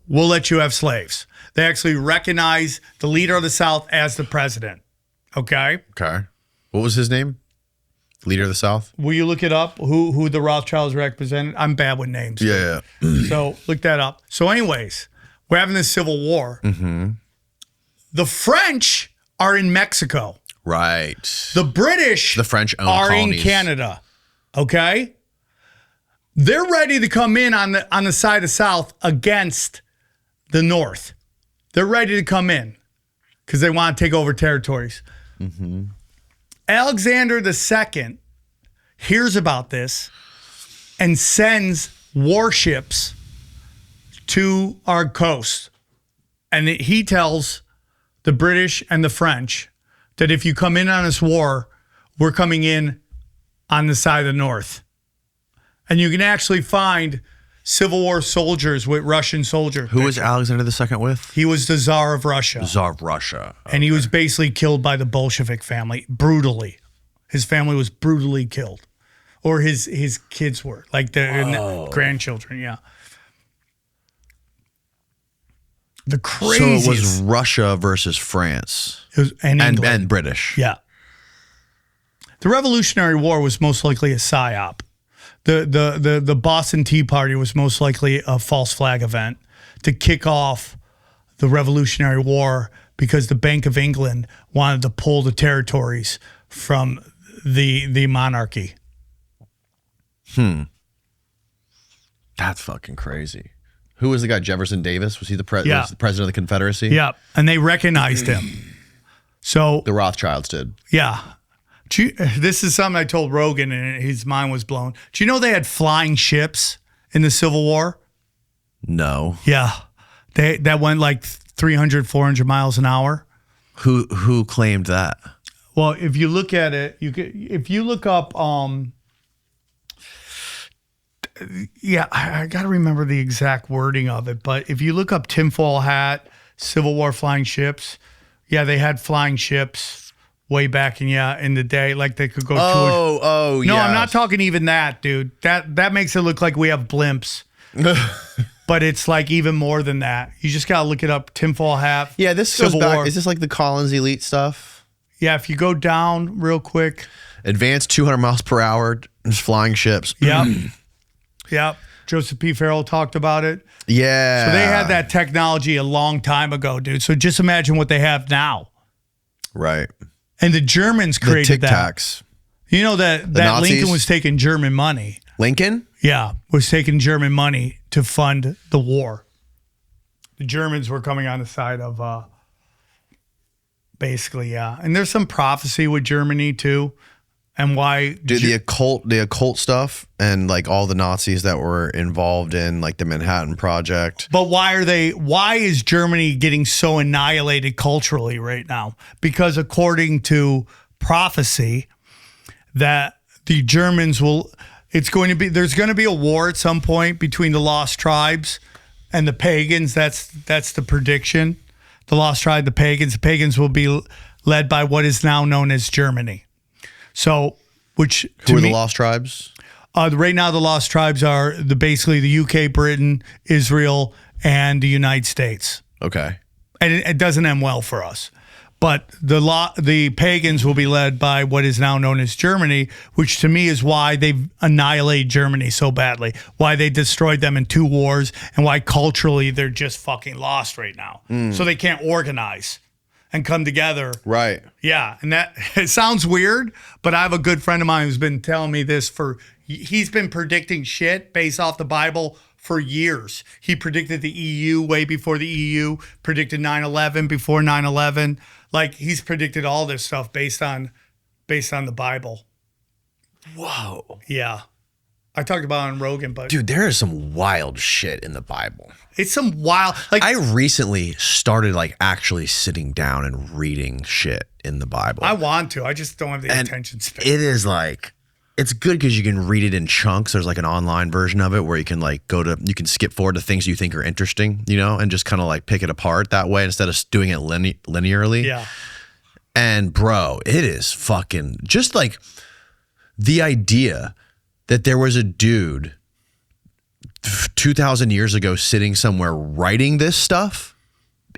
we'll let you have slaves. They actually recognize the leader of the South as the president. Okay? Okay. What was his name? Leader of the South? Will you look it up? Who the Rothschilds represented? I'm bad with names. Yeah. So look that up. So anyways, we're having this Civil War. Mm-hmm. The French are in Mexico. Right. The British The French own are colonies. in Canada. Okay? They're ready to come in on the side of the South against the North. They're ready to come in because they want to take over territories. Mm-hmm. Alexander II hears about this and sends warships to our coast. And he tells the British and the French that if you come in on this war, we're coming in on the side of the North. And you can actually find Civil War soldiers with Russian soldiers. Who was Alexander II with? He was the Tsar of Russia. Tsar of Russia. And he was basically killed by the Bolshevik family brutally. His family was brutally killed. Or his kids were, like the grandchildren, yeah. The craziest. So it was Russia versus France. It was, and England. And British. Yeah. The Revolutionary War was most likely a psyop. The Boston Tea Party was most likely a false flag event to kick off the Revolutionary War because the Bank of England wanted to pull the territories from the monarchy. That's fucking crazy. Who was the guy? Jefferson Davis? Was he the, Yeah. was the president of the Confederacy? Yeah, and they recognized him. So The Rothschilds did. yeah. This is something I told Rogan and his mind was blown. Do you know they had flying ships in the Civil War? No. Yeah. That went like 300, 400 miles an hour. Who claimed that? Well, if you look at it, if you look up, yeah, I got to remember the exact wording of it. But if you look up tinfoil hat, Civil War flying ships, yeah, they had flying ships way back in the day. Like they could go. Oh, No, yes. I'm not talking even that, dude. That makes it look like we have blimps. But it's like even more than that. You just gotta look it up. Tinfoil hat. Yeah, this goes Civil back. War. Is this like the Collins Elite stuff? Yeah, if you go down real quick. Advanced 200 miles per hour, just flying ships. Yep. Yep. Joseph P. Farrell talked about it. Yeah. So they had that technology a long time ago, dude. So just imagine what they have now. Right. And the Germans The created Tic that. Tacs. You know that Nazis? Lincoln was taking German money. Lincoln? Yeah, was taking German money to fund the war. The Germans were coming on the side of basically, yeah. And there's some prophecy with Germany too. And why Dude, the occult stuff and like all the Nazis that were involved in like the Manhattan Project. But why is Germany getting so annihilated culturally right now? Because according to prophecy, that the Germans there's going to be a war at some point between the lost tribes and the pagans. That's the prediction. The lost tribe, the pagans will be led by what is now known as Germany. So, which Who are the lost tribes? Right now, the lost tribes are basically the UK, Britain, Israel, and the United States. Okay. And it doesn't end well for us. But the pagans will be led by what is now known as Germany, which to me is why they've annihilated Germany so badly, why they destroyed them in 2 wars, and why culturally they're just fucking lost right now. So they can't organize and come together. Right. Yeah, and that it sounds weird, but I have a good friend of mine who's been telling me this he's been predicting shit based off the Bible for years. He predicted the EU way before the EU, predicted 9/11 before 9/11. Like he's predicted all this stuff based on the Bible. Whoa. Yeah. I talked about it on Rogan, but Dude, there is some wild shit in the Bible. it's some wild like I recently started like actually sitting down and reading shit in the Bible. I want to. I just don't have the And attention span. It is like, it's good because you can read it in chunks. There's like an online version of it where you can like you can skip forward to things you think are interesting, you know, and just kind of like pick it apart that way instead of doing it linearly. Yeah. And bro, it is fucking just like the idea that there was a dude 2,000 years ago sitting somewhere writing this stuff.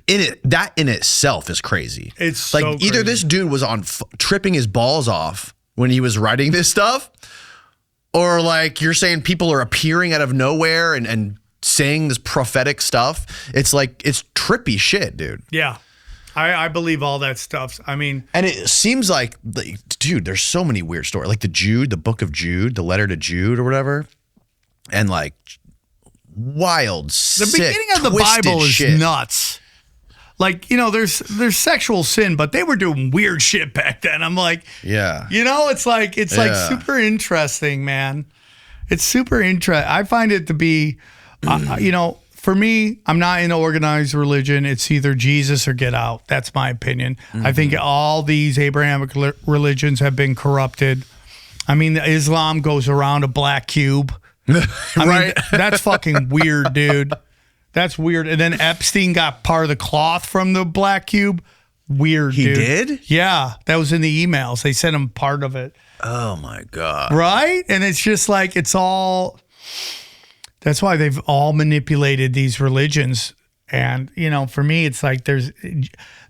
That in itself is crazy. It's like so either crazy. this dude was on tripping his balls off when he was writing this stuff, or like you're saying people are appearing out of nowhere and saying this prophetic stuff. It's like, it's trippy shit, dude. Yeah. I believe all that stuff. I mean, And it seems like, dude, there's so many weird stories. Like the book of Jude, the letter to Jude or whatever. And like wild, the beginning of the Bible is nuts. Like, you know, there's sexual sin, but they were doing weird shit back then. I'm like, Yeah. you know, it's like super interesting, man. It's super interesting. I find it to be, you know, for me, I'm not in organized religion. It's either Jesus or get out. That's my opinion. I think all these Abrahamic religions have been corrupted. I mean, Islam goes around a black cube. I mean, that's fucking weird, dude. That's weird. And then Epstein got part of the cloth from the black cube. Weird, He dude. did? Yeah, that was in the emails. They sent him part of it. Oh my God. Right? And it's just like, it's all, that's why they've all manipulated these religions. And, you know, for me, it's like there's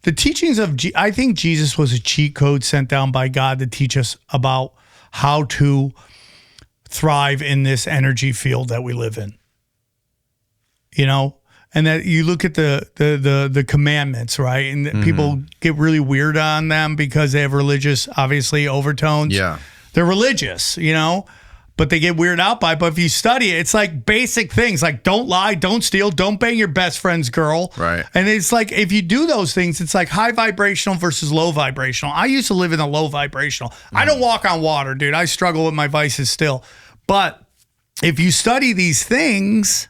the teachings of, I think Jesus was a cheat code sent down by God to teach us about how to thrive in this energy field that we live in. You know? And that you look at the commandments, right? And people get really weird on them because they have religious, obviously, overtones. Yeah. They're religious, you know, but they get weirded out by it. But if you study it, it's like basic things like don't lie, don't steal, don't bang your best friend's girl. Right. And it's like if you do those things, it's like high vibrational versus low vibrational. I used to live in a low vibrational. I don't walk on water, dude. I struggle with my vices still. But if you study these things,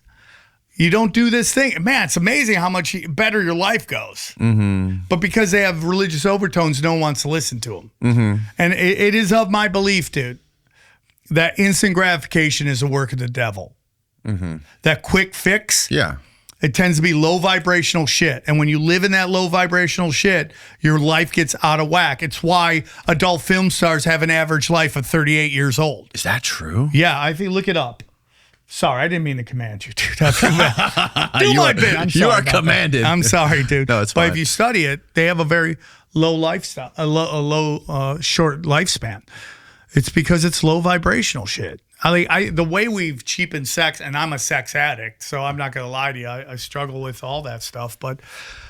you don't do this thing. Man, it's amazing how much better your life goes. But because they have religious overtones, no one wants to listen to them. And it is of my belief, dude, that instant gratification is a work of the devil. That quick fix, Yeah. it tends to be low vibrational shit. And when you live in that low vibrational shit, your life gets out of whack. It's why adult film stars have an average life of 38 years old. Is that true? Yeah, I think look it up. Sorry, I didn't mean to command you, dude. I feel bad. Do my bit. I'm you sorry are about that. commanded. I'm sorry, dude. No, it's But fine. if you study it, they have a very low lifestyle, short lifespan. It's because it's low vibrational shit. The way we've cheapened sex, and I'm a sex addict, so I'm not gonna lie to you. I struggle with all that stuff, but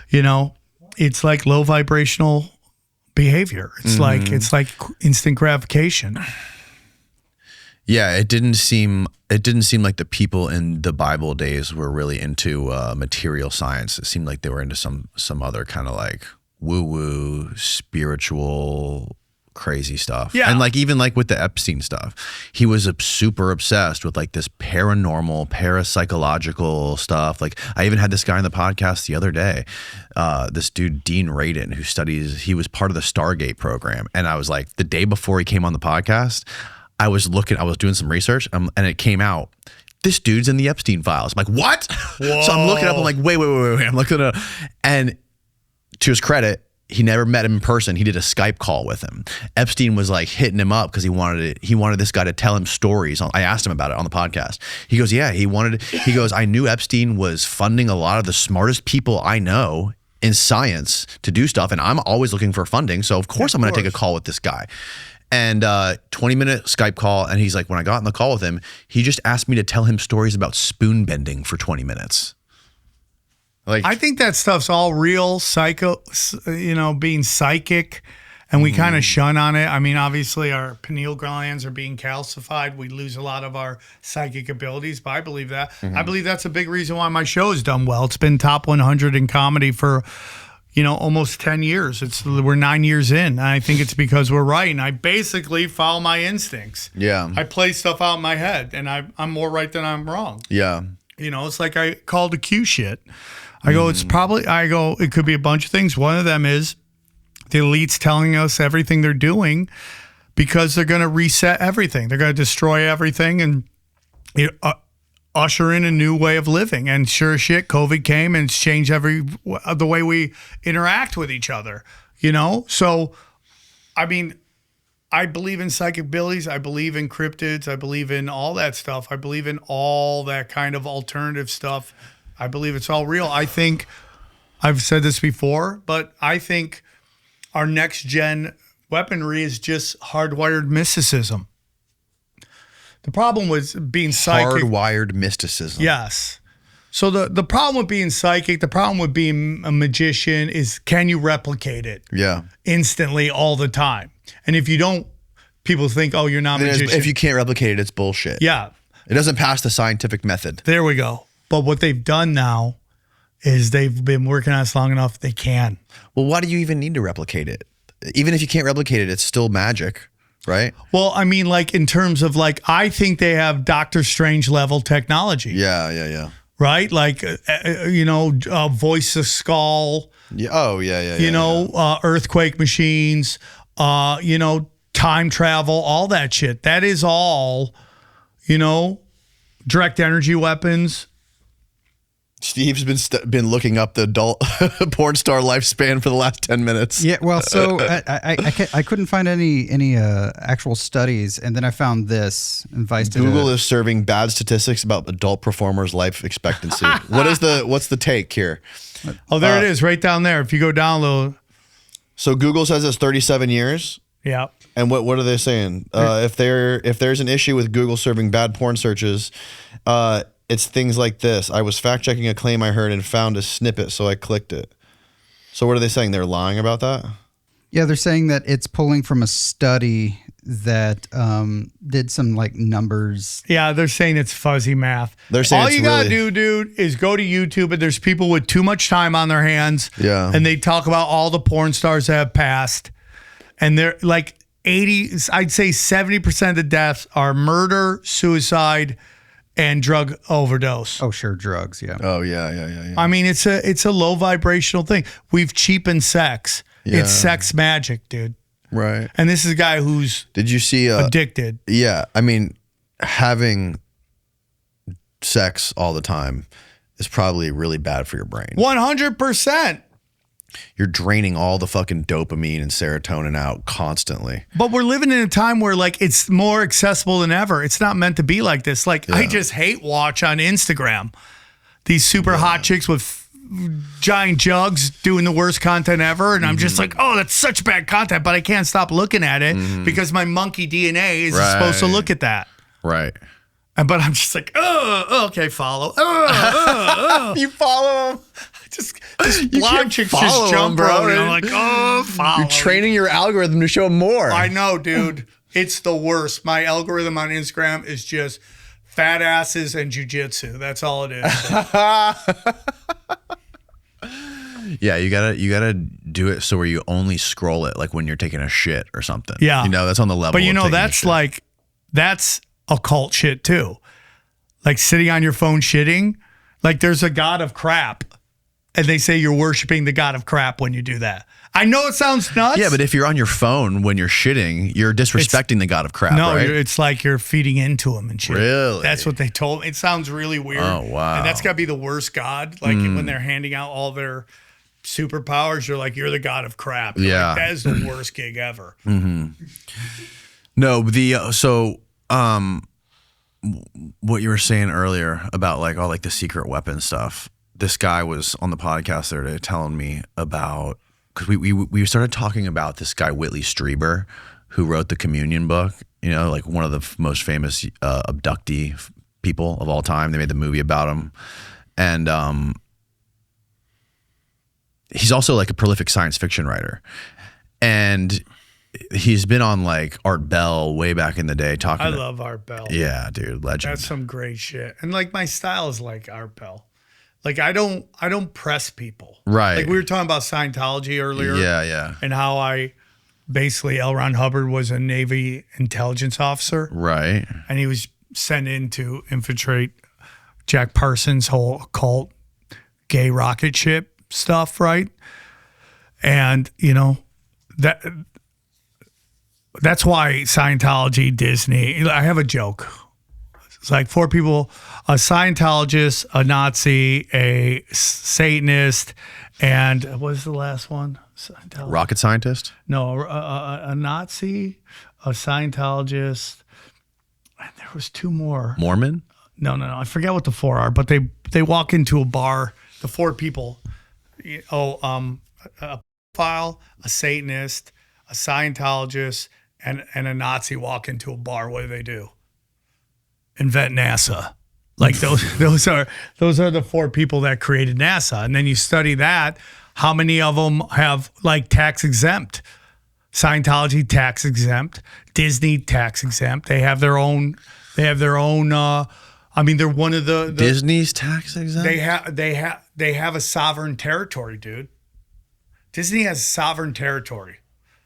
you know, it's like low vibrational behavior. It's like instant gratification. Yeah, it didn't seem like the people in the Bible days were really into material science. It seemed like they were into some other kind of like woo-woo, spiritual, crazy stuff. Yeah. And like even like with the Epstein stuff, he was super obsessed with like this paranormal, parapsychological stuff. Like I even had this guy on the podcast the other day, this dude, Dean Radin, he was part of the Stargate program. And I was like, the day before he came on the podcast, I was doing some research and it came out, this dude's in the Epstein files. I'm like, what? So I'm looking up, I'm like, wait. I'm looking up. And to his credit, he never met him in person. He did a Skype call with him. Epstein was like hitting him up because he wanted this guy to tell him stories. I asked him about it on the podcast. He goes, yeah, he goes, I knew Epstein was funding a lot of the smartest people I know in science to do stuff, and I'm always looking for funding. So of course I'm going to take a call with this guy. And 20-minute Skype call, and he's like, when I got on the call with him, he just asked me to tell him stories about spoon bending for 20 minutes. Like, I think that stuff's all real, being psychic, and we kind of shun on it. I mean, obviously our pineal glands are being calcified. We lose a lot of our psychic abilities, but I believe that. I believe that's a big reason why my show has done well. It's been top 100 in comedy for almost 10 years. We're 9 years in. I think it's because we're right. And I basically follow my instincts. Yeah. I play stuff out in my head, and I'm more right than I'm wrong. yeah. It's like I called the Q shit. I go, it could be a bunch of things. One of them is the elite's telling us everything they're doing because they're going to reset everything. They're going to destroy everything and usher in a new way of living. And sure as shit, COVID came and it's changed the way we interact with each other, So, I mean, I believe in psychic abilities. I believe in cryptids. I believe in all that stuff. I believe in all that kind of alternative stuff. I believe it's all real. I think, I've said this before, but I think our next gen weaponry is just hardwired mysticism. The problem with being psychic. Hardwired mysticism. Yes. So the problem with being psychic, the problem with being a magician is, can you replicate it? Yeah. Instantly all the time? And if you don't, people think, oh, you're not a magician. If you can't replicate it, it's bullshit. Yeah. It doesn't pass the scientific method. There we go. But what they've done now is they've been working on this long enough, they can. Well, why do you even need to replicate it? Even if you can't replicate it, it's still magic, right? Well, I mean, like in terms of I think they have Doctor Strange level technology. Yeah. Right? Like, voice of skull. Yeah. Oh, yeah. Earthquake machines, time travel, all that shit. That is all, direct energy weapons. Steve's been looking up the adult porn star lifespan for the last 10 minutes. Yeah, well, so I couldn't find any actual studies, and then I found this. Google is serving bad statistics about adult performers' life expectancy. What's the take here? Oh, there it is, right down there. If you go down a little. So Google says it's 37 years. Yeah. And what are they saying? If there's an issue with Google serving bad porn searches, it's things like this. I was fact checking a claim I heard and found a snippet, so I clicked it. So what are they saying? They're lying about that? Yeah, they're saying that it's pulling from a study that did some numbers. Yeah, they're saying it's fuzzy math. They're saying all you gotta do, dude, is go to YouTube, and there's people with too much time on their hands. Yeah. And they talk about all the porn stars that have passed. And they're like 70% of the deaths are murder, suicide, and drug overdose. Oh, sure, drugs, yeah. Oh, yeah. I mean, it's a low vibrational thing. We've cheapened sex. Yeah. It's sex magic, dude. Right. And this is a guy who's Did you see addicted. Yeah, I mean, having sex all the time is probably really bad for your brain. 100%. You're draining all the fucking dopamine and serotonin out constantly. But we're living in a time where it's more accessible than ever. It's not meant to be like this. I just hate watch on Instagram these super hot chicks with giant jugs doing the worst content ever. And I'm just like, oh, that's such bad content, but I can't stop looking at it because my monkey DNA is supposed to look at that. Right. But I'm just like, okay, follow. You follow them. Just blonde chicks just jump bro. and I'm like, follow. You're training your algorithm to show more. I know, dude. It's the worst. My algorithm on Instagram is just fat asses and jujitsu. That's all it is. Yeah, you gotta do it so where you only scroll it when you're taking a shit or something. Yeah. That's on the level. But that's occult shit too. Sitting on your phone shitting. There's a god of crap. And they say you're worshiping the god of crap when you do that. I know it sounds nuts. Yeah, but if you're on your phone when you're shitting, you're disrespecting the god of crap, no, right? it's like you're feeding into him and shit. Really? That's what they told me. It sounds really weird. Oh, wow. And that's got to be the worst god. When they're handing out all their superpowers, you're the god of crap. Yeah. That is the worst gig ever. No, what you were saying earlier about all the secret weapon stuff. this guy was on the podcast the other day telling me about, because we started talking about this guy Whitley Strieber, who wrote the Communion book. You know, like one of the most famous abductee people of all time. They made the movie about him, and he's also like a prolific science fiction writer, and he's been on like Art Bell way back in the day talking. I love Art Bell. Yeah, dude, legend. That's some great shit. And like my style is like Art Bell. Like I don't press people. Right. Like we were talking about Scientology earlier. Yeah. And how basically L. Ron Hubbard was a Navy intelligence officer. Right. And he was sent in to infiltrate Jack Parsons' whole occult gay rocket ship stuff, right? And, you know, that's why Scientology, Disney, I have a joke. It's like 4 people, a Scientologist, a Nazi, a Satanist, and what was the last one? Rocket scientist? No, a Nazi, a Scientologist, and there was 2 more. Mormon? No. I forget what the 4 are, but they walk into a bar, the 4 people. A pedophile, a Satanist, a Scientologist, and a Nazi walk into a bar. What do? Invent NASA. Like those are the 4 people that created NASA. And then you study that, how many of them have like tax exempt? Scientology tax exempt, Disney tax exempt. They have their own I mean, they're one of the Disney's tax exempt? they have a sovereign territory, dude. Disney has sovereign territory.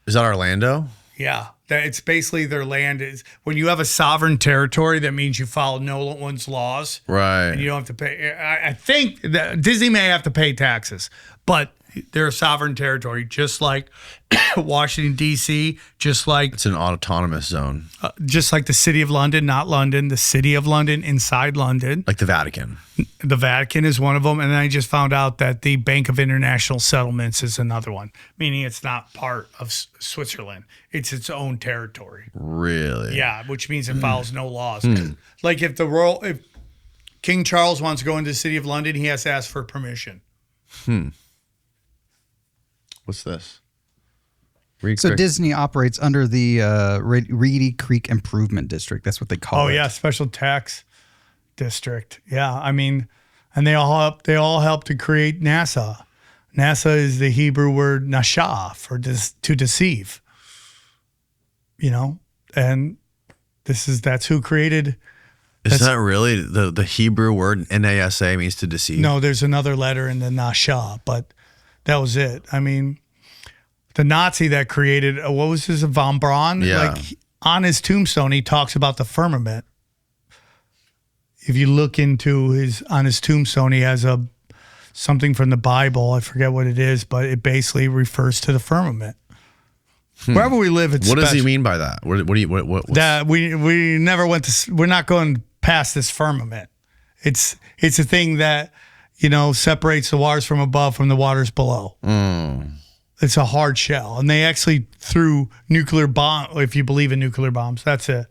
Is that Orlando? Yeah, it's basically their land. Is when you have a sovereign territory, that means you follow no one's laws, Right. and you don't have to pay. I think that Disney may have to pay taxes, but they're a sovereign territory, just like Washington D.C., just like It's an autonomous zone. just like the City of London, not London, the City of London inside London. Like the Vatican. The Vatican is one of them, and then I just found out that the Bank of International Settlements is another one, meaning it's not part of Switzerland. It's its own territory. Really? Yeah, which means it follows no laws. Like if King Charles wants to go into the City of London, he has to ask for permission. What's this? So Disney operates under the Reedy Creek Improvement District. That's what they call it. Oh yeah, special tax district. Yeah, I mean, and they all help to create NASA. NASA is the Hebrew word nasha for to deceive. You know, and that's who created. Is that really the Hebrew word NASA means to deceive? No, there's another letter in the nasha, but that was it. I mean, the Nazi that created what was his von Braun? Yeah. Like on his tombstone, he talks about the firmament. If you look on his tombstone, he has something from the Bible. I forget what it is, but it basically refers to the firmament. Wherever we live, it's What does he special. mean by that? What's That we never went to. We're not going past this firmament. It's a thing that separates the waters from above from the waters below. It's a hard shell, and they actually threw nuclear bomb. If you believe in nuclear bombs, that's it.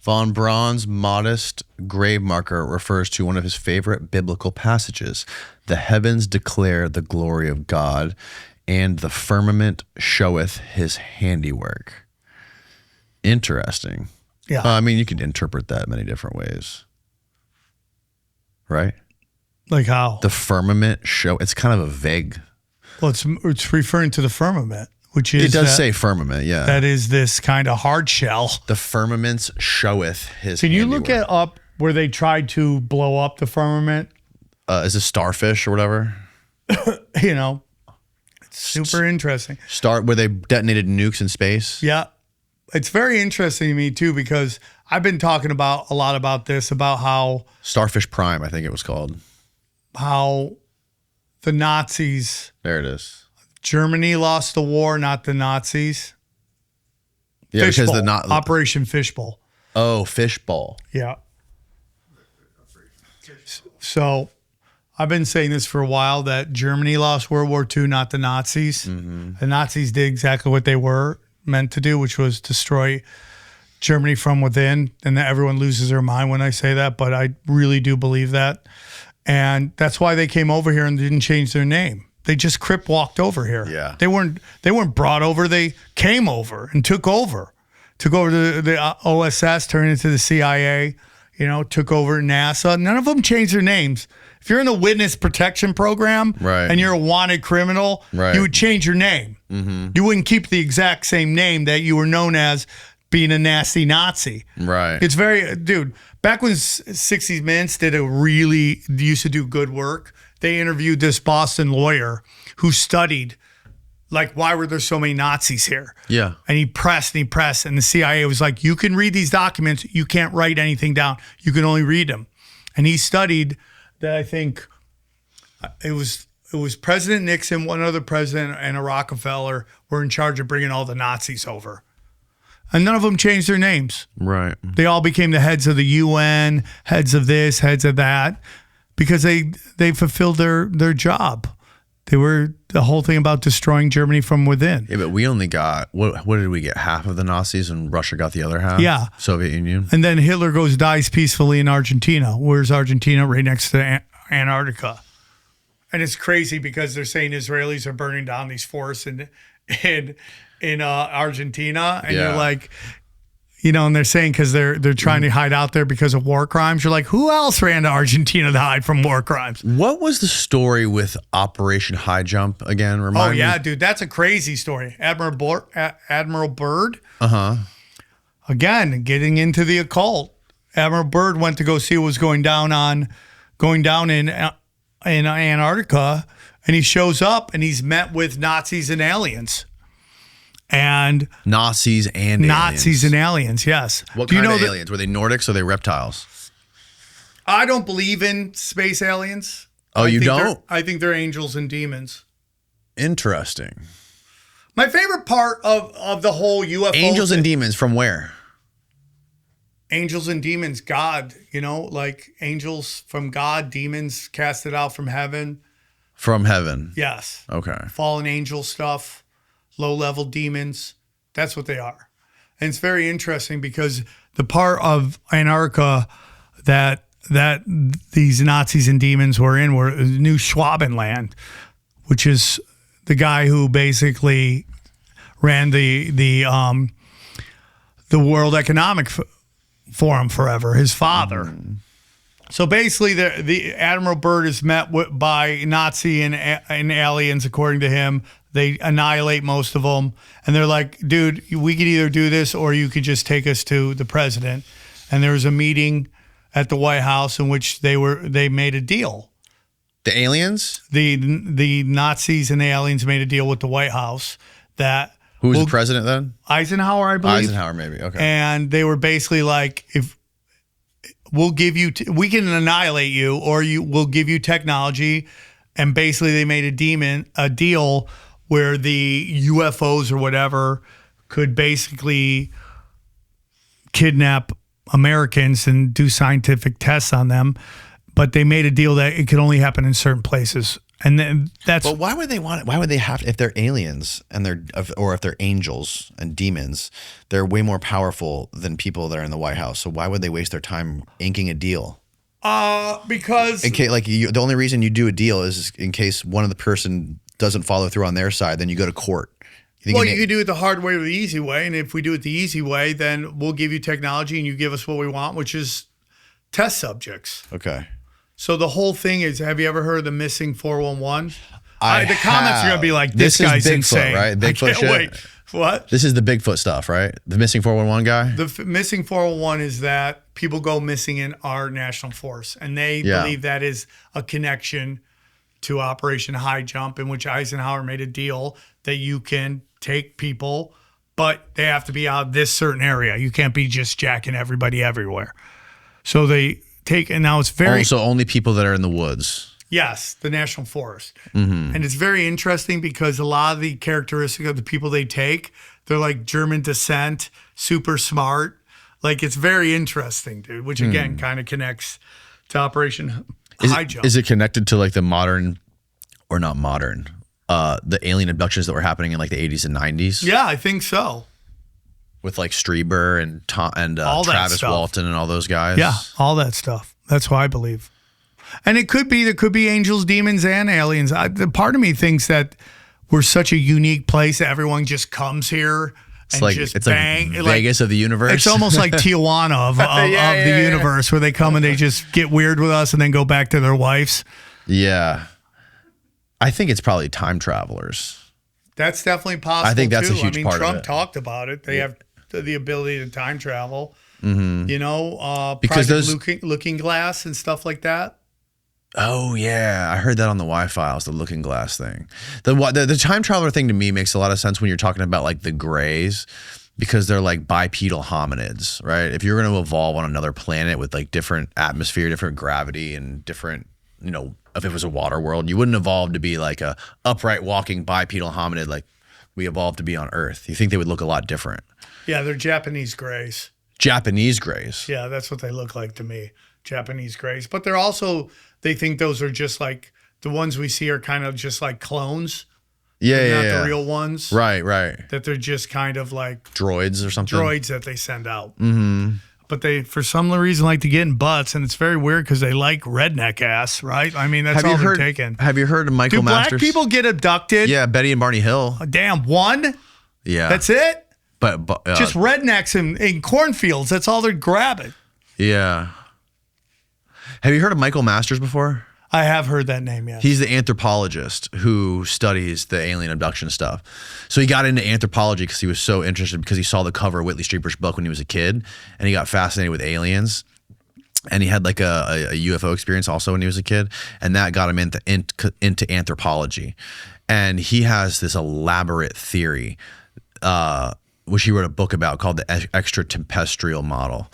Von Braun's modest grave marker refers to one of his favorite biblical passages. The heavens declare the glory of God, and the firmament showeth his handiwork. Interesting. Yeah. I mean, you could interpret that many different ways. Right? Like how? The firmament it's kind of a vague. Well, it's referring to the firmament, which is It does say firmament, yeah. that is this kind of hard shell. The firmaments showeth his Can you handiwork. look up where they tried to blow up the firmament? Is it starfish or whatever? It's super interesting. Where they detonated nukes in space? Yeah. It's very interesting to me too, because I've been talking a lot about this, about how Starfish Prime, I think it was called. the Nazis, There it is. Germany lost the war, not the Nazis. Yeah, because Fishbowl. Operation Fishbowl. Oh, fishbowl. Yeah. So I've been saying this for a while, that Germany lost World War II, not the Nazis. The Nazis did exactly what they were meant to do, which was destroy Germany from within. And that everyone loses their mind when I say that, but I really do believe that. And that's why they came over here and didn't change their name. They just crip walked over here. Yeah. They weren't brought over. They came over and took over. Took over the OSS, turned into the CIA, took over NASA. None of them changed their names. If you're in the witness protection program Right. and you're a wanted criminal, Right. you would change your name. Mm-hmm. You wouldn't keep the exact same name that you were known as being a nasty Nazi. Right. It's dude, back when 60 Minutes used to do good work, they interviewed this Boston lawyer who studied, why were there so many Nazis here? Yeah. And he pressed, and the CIA was like, you can read these documents, you can't write anything down. You can only read them. And he studied that. I think it was President Nixon, one other president, and a Rockefeller were in charge of bringing all the Nazis over. And none of them changed their names. Right. They all became the heads of the UN, heads of this, heads of that, because they fulfilled their job. They were the whole thing about destroying Germany from within. Yeah, but we only got, what did we get? Half of the Nazis, and Russia got the other half? Yeah. Soviet Union. And then Hitler dies peacefully in Argentina. Where's Argentina? Right next to Antarctica. And it's crazy because they're saying Israelis are burning down these forests in Argentina, and Yeah. you're like, and they're saying because they're trying to hide out there because of war crimes. You're like, who else ran to Argentina to hide from war crimes? What was the story with Operation Highjump again? Remind me. Dude, that's a crazy story. Admiral Byrd. Uh-huh. Again, getting into the occult. Admiral Byrd went to go see what was going down in Antarctica, and he shows up and he's met with Nazis and aliens. And Nazis and aliens, yes. What Do you kind know of that- aliens? Were they Nordics or were they reptiles? I don't believe in space aliens. Oh, you think don't? I think they're angels and demons. Interesting. My favorite part of the whole UFO Angels and demons from where? angels and demons, God, like angels from God, demons casted out from heaven. From heaven. Yes. Okay. Fallen angel stuff, low-level demons. That's what they are. And it's very interesting because the part of Antarctica that these Nazis and demons were in were New Schwabenland, which is the guy who basically ran the World Economic Forum forever, his father. Mm-hmm. So basically, the Admiral Byrd is met by Nazi and aliens, according to him. They annihilate most of them. And they're like, dude, we could either do this or you could just take us to the president. And there was a meeting at the White House in which they made a deal. The aliens? The Nazis and the aliens made a deal with the White House that... Who was the president then? Eisenhower, I believe. Eisenhower, maybe. Okay. And they were basically like, if we'll give you, we can annihilate you, or we'll give you technology. And basically, they made a deal where the UFOs or whatever could basically kidnap Americans and do scientific tests on them. But they made a deal that it could only happen in certain places. And then that's. But why would they want it? Why would they have to, if they're aliens and if they're angels and demons, they're way more powerful than people that are in the White House. So why would they waste their time inking a deal? Because in case, the only reason you do a deal is in case one of the person doesn't follow through on their side, then you go to court. You could do it the hard way or the easy way. And if we do it the easy way, then we'll give you technology and you give us what we want, which is test subjects. Okay. So the whole thing is, have you ever heard of the missing 411? The comments are going to be like, this guy's is Bigfoot, insane. Right? Bigfoot I can't shit. wait. What? This is the Bigfoot stuff, right? The missing 411 guy? The missing 411 is that people go missing in our national force. And they believe that is a connection to Operation Highjump, in which Eisenhower made a deal that you can take people, but they have to be out of this certain area. You can't be just jacking everybody everywhere. So they take, and now it's very... So only people that are in the woods. Yes, the national forest. Mm-hmm. And it's very interesting because a lot of the characteristics of the people they take, they're like German descent, super smart. Like, it's very interesting, dude, which again kind of connects to Operation Highjump. Is it connected to like the modern, or not modern, the alien abductions that were happening in like the 80s and 90s? Yeah, I think so. With like Strieber and all that Travis stuff. Walton and all those guys? Yeah, all that stuff. That's what I believe. And there could be angels, demons, and aliens. The part of me thinks that we're such a unique place that everyone just comes here and just bang. Like Vegas of the universe. It's almost like Tijuana of the universe, where they come and they just get weird with us and then go back to their wives. Yeah. I think it's probably time travelers. That's definitely possible. I think that's too. a huge part Trump of it. talked about it. They have the ability to time travel. Because Project looking glass and stuff like that. Oh yeah, I heard that on the Y-Files, the looking glass thing. The time traveler thing to me makes a lot of sense when you're talking about like the Greys, because they're like bipedal hominids, right? If you're going to evolve on another planet with like different atmosphere, different gravity, and different, if it was a water world, you wouldn't evolve to be like a upright walking bipedal hominid like we evolved to be on Earth. You think they would look a lot different? Yeah, they're Japanese Greys. Japanese Greys. Yeah, that's what they look like to me. Japanese Greys. But they think those are just like, the ones we see are kind of just like clones. Yeah, Not the real ones. Right. That they're just kind of like droids or something. Droids that they send out. Mm-hmm. But they, for some reason, like to get in butts, and it's very weird because they like redneck ass, right? I mean, that's all they're taking. Have you heard of Michael Do Masters? black people get abducted? Yeah, Betty and Barney Hill. Damn, one? Yeah. That's it? But just rednecks in cornfields. That's all they're grabbing. Yeah. Have you heard of Michael Masters before? I have heard that name, yes. He's the anthropologist who studies the alien abduction stuff. So he got into anthropology because he was so interested, because he saw the cover of Whitley Strieber's book when he was a kid, and he got fascinated with aliens. And he had like a UFO experience also when he was a kid, and that got him into anthropology. And he has this elaborate theory, which he wrote a book about, called the extraterrestrial model,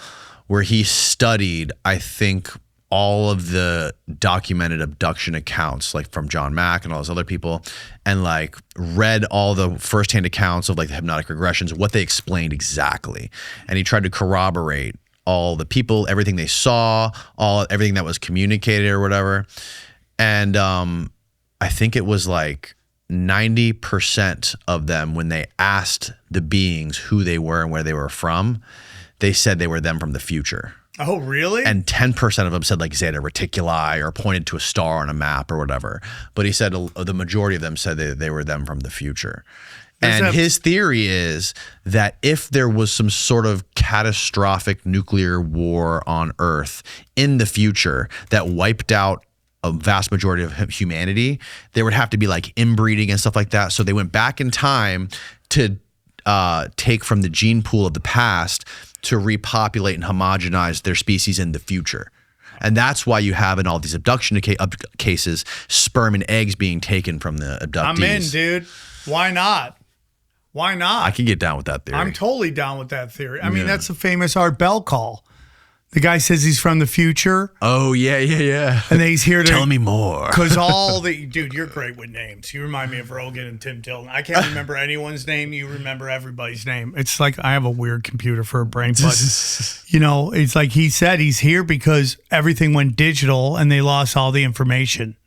where he studied, I think, all of the documented abduction accounts, like from John Mack and all those other people, and like read all the firsthand accounts of like the hypnotic regressions, what they explained exactly. And he tried to corroborate all the people, everything they saw, everything that was communicated or whatever. And I think it was like 90% of them, when they asked the beings who they were and where they were from, they said they were them from the future. Oh, really? And 10% of them said like Zeta Reticuli or pointed to a star on a map or whatever. But he said the majority of them said they were them from the future. And his theory is that if there was some sort of catastrophic nuclear war on Earth in the future that wiped out a vast majority of humanity, there would have to be like inbreeding and stuff like that. So they went back in time to take from the gene pool of the past to repopulate and homogenize their species in the future. And that's why you have in all these abduction cases, sperm and eggs being taken from the abductees. I'm in, dude. Why not? Why not? I can get down with that theory. I'm totally down with that theory. I mean, that's the famous Art Bell call. The guy says he's from the future. Oh, yeah. And he's here to... Tell me more. Because dude, you're great with names. You remind me of Rogan and Tim Dillon. I can't remember anyone's name. You remember everybody's name. It's like I have a weird computer for a brain. But, it's like he said he's here because everything went digital and they lost all the information.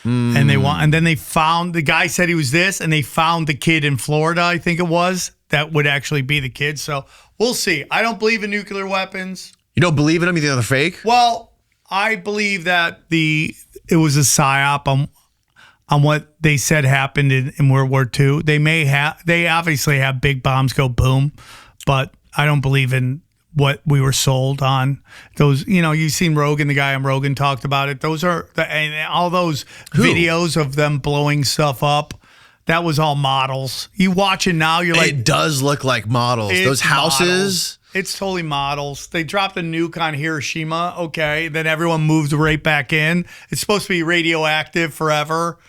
And then they found, the guy said he was this, and they found the kid in Florida, I think it was, that would actually be the kid. So we'll see. I don't believe in nuclear weapons. You don't believe in them? You think they're fake? Well, I believe that it was a psyop on what they said happened in World War II. They obviously have big bombs go boom, but I don't believe in what we were sold on. Those, you've seen Rogan, the guy on Rogan talked about it. Those are and all those videos of them blowing stuff up. That was all models. You watch it now, you're like, it does look like models. Those houses. Models. It's totally models. They dropped a nuke on Hiroshima. Okay. Then everyone moved right back in. It's supposed to be radioactive forever.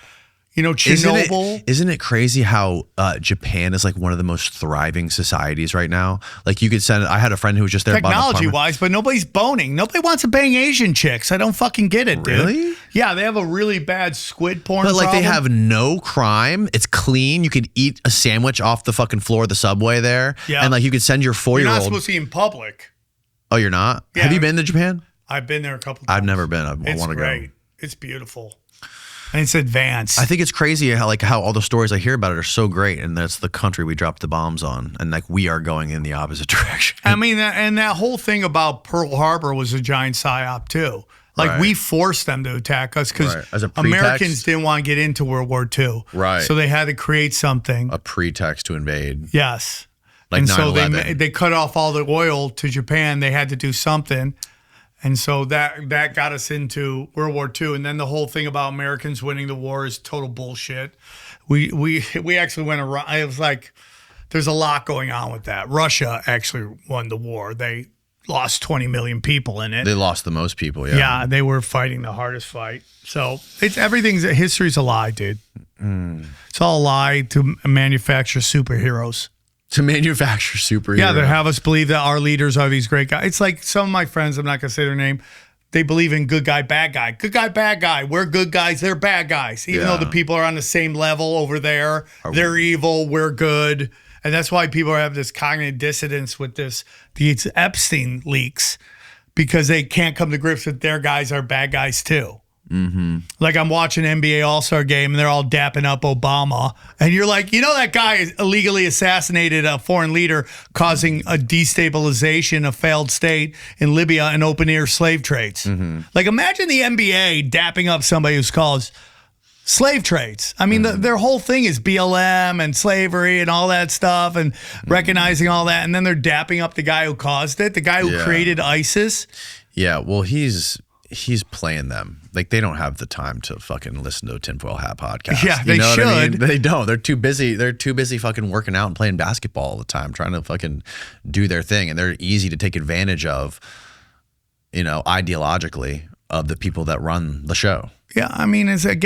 Chernobyl. Isn't it crazy how Japan is like one of the most thriving societies right now? Like you could I had a friend who was just there. Technology-wise, but nobody's boning. Nobody wants to bang Asian chicks. I don't fucking get it, dude. Really? Yeah, they have a really bad squid porn But like problem. they have no crime. It's clean. You could eat a sandwich off the fucking floor of the subway there. Yeah. And like you could send your 4-year-old. You're not supposed to eat in public. Oh, you're not? Yeah. Have you been to Japan? I've been there a couple times. I've never been. I want to go. It's beautiful. And it's advanced. I think it's crazy how all the stories I hear about it are so great, and that's the country we dropped the bombs on, and like we are going in the opposite direction. I mean, and that whole thing about Pearl Harbor was a giant psyop too. Like Right. we forced them to attack us because Right. As a pretext? Americans didn't want to get into World War II. Right. So they had to create something. A pretext to invade. Yes. Like and so 9/11. they cut off all the oil to Japan. They had to do something. And so that got us into World War II. And then the whole thing about Americans winning the war is total bullshit. We actually went around. It was like, there's a lot going on with that. Russia actually won the war. They lost 20 million people in it. They lost the most people. Yeah. Yeah, they were fighting the hardest fight. So history's a lie, dude. It's all a lie to manufacture superheroes. To manufacture superheroes. Yeah, they have us believe that our leaders are these great guys. It's like some of my friends, I'm not going to say their name, they believe in good guy, bad guy. Good guy, bad guy. We're good guys, they're bad guys. Even though the people are on the same level over there, they're evil, we're good. And that's why people have this cognitive dissonance with these Epstein leaks, because they can't come to grips with their guys are bad guys too. Mm-hmm. Like I'm watching NBA All-Star game and they're all dapping up Obama. And you're like, that guy is illegally assassinated a foreign leader, causing a destabilization of failed state in Libya and open-air slave trades. Mm-hmm. Like imagine the NBA dapping up somebody who's caused slave trades. I mean, their whole thing is BLM and slavery and all that stuff and recognizing all that. And then they're dapping up the guy who caused it, the guy who created ISIS. Yeah. Well, he's playing them. Like they don't have the time to fucking listen to a tinfoil hat podcast. Yeah, they you know should. What I mean? They don't. They're too busy. They're too busy fucking working out and playing basketball all the time, trying to fucking do their thing. And they're easy to take advantage of, ideologically, of the people that run the show. Yeah, I mean, it's like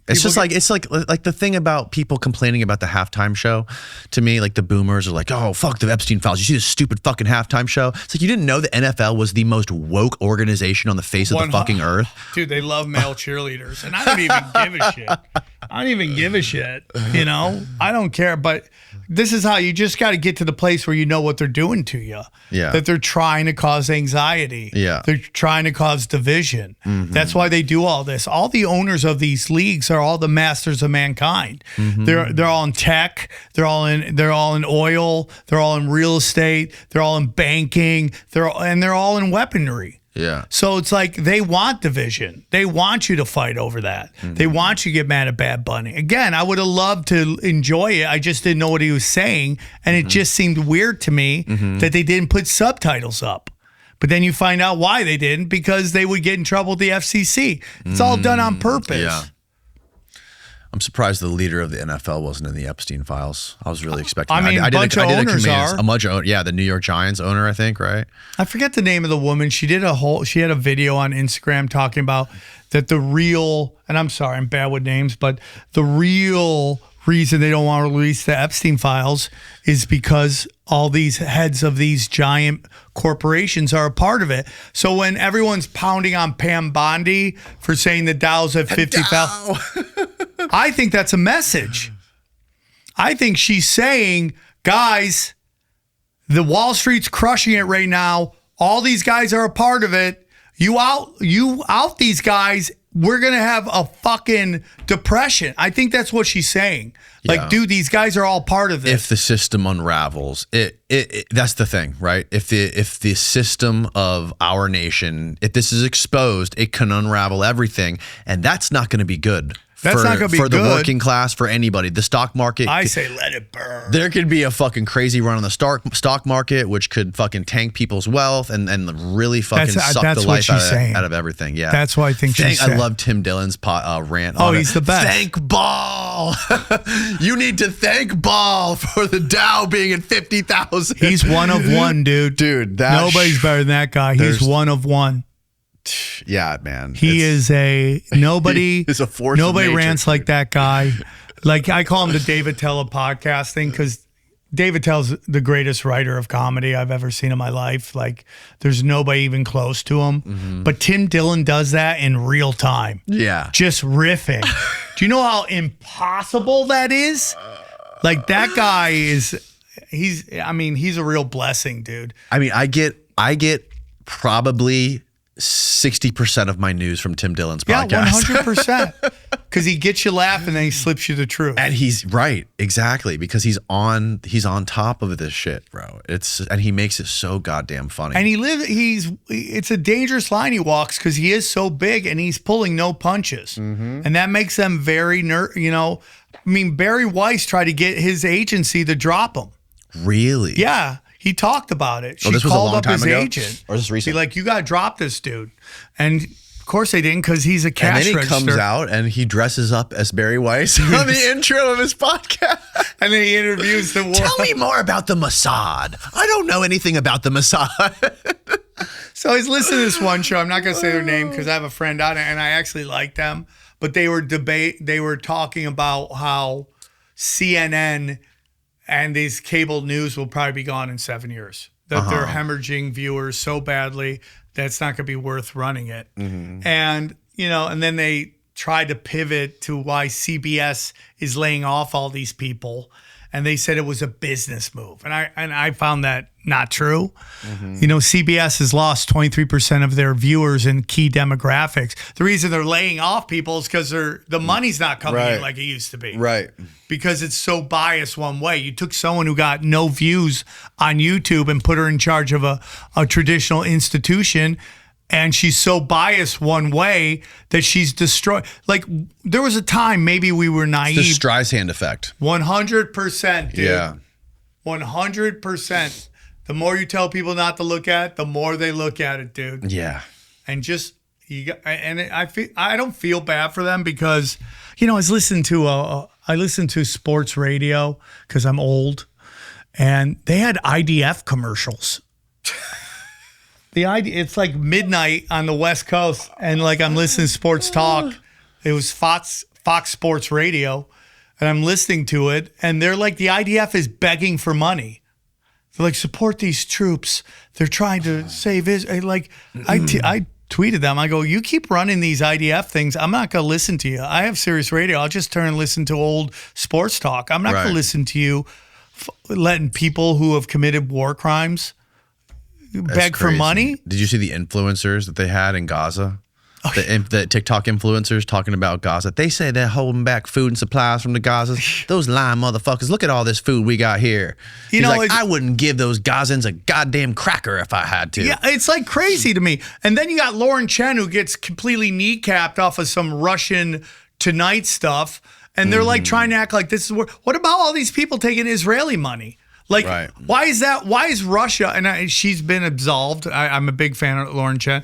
It's just like the thing about people complaining about the halftime show. To me, like the boomers are like, "Oh, fuck the Epstein files. You see this stupid fucking halftime show?" It's like you didn't know the NFL was the most woke organization on the face of the fucking earth. Dude, they love male cheerleaders, and I don't even give a shit. I don't even give a shit. I don't care. But this is how you just got to get to the place where you know what they're doing to you. Yeah. That they're trying to cause anxiety. Yeah. They're trying to cause division. Mm-hmm. That's why they do all this. All the owners of these leagues are all the masters of mankind. Mm-hmm. They're all in tech. They're all in oil. They're all in real estate. They're all in banking. They're all in weaponry. Yeah. So it's like they want division. They want you to fight over that. Mm-hmm. They want you to get mad at Bad Bunny. Again, I would have loved to enjoy it. I just didn't know what he was saying. And it just seemed weird to me that they didn't put subtitles up. But then you find out why they didn't, because they would get in trouble with the FCC. It's all done on purpose. Yeah. I'm surprised the leader of the NFL wasn't in the Epstein files. I was really expecting. I mean, I a bunch of owners are. A bunch of, the New York Giants owner, I think, right? I forget the name of the woman. She had a video on Instagram talking about that the real, and I'm sorry, I'm bad with names, but the real reason they don't want to release the Epstein files is because all these heads of these giant corporations are a part of it. So when everyone's pounding on Pam Bondi for saying the Dow's at 50,000, I think that's a message. I think she's saying, guys, the Wall Street's crushing it right now. All these guys are a part of it. You out these guys. We're going to have a fucking depression. I think that's what she's saying. Like, dude, these guys are all part of this. If the system unravels, that's the thing, right? If the system of our nation, if this is exposed, it can unravel everything. And that's not going to be good. That's not going to be for good. The working class, for anybody. The stock market. I say let it burn. There could be a fucking crazy run on the stock market, which could fucking tank people's wealth and really fucking suck the life out of everything. Yeah, that's why I think she's saying. I love Tim Dillon's rant. Oh, he's the best. Thank Baal. You need to thank Baal for the Dow being at 50,000. He's one of one, dude. Dude, nobody's better than that guy. He's one of one. Yeah, man. He is nobody. He's a force. Nobody of nature, rants like that guy. Like I call him the David Tell of podcasting, because David Tell's the greatest writer of comedy I've ever seen in my life. Like there's nobody even close to him. Mm-hmm. But Tim Dillon does that in real time. Yeah. Just riffing. Do you know how impossible that is? Like that guy he's a real blessing, dude. I mean, I get probably 60% of my news from Tim Dillon's podcast. Yeah, 100%. because he gets you laughing and then he slips you the truth. And he's right, exactly, because he's on top of this shit, bro. And he makes it so goddamn funny. And it's a dangerous line he walks because he is so big and he's pulling no punches. And that makes them very, Barry Weiss tried to get his agency to drop him. Really? Yeah. He talked about it. She this was a called long up time his ago? agent. Or is this recent? Be like, you got to drop this dude. And of course they didn't because he's a cash And then he register. comes out and he dresses up as Barry Weiss on the intro of his podcast. And then he interviews the Tell me more about the Mossad. I don't know anything about the Mossad. So I was listening to this one show. I'm not going to say their name because I have a friend on it and I actually like them. But they were talking about how CNN and these cable news will probably be gone in 7 years. That they're hemorrhaging viewers so badly that it's not going to be worth running it. And, and then they tried to pivot to why CBS is laying off all these people. And they said it was a business move. And I found that not true. CBS has lost 23% of their viewers in key demographics. The reason they're laying off people is because the money's not coming in like it used to be. Right. Because it's so biased one way. You took someone who got no views on YouTube and put her in charge of a traditional institution, and she's so biased one way that she's destroyed. Like, there was a time maybe we were naive. The Streisand effect. 100%, dude. Yeah. 100%. The more you tell people not to look at it, the more they look at it, dude. Yeah. And I don't feel bad for them because, I was listening to sports radio because I'm old, and they had IDF commercials. It's like midnight on the West Coast, and like I'm listening to sports talk. It was Fox Sports Radio, and I'm listening to it, and they're like, the IDF is begging for money. They're like, support these troops. They're trying to save Israel. Like, I tweeted them. I go, you keep running these IDF things, I'm not going to listen to you. I have Sirius Radio. I'll just turn and listen to old sports talk. I'm not going to listen to you letting people who have committed war crimes beg for money. Did you see the influencers that they had in Gaza? The TikTok influencers talking about Gaza. They say they're holding back food and supplies from the Gazans. Those lying motherfuckers. Look at all this food we got here. He's like, I wouldn't give those Gazans a goddamn cracker if I had to. Yeah, it's like crazy to me. And then you got Lauren Chen, who gets completely kneecapped off of some Russian Tonight stuff. And they're like trying to act like this is what about all these people taking Israeli money? Like, why is that? Why is Russia, and she's been absolved. I'm a big fan of Lauren Chen.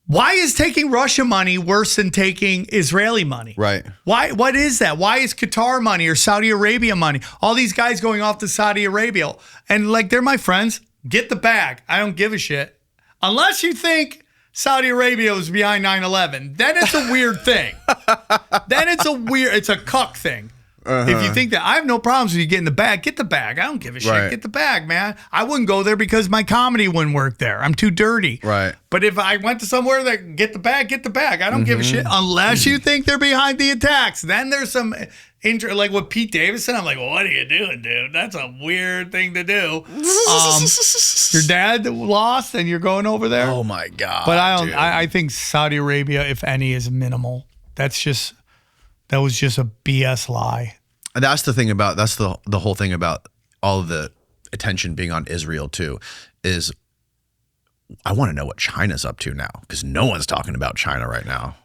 Why is taking Russia money worse than taking Israeli money? Right. Why? What is that? Why is Qatar money or Saudi Arabia money? All these guys going off to Saudi Arabia. And like, they're my friends. Get the bag. I don't give a shit. Unless you think Saudi Arabia was behind 9/11. Then it's a weird thing. It's a cuck thing. If you think that, I have no problems with you getting the bag. Get the bag. I don't give a shit. Right. Get the bag, man. I wouldn't go there because my comedy wouldn't work there. I'm too dirty. Right. But if I went to somewhere that get the bag, get the bag. I don't give a shit unless you think they're behind the attacks. Then there's some like with Pete Davidson. I'm like, well, what are you doing, dude? That's a weird thing to do. Your dad lost, and you're going over there. Oh my god. But I don't. dude. I think Saudi Arabia, if any, is minimal. That was just a BS lie. That's the thing about the whole thing about all of the attention being on Israel too, is I want to know what China's up to now, because no one's talking about China right now.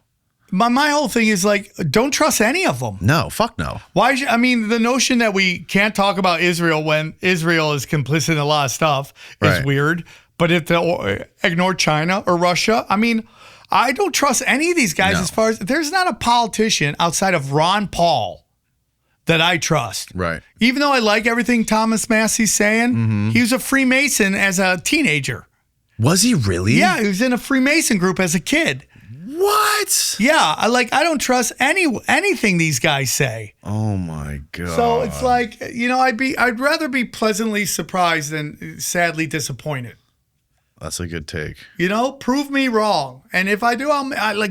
My whole thing is like, don't trust any of them. No, fuck no. The notion that we can't talk about Israel when Israel is complicit in a lot of stuff is weird. But if they ignore China or Russia, I don't trust any of these guys. No. As far as, there's not a politician outside of Ron Paul that I trust. Right. Even though I like everything Thomas Massey's saying, he was a Freemason as a teenager. Was he really? Yeah, he was in a Freemason group as a kid. What? Yeah, I don't trust anything these guys say. Oh my god. So it's like, I'd rather be pleasantly surprised than sadly disappointed. That's a good take. Prove me wrong. And if I do,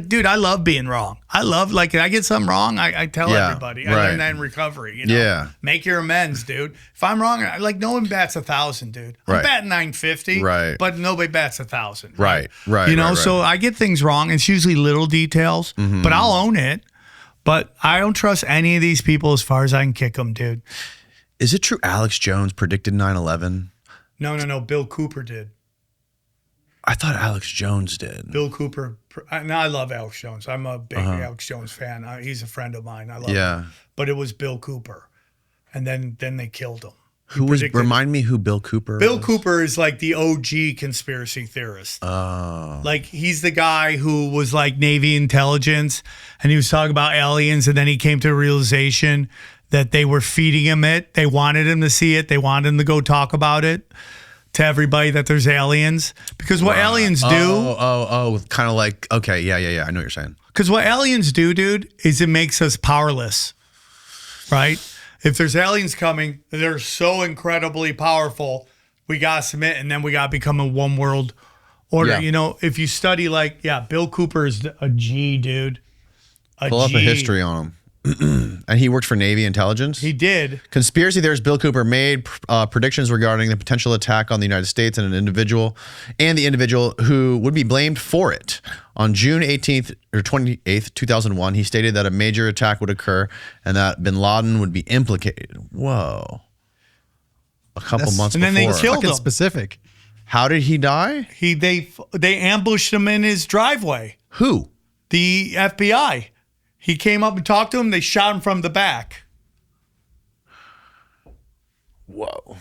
dude, I love being wrong. I love, I get something wrong, I tell everybody. I learned that in recovery. Yeah. Make your amends, dude. If I'm wrong, no one bats 1,000, dude. I'm batting 950. Right. But nobody bats 1,000. Right. So I get things wrong. It's usually little details, but I'll own it. But I don't trust any of these people as far as I can kick them, dude. Is it true Alex Jones predicted 9/11? No. Bill Cooper did. I thought Alex Jones did. Bill Cooper. Now I love Alex Jones. I'm a big Alex Jones fan. He's a friend of mine. I love him. But it was Bill Cooper. And then they killed him. Remind me who Bill Cooper Bill was? Cooper is like the OG conspiracy theorist. Oh. Like he's the guy who was like Navy intelligence and he was talking about aliens and then he came to a realization that they were feeding him it. They wanted him to see it. They wanted him to go talk about it to everybody that there's aliens. Because what aliens do. Kind of like, okay, yeah. I know what you're saying. Because what aliens do, dude, is it makes us powerless, right? If there's aliens coming, they're so incredibly powerful, we got to submit and then we got to become a one world order. Yeah. You know, if you study Bill Cooper is a G, dude. Pull up a history on him. And he worked for Navy intelligence? He did. Conspiracy theorist Bill Cooper made predictions regarding the potential attack on the United States and the individual who would be blamed for it. On June 18th or 28th, 2001, he stated that a major attack would occur and that bin Laden would be implicated. Whoa. A couple months and before. then they killed Fucking him. specific. How did he die? They ambushed him in his driveway. Who? The FBI. He came up and talked to him. They shot him from the back. Whoa.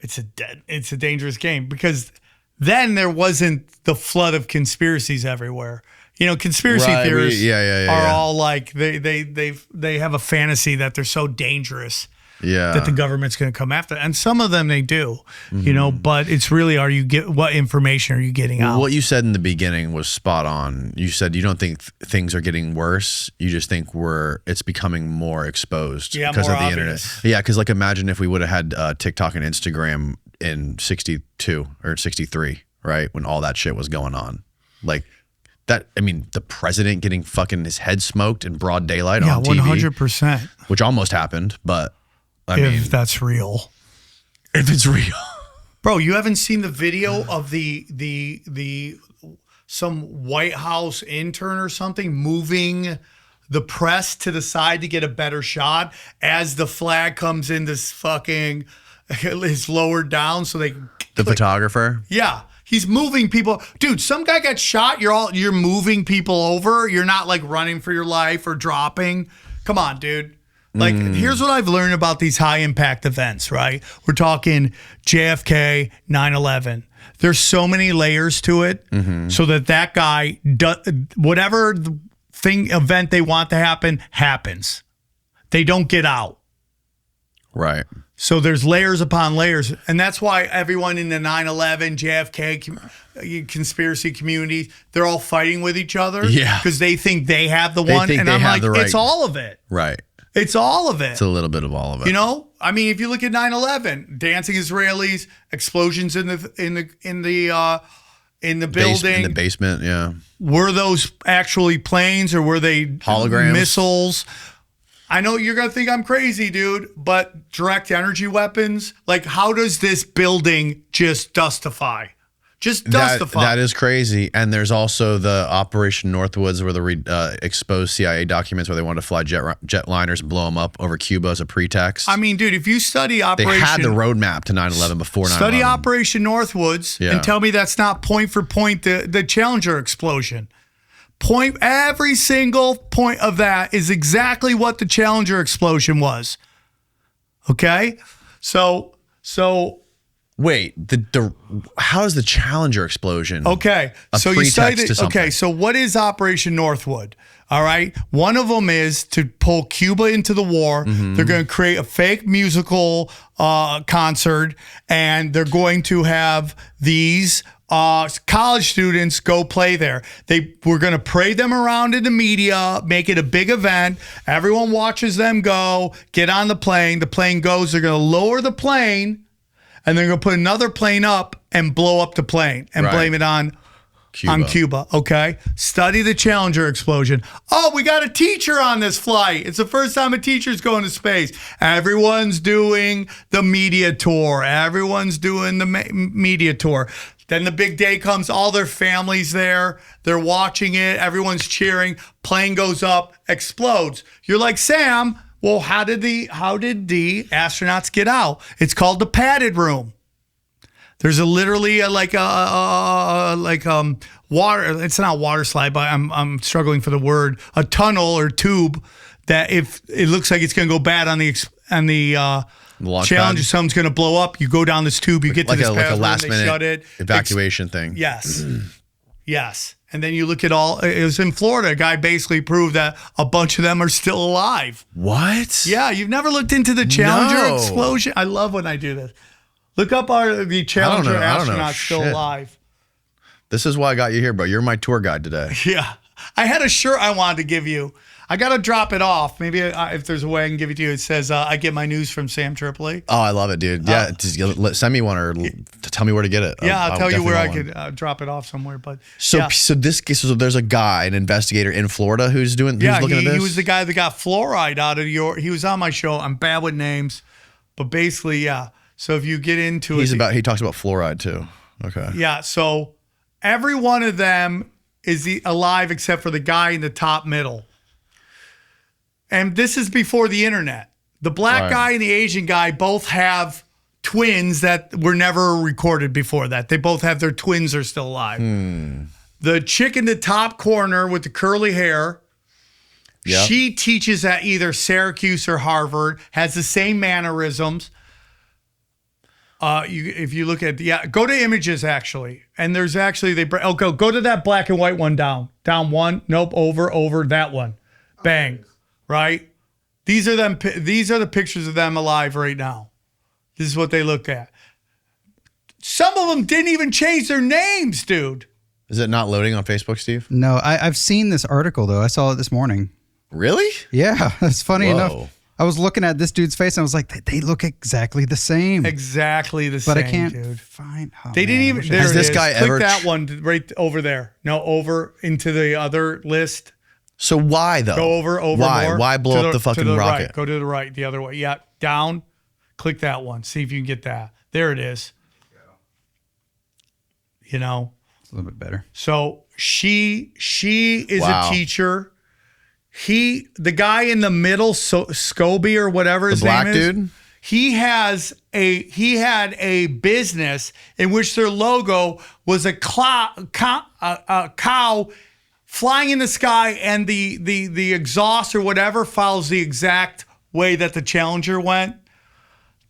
It's a dangerous game because then there wasn't the flood of conspiracies everywhere. You know, conspiracy theorists are all like they have a fantasy that they're so dangerous that the government's going to come after. And some of them they do, you know, but it's really what information are you getting out? What you said in the beginning was spot on. You said you don't think things are getting worse. You just think it's becoming more exposed because of the internet. Yeah, because like imagine if we would have had TikTok and Instagram in 62 or 63, right? When all that shit was going on. Like that, I mean, the president getting fucking his head smoked in broad daylight on TV. 100%. Which almost happened, but I mean, mean, that's real. If it's real. Bro, you haven't seen the video of the some White House intern or something moving the press to the side to get a better shot as the flag comes in this fucking is lowered down so they the photographer? Yeah. He's moving people. Dude, some guy got shot. You're moving people over. You're not like running for your life or dropping. Come on, dude. Like, here's what I've learned about these high impact events, right? We're talking JFK, 9/11. There's so many layers to it so that guy, whatever event they want to happen, happens. They don't get out. Right. So there's layers upon layers. And that's why everyone in the 9/11, JFK conspiracy community, they're all fighting with each other. Yeah. Because they think they have the one. And I'm like, it's all of it. Right. It's all of it. It's a little bit of all of it. You know? I mean, if you look at 9/11, dancing Israelis, explosions in the building. In the basement, yeah. Were those actually planes or were they holograms? Missiles? I know you're going to think I'm crazy, dude, but direct energy weapons, like how does this building just dustify? Just dustify. That is crazy. And there's also the Operation Northwoods where the exposed CIA documents where they wanted to fly jetliners and blow them up over Cuba as a pretext. I mean, dude, if you study Operation... They had the roadmap to 9/11 before 9/11. Study Operation Northwoods and tell me that's not point for point the Challenger explosion. Every single point of that is exactly what the Challenger explosion was. Okay? So wait, how is the Challenger explosion? Okay. So you cited okay, so what is Operation Northwood? All right. One of them is to pull Cuba into the war. They're going to create a fake musical concert and they're going to have these college students go play there. We're going to parade them around in the media, make it a big event. Everyone watches them go, get on the plane. The plane goes. They're going to lower the plane and they're going to put another plane up and blow up the plane and blame it on On Cuba, okay? Study the Challenger explosion. Oh, we got a teacher on this flight. It's the first time a teacher's going to space. Everyone's doing the media tour. Everyone's doing the media tour. Then the big day comes, all their families there. They're watching it. Everyone's cheering. Plane goes up, explodes. You're like, Sam, well, how did the astronauts get out? It's called the padded room. There's literally water. It's not water slide, but I'm struggling for the word. A tunnel or tube that if it looks like it's going to go bad on the challenge, if something's going to blow up, you go down this tube, you get to this path, last they minute shut it. evacuation thing. Yes, yes. And then you look at it was in Florida. A guy basically proved that a bunch of them are still alive. What? Yeah, you've never looked into the Challenger explosion? I love when I do this. Look up the Challenger astronauts still alive. This is why I got you here, bro. You're my tour guide today. Yeah. I had a shirt I wanted to give you. I got to drop it off. Maybe if there's a way I can give it to you. It says, I get my news from Sam Tripoli. Oh, I love it, dude. Yeah, just send me one or tell me where to get it. Yeah, I'll tell you where I could drop it off somewhere. But So there's a guy, an investigator in Florida who's looking at this? He was the guy that got fluoride out of he was on my show. I'm bad with names. But basically, yeah. So if you get into he talks about fluoride too. Okay. Yeah. So every one of them is alive except for the guy in the top middle. And this is before the internet. The black guy and the Asian guy both have twins that were never recorded before that. They both have their twins are still alive. The chick in the top corner with the curly hair, she teaches at either Syracuse or Harvard, has the same mannerisms. If you look at go to images actually, and there's actually go to that black and white one down one, nope, over that one, bang, right? These are them. These are the pictures of them alive right now. This is what they look at. Some of them didn't even change their names, dude. Is it not loading on Facebook, Steve? No, I've seen this article though. I saw it this morning. Really? Yeah, it's funny enough. I was looking at this dude's face and I was like, they look exactly the same. Exactly the same, but I can't dude. find. Oh, they didn't even. Has this guy Click ever? that one right over there. No, over into the other list. So why though? Go over Why? more. Why blow up the fucking rocket? Right. Go to the right, the other way. Yeah, down. Click that one. See if you can get that. There it is. You know, it's a little bit better. So she is a teacher. The guy in the middle, Scobie or whatever his name is, dude. He had a business in which their logo was a cow flying in the sky, and the exhaust or whatever follows the exact way that the Challenger went.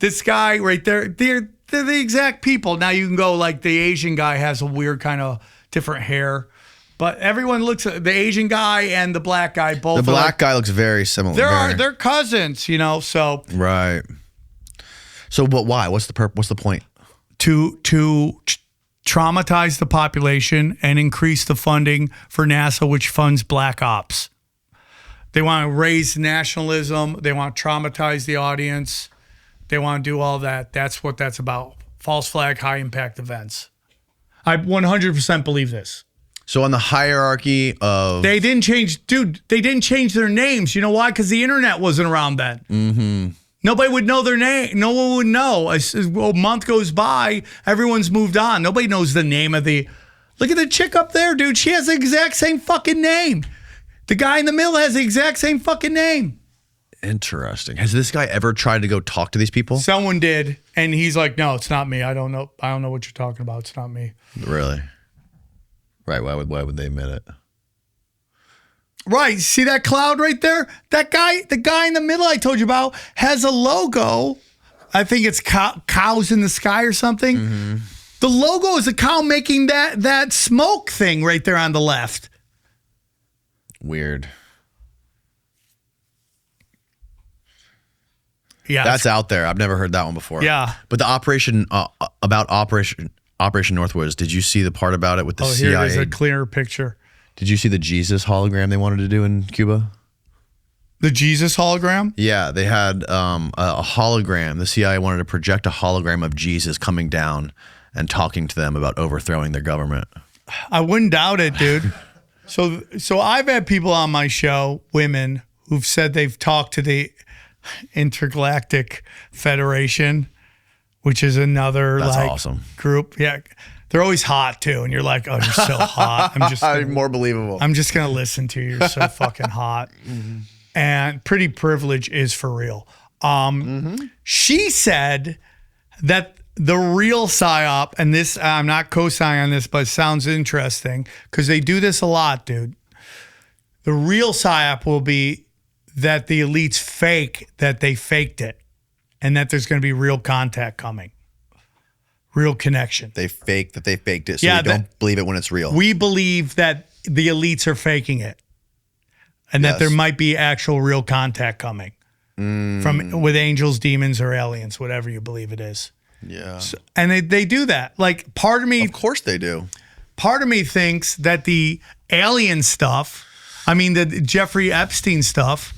This guy right there, they're the exact people. Now you can go like the Asian guy has a weird kind of different hair. But everyone looks at the Asian guy and the black guy both. The black guy looks very similar. They're cousins, you know. So right. So, but why? What's the What's the point? To traumatize the population and increase the funding for NASA, which funds black ops. They want to raise nationalism. They want to traumatize the audience. They want to do all that. That's what that's about. False flag, high impact events. I 100% believe this. So on the hierarchy of... They didn't change their names. You know why? Because the internet wasn't around then. Mm-hmm. Nobody would know their name. No one would know. A month goes by, everyone's moved on. Nobody knows the name of the... Look at the chick up there, dude. She has the exact same fucking name. The guy in the middle has the exact same fucking name. Interesting. Has this guy ever tried to go talk to these people? Someone did, and he's like, no, it's not me. I don't know what you're talking about. It's not me. Really? Right. Why would they admit it? Right. See that cloud right there? That guy, the guy in the middle I told you about, has a logo. I think it's cows in the sky or something. Mm-hmm. The logo is a cow making that smoke thing right there on the left. Weird. Yeah. That's out there. I've never heard that one before. Yeah. But the Operation Northwoods, did you see the part about it with the CIA? Here is a clearer picture. Did you see the Jesus hologram they wanted to do in Cuba? The Jesus hologram? Yeah, they had a hologram. The CIA wanted to project a hologram of Jesus coming down and talking to them about overthrowing their government. I wouldn't doubt it, dude. So I've had people on my show, women, who've said they've talked to the Intergalactic Federation, which is another That's like awesome. group. Yeah. They're always hot too. And you're like, oh, you're so hot. I'm just More believable. I'm just going to listen to you. You're so fucking hot. And pretty privilege is for real. She said that the real psyop, and this, I'm not co-signing on this, but it sounds interesting because they do this a lot, dude. The real psyop will be that the elites fake that they faked it and that there's going to be real contact coming, real connection. They fake that they faked it, so Yeah, we don't believe it when it's real. We believe that the elites are faking it and that Yes. there might be actual real contact coming from with angels, demons, or aliens, whatever you believe it is. Yeah. And they do that. Like part of me Of course they do. thinks that the alien stuff, I mean the Jeffrey Epstein stuff,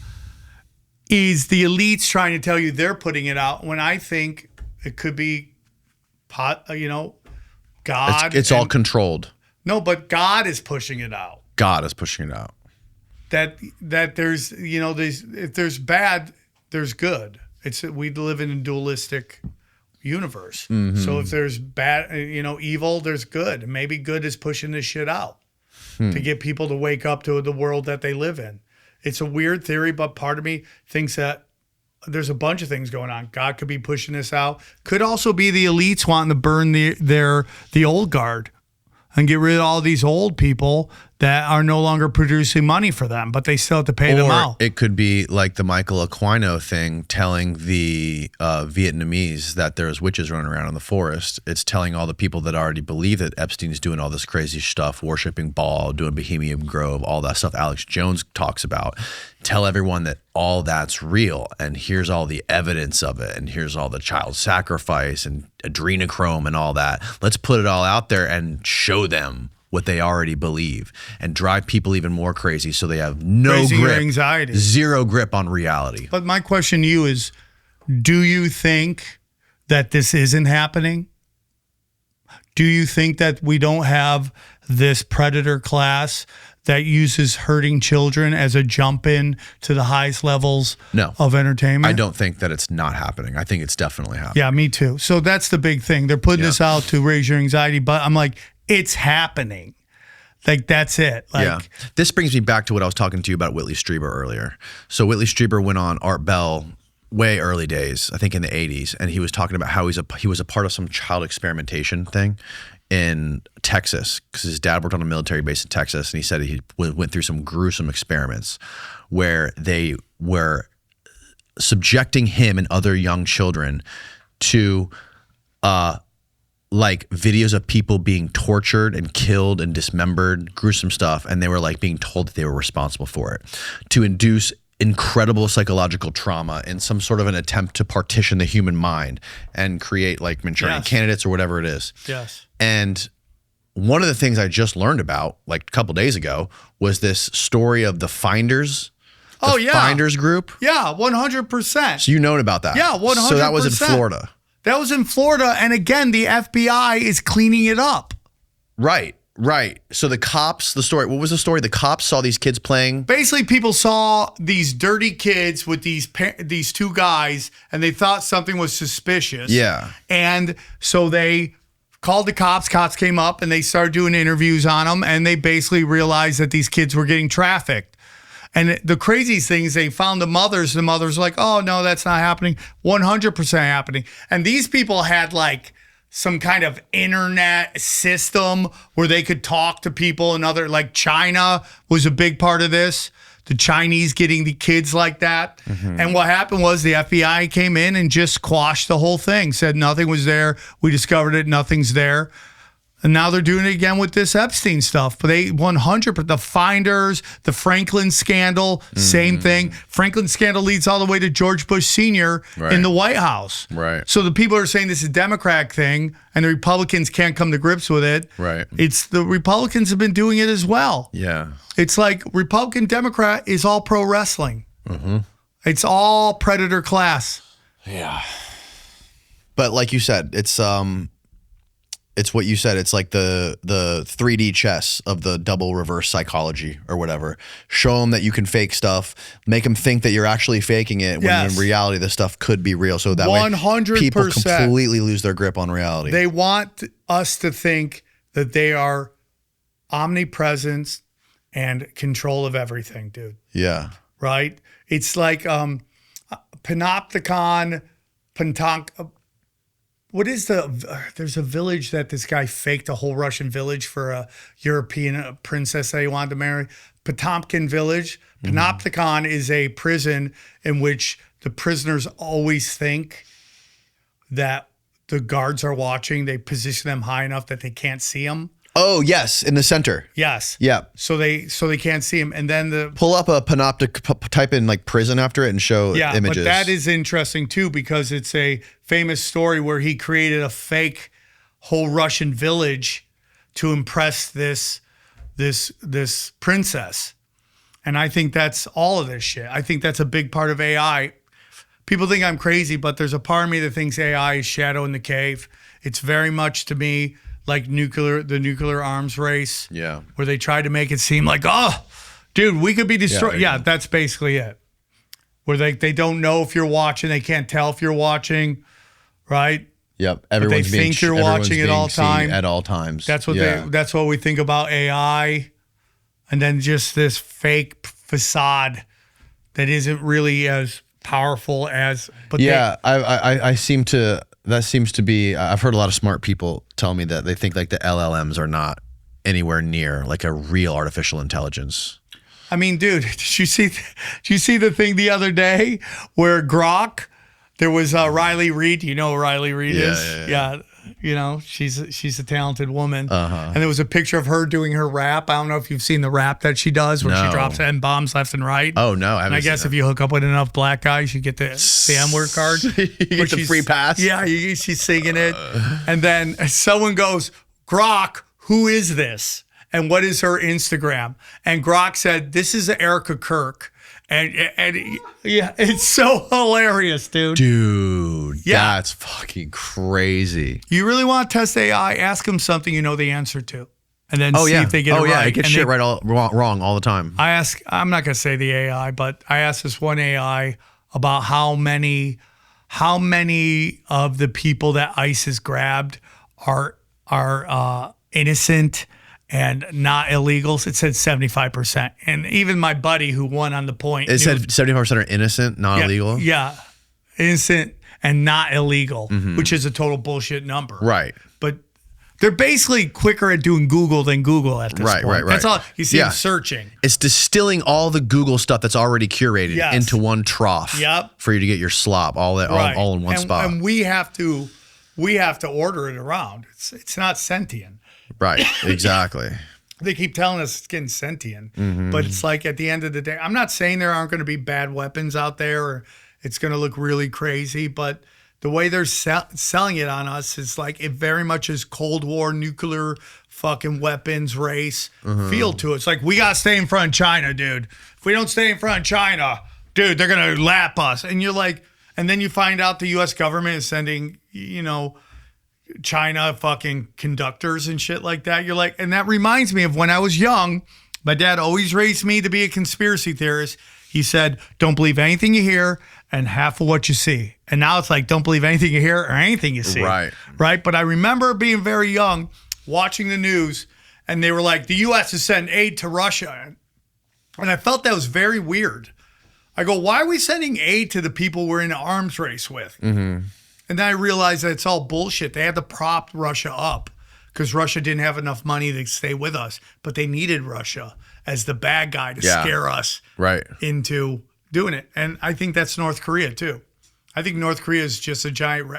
is the elites trying to tell you they're putting it out when I think it could be God. It's all controlled. No, but God is pushing it out. God is pushing it out. That there's, if there's bad, there's good. We live in a dualistic universe. So if there's bad, evil, there's good. Maybe good is pushing this shit out to get people to wake up to the world that they live in. It's a weird theory, but part of me thinks that there's a bunch of things going on. God could be pushing this out. Could also be the elites wanting to burn the old guard and get rid of all these old people that are no longer producing money for them, but they still have to pay them out. It could be like the Michael Aquino thing, telling the Vietnamese that there's witches running around in the forest. It's telling all the people that already believe that Epstein's doing all this crazy stuff, worshiping Baal, doing Bohemian Grove, all that stuff Alex Jones talks about. Tell everyone that all that's real, and here's all the evidence of it, and here's all the child sacrifice and adrenochrome and all that. Let's put it all out there and show them what they already believe and drive people even more crazy so they have no Raising your grip, anxiety. zero grip on reality. But my question to you is, do you think that this isn't happening? Do you think that we don't have this predator class that uses hurting children as a jump in to the highest levels of entertainment? I don't think that it's not happening. I think it's definitely happening. Yeah, me too. So that's the big thing. They're putting this out to raise your anxiety, but I'm like, it's happening. Like, that's it. Like, Yeah. This brings me back to what I was talking to you about Whitley Strieber earlier. So Whitley Strieber went on Art Bell way early days, I think in the 80s, and he was talking about how he was a part of some child experimentation thing in Texas because his dad worked on a military base in Texas, and he said he went through some gruesome experiments where they were subjecting him and other young children to like videos of people being tortured and killed and dismembered, gruesome stuff, and they were like being told that they were responsible for it to induce incredible psychological trauma in some sort of an attempt to partition the human mind and create like Manchurian candidates or whatever it is. Yes. And one of the things I just learned about like a couple days ago was this story of the Finders. Finders group. Yeah, 100%. So you known about that. Yeah, 100%. So that was in Florida. That was in Florida. And again, the FBI is cleaning it up. Right. So the cops, what was the story? The cops saw these kids playing. Basically, people saw these dirty kids with these two guys, and they thought something was suspicious. Yeah. And so they called the cops. Cops came up, and they started doing interviews on them, and they basically realized that these kids were getting trafficked. And the craziest thing is they found the mothers. The mothers were like, oh, no, that's not happening. 100% happening. And these people had like some kind of internet system where they could talk to people and like China was a big part of this. The Chinese getting the kids like that. Mm-hmm. And what happened was the FBI came in and just quashed the whole thing, said nothing was there. We discovered it. Nothing's there. And now they're doing it again with this Epstein stuff. But they 100%, the Finders, the Franklin scandal, same thing. Franklin scandal leads all the way to George Bush Sr. in the White House. Right. So the people are saying this is a Democrat thing and the Republicans can't come to grips with it. Right. It's the Republicans have been doing it as well. Yeah. It's like Republican, Democrat is all pro wrestling. Mm-hmm. It's all predator class. Yeah. But like you said, it's it's what you said. It's like the 3D chess of the double reverse psychology or whatever. Show them that you can fake stuff. Make them think that you're actually faking it when Yes. in reality the stuff could be real. So that way 100%. people completely lose their grip on reality. They want us to think that they are omnipresent and control of everything, dude. yeah. Right? It's like Panopticon, what is there's a village that this guy faked a whole Russian village for a European princess that he wanted to marry. Potomkin village. Panopticon is a prison in which the prisoners always think that the guards are watching. They position them high enough that they can't see them. Oh yes, in the center. Yes. Yeah. So they can't see him. And then Pull up a panoptic, type in like prison after it and show images. But that is interesting too, because it's a famous story where he created a fake whole Russian village to impress this princess. And I think that's all of this shit. I think that's a big part of AI. People think I'm crazy, but there's a part of me that thinks AI is shadow in the cave. It's very much to me like the nuclear arms race. Yeah. Where they tried to make it seem like, oh, dude, we could be destroyed. Yeah, that's basically it. Where they don't know if you're watching, they can't tell if you're watching, right? Yep. But they think you're watching at all time. At all times. That's what that's what we think about AI, and then just this fake facade that isn't really as powerful as. But I seem to. That seems to be. I've heard a lot of smart people tell me that they think like the LLMs are not anywhere near like a real artificial intelligence. I mean, dude, did you see the thing the other day where Grok? There was Riley Reid. You know who Riley Reid is? Yeah. You know, she's a talented woman. And there was a picture of her doing her rap. I don't know if you've seen the rap that she does where she drops N-bombs left and right. Oh, no. I guess if you hook up with enough black guys, you get the N-word card. You get the free pass. Yeah, she's singing it. And then someone goes, Grok, who is this? And what is her Instagram? And Grok said, this is Erica Kirk. And yeah, it's so hilarious, dude. Dude, that's fucking crazy. You really want to test AI? Ask them something you know the answer to, and then see if they get it right. I get shit wrong all the time. I'm not gonna say the AI, but I asked this one AI about how many of the people that ICE has grabbed are innocent and not illegals. It said 75%. And even my buddy who won on the point. It said 75% are innocent, not illegal? Yeah. Innocent and not illegal, which is a total bullshit number. Right. But they're basically quicker at doing Google than Google at this point. Right. That's all. You see them searching. It's distilling all the Google stuff that's already curated into one trough for you to get your slop all in one spot. And we have to order it around. It's not sentient. Right, exactly. They keep telling us it's getting sentient, but it's like at the end of the day, I'm not saying there aren't going to be bad weapons out there or it's going to look really crazy, but the way they're selling it on us is like it very much is Cold War nuclear fucking weapons race feel to it. It's like we got to stay in front of China, dude. If we don't stay in front of China, dude, they're going to lap us. And you're like, and then you find out the U.S. government is sending, China fucking conductors and shit like that. You're like, and that reminds me of when I was young, my dad always raised me to be a conspiracy theorist. He said, don't believe anything you hear and half of what you see. And now it's like, don't believe anything you hear or anything you see. Right. But I remember being very young, watching the news, and they were like, the U.S. is sending aid to Russia. And I felt that was very weird. I go, why are we sending aid to the people we're in an arms race with? And then I realized that it's all bullshit. They had to prop Russia up because Russia didn't have enough money to stay with us. But they needed Russia as the bad guy to scare us into doing it. And I think that's North Korea, too. I think North Korea is just a giant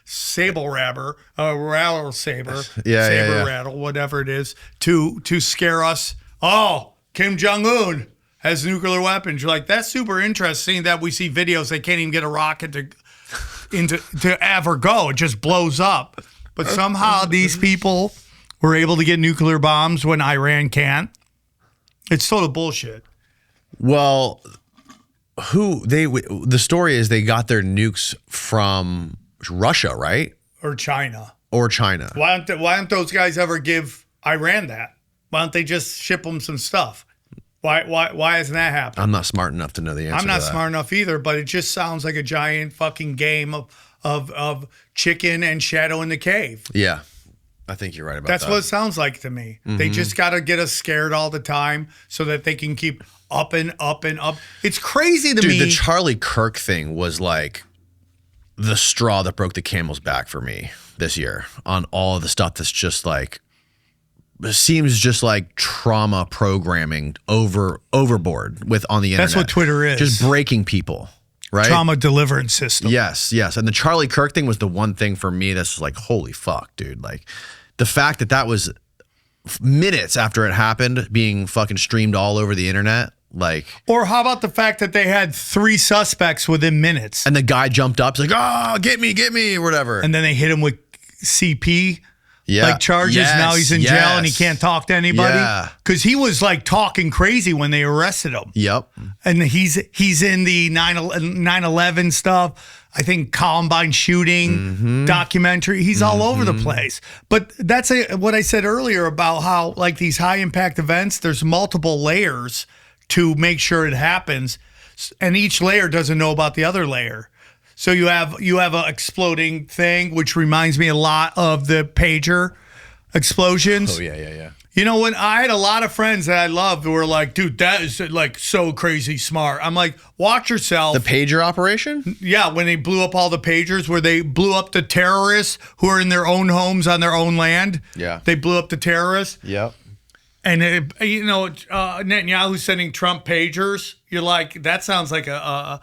saber rattle, rattle, whatever it is, to scare us. Oh, Kim Jong-un has nuclear weapons. You're like, that's super interesting that we see videos. They can't even get a rocket to ever go. It just blows up. But somehow these people were able to get nuclear bombs when Iran can't. It's total bullshit. Well, the story is they got their nukes from Russia, right? Or China. or China. Why don't those guys ever give Iran that? Why don't they just ship them some stuff? Why hasn't that happened? I'm not smart enough to know the answer. I'm not to that. smart enough either, but it just sounds like a giant fucking game of chicken and shadow in the cave. Yeah, I think you're right about That's that. what it sounds like to me. They just got to get us scared all the time so that they can keep up and up and up. It's crazy to me. Dude, the Charlie Kirk thing was like the straw that broke the camel's back for me this year on all of the stuff that's just like, it seems just like trauma programming overboard with on the internet. That's what Twitter is. Just breaking people, right? Trauma deliverance system. Yes. And the Charlie Kirk thing was the one thing for me that's like, holy fuck, dude. Like the fact that was minutes after it happened being fucking streamed all over the internet. Like, or how about the fact that they had 3 suspects within minutes, and the guy jumped up, he's like, "Oh, get me," or whatever. and then they hit him with CP Yeah. like charges. Yes, Now he's in jail and he yes. can't talk to anybody Yeah. because he was like talking crazy when they arrested him. Yep. And he's in the 9/11 stuff. I think Columbine shooting documentary. He's all over the place. But that's what I said earlier about how like these high impact events, there's multiple layers to make sure it happens, and each layer doesn't know about the other layer. So you have a exploding thing, which reminds me a lot of the pager explosions. Oh yeah. You know, when I had a lot of friends that I loved who were like, dude, that is like so crazy smart. I'm like, watch yourself. The pager operation? Yeah, when they blew up all the pagers, where they blew up the terrorists who are in their own homes on their own land. Yeah. They blew up the terrorists. Yep. And, Netanyahu sending Trump pagers. You're like, that sounds like a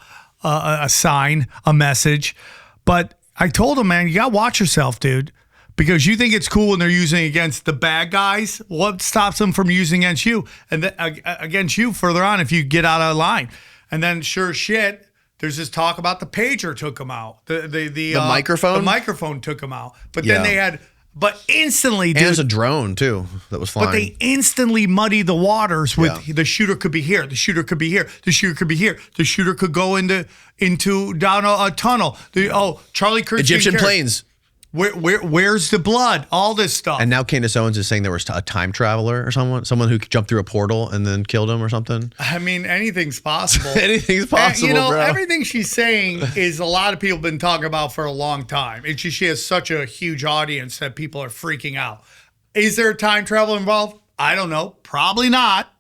sign, a message. But I told him, man, you got to watch yourself, dude. Because you think it's cool when they're using against the bad guys. What stops them from using against you? And then against you further on if you get out of line. And then sure as shit, there's this talk about the pager took them out. The microphone? The microphone took them out. But Yeah. then they had, but instantly, And dude. there's a drone too that was flying. But they instantly muddy the waters with Yeah. the shooter could be here, the shooter could be here, the shooter could be here, the shooter could go into down a tunnel. Charlie Kirk Egyptian planes. Where's the blood? All this stuff. And now Candace Owens is saying there was a time traveler or someone who jumped through a portal and then killed him or something. I mean, anything's possible. Anything's possible, bro. Everything she's saying is a lot of people have been talking about for a long time. And she has such a huge audience that people are freaking out. Is there time travel involved? I don't know. Probably not.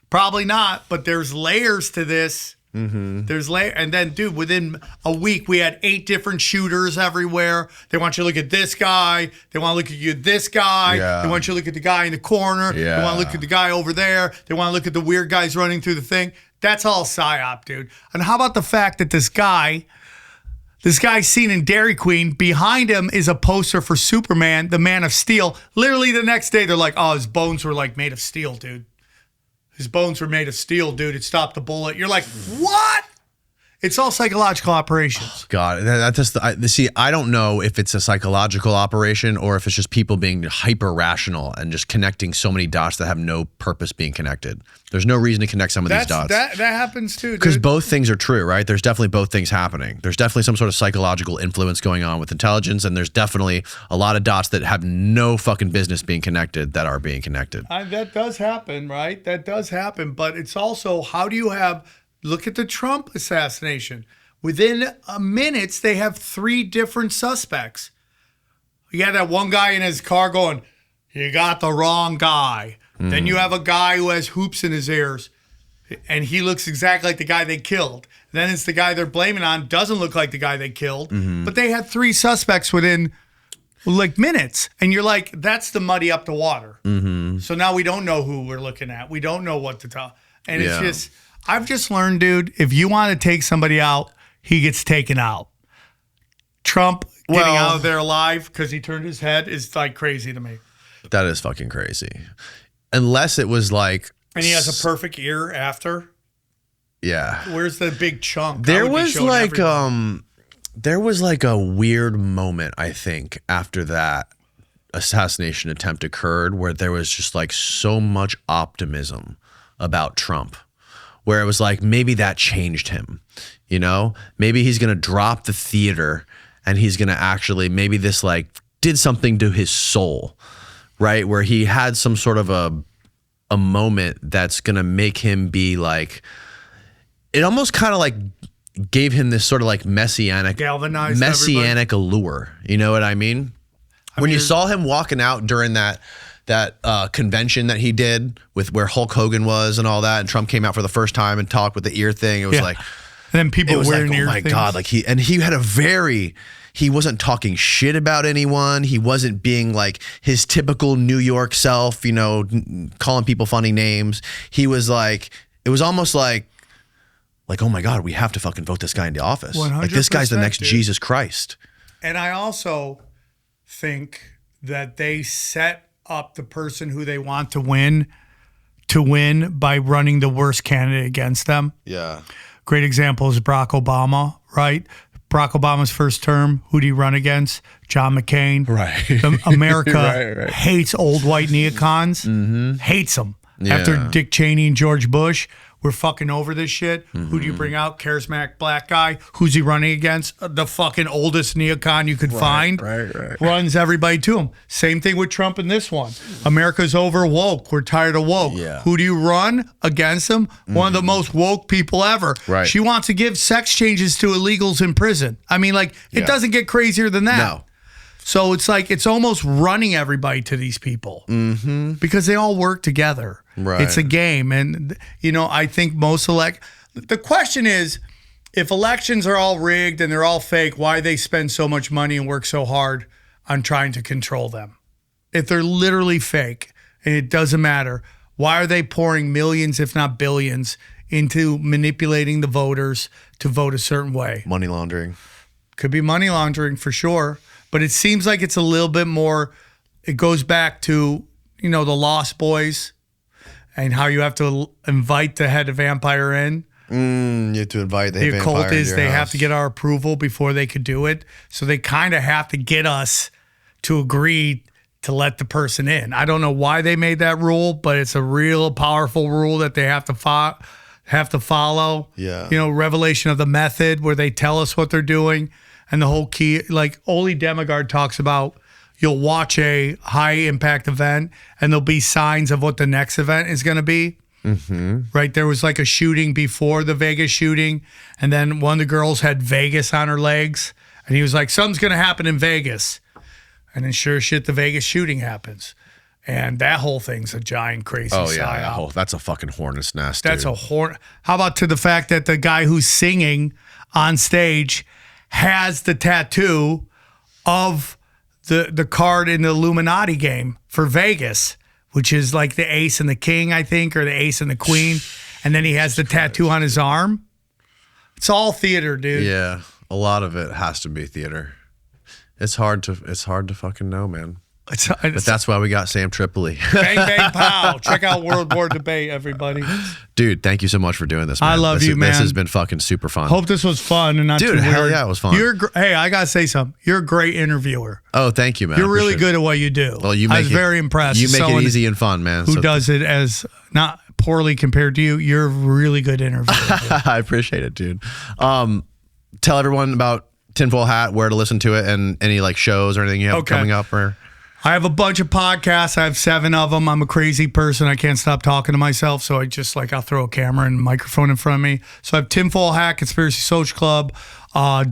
But there's layers to this. There's and then, dude, within a week, we had 8 different shooters everywhere. They want you to look at this guy. They want to look at this guy. Yeah. They want you to look at the guy in the corner. They Yeah. want to look at the guy over there. They want to look at the weird guys running through the thing. That's all psyop, dude. And how about the fact that this guy's seen in Dairy Queen, behind him is a poster for Superman, the Man of Steel. Literally the next day, they're like, oh, his bones were like made of steel, dude. His bones were made of steel, dude. It stopped the bullet. You're like, what? It's all psychological operations. God, that just see. I don't know if it's a psychological operation or if it's just people being hyper rational and just connecting so many dots that have no purpose being connected. There's no reason to connect some of these dots. That happens too, Because dude. both things are true, right? There's definitely both things happening. There's definitely some sort of psychological influence going on with intelligence, and there's definitely a lot of dots that have no fucking business being connected that are being connected. That does happen, right? That does happen. But it's also, how do you look at the Trump assassination. Within minutes, they have 3 different suspects. You had that one guy in his car going, you got the wrong guy. Then you have a guy who has hoops in his ears, and he looks exactly like the guy they killed. Then it's the guy they're blaming on, doesn't look like the guy they killed. But they had 3 suspects within like minutes. And you're like, that's the muddy up the water. So now we don't know who we're looking at. We don't know what to tell. And it's just, I've just learned, dude, if you want to take somebody out, he gets taken out. Trump getting out of there alive because he turned his head is like crazy to me. That is fucking crazy. Unless it was like, And he has a perfect ear after. yeah. Where's the big chunk? There was like a weird moment, I think, after that assassination attempt occurred where there was just like so much optimism about Trump, where it was like maybe that changed him, you know? Maybe he's going to drop the theater and he's going to actually, maybe this like did something to his soul, right? Where he had some sort of a moment that's going to make him be like, it almost kind of like gave him this sort of like messianic allure. You know what I mean? When you saw him walking out during that convention that he did with where Hulk Hogan was and all that, and Trump came out for the first time and talked with the ear thing, it was like, and then people wearing ear things. Oh my God. Like he had he wasn't talking shit about anyone. He wasn't being like his typical New York self, you know, calling people funny names. He was like, it was almost like, oh my God, we have to fucking vote this guy into office. Like this guy's the next dude. Jesus Christ. And I also think that they set up the person who they want to win by running the worst candidate against them. Yeah. Great example is Barack Obama, right? Barack Obama's first term, who did he run against? John McCain. Right. America hates old white neocons. Hates them. Yeah. After Dick Cheney and George Bush, we're fucking over this shit. Who do you bring out? Charismatic black guy. Who's he running against? The fucking oldest neocon you could find. Right. Runs everybody to him. Same thing with Trump in this one. America's over woke. We're tired of woke. Yeah. Who do you run against him? One of the most woke people ever. Right. She wants to give sex changes to illegals in prison. I mean, like, it doesn't get crazier than that. No. So it's like, it's almost running everybody to these people because they all work together. Right. It's a game. And, you know, I think the question is, if elections are all rigged and they're all fake, why they spend so much money and work so hard on trying to control them? If they're literally fake and it doesn't matter, why are they pouring millions, if not billions, into manipulating the voters to vote a certain way? Money laundering. Could be money laundering for sure. But it seems like it's a little bit more, it goes back to, you know, the Lost Boys and how you have to invite the head of vampire in. You have to invite the vampire occult is into your they have house. to get our approval before they could do it. So they kind of have to get us to agree to let the person in. I don't know why they made that rule, but it's a real powerful rule that they have to follow. Yeah. You know, revelation of the method where they tell us what they're doing. And the whole key, like Oli Demigard talks about, you'll watch a high impact event and there'll be signs of what the next event is going to be. Right? There was like a shooting before the Vegas shooting. And then one of the girls had Vegas on her legs. And he was like, something's going to happen in Vegas. And then sure as shit, the Vegas shooting happens. And that whole thing's a giant crazy psyop. That's a fucking hornet's nest. That's dude. a horn. How about to the fact that the guy who's singing on stage has the tattoo of the card in the Illuminati game for Vegas, which is like the ace and the king, I think, or the ace and the queen. And then he has the tattoo on his arm. It's all theater, dude. Yeah, a lot of it has to be theater. It's hard to fucking know, man. But that's why we got Sam Tripoli. Bang, bang, pow. Check out World War Debate, everybody. Dude, thank you so much for doing this, man. I love you, man. This has been fucking super fun. Hope this was fun and not too weird. Hell yeah, it was fun. Hey, I got to say something. You're a great interviewer. Oh, thank you, man. You're really good at what you do. Well, I was very impressed. You make it easy and fun, man. Who does it as not poorly compared to you. You're a really good interviewer. I appreciate it, dude. Tell everyone about Tinfoil Hat, where to listen to it, and any like shows or anything you have coming up. Or I have a bunch of podcasts. I have 7 of them. I'm a crazy person. I can't stop talking to myself. So I just I'll throw a camera and a microphone in front of me. So I have Tinfoil Hat, Conspiracy Social Club.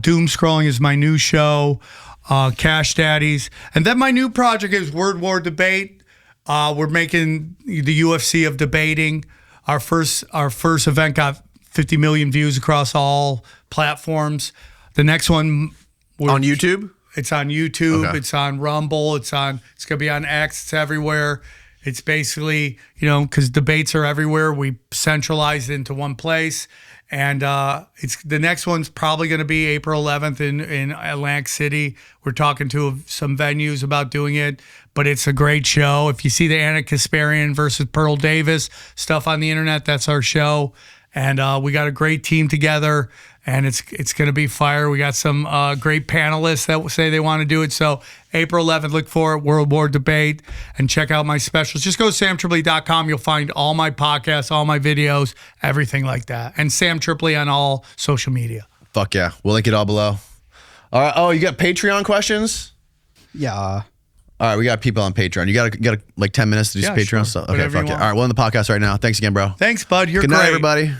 Doom Scrolling is my new show. Cash Daddies. And then my new project is Word War Debate. We're making the UFC of debating. Our first event got 50 million views across all platforms. The next one on YouTube? It's on YouTube. Okay. It's on Rumble. It's going to be on X. It's everywhere. It's basically, because debates are everywhere, we centralize it into one place. And the next one's probably going to be April 11th in Atlantic City. We're talking to some venues about doing it, but it's a great show. If you see the Anna Kasparian versus Pearl Davis stuff on the internet, that's our show. And we got a great team together, and it's going to be fire. We got some great panelists that say they want to do it. So April 11th, look for it, World War Debate, and check out my specials. Just go to samtripoli.com. You'll find all my podcasts, all my videos, everything like that. And Sam Tripoli on all social media. Fuck yeah. We'll link it all below. All right. Oh, you got Patreon questions? Yeah. All right, we got people on Patreon. You got like 10 minutes to do some Yeah, Patreon sure. stuff. Okay, Whatever you fuck it. All want. right, we're on the podcast right now. Thanks again, bro. Thanks, bud. You're Good great. night, everybody.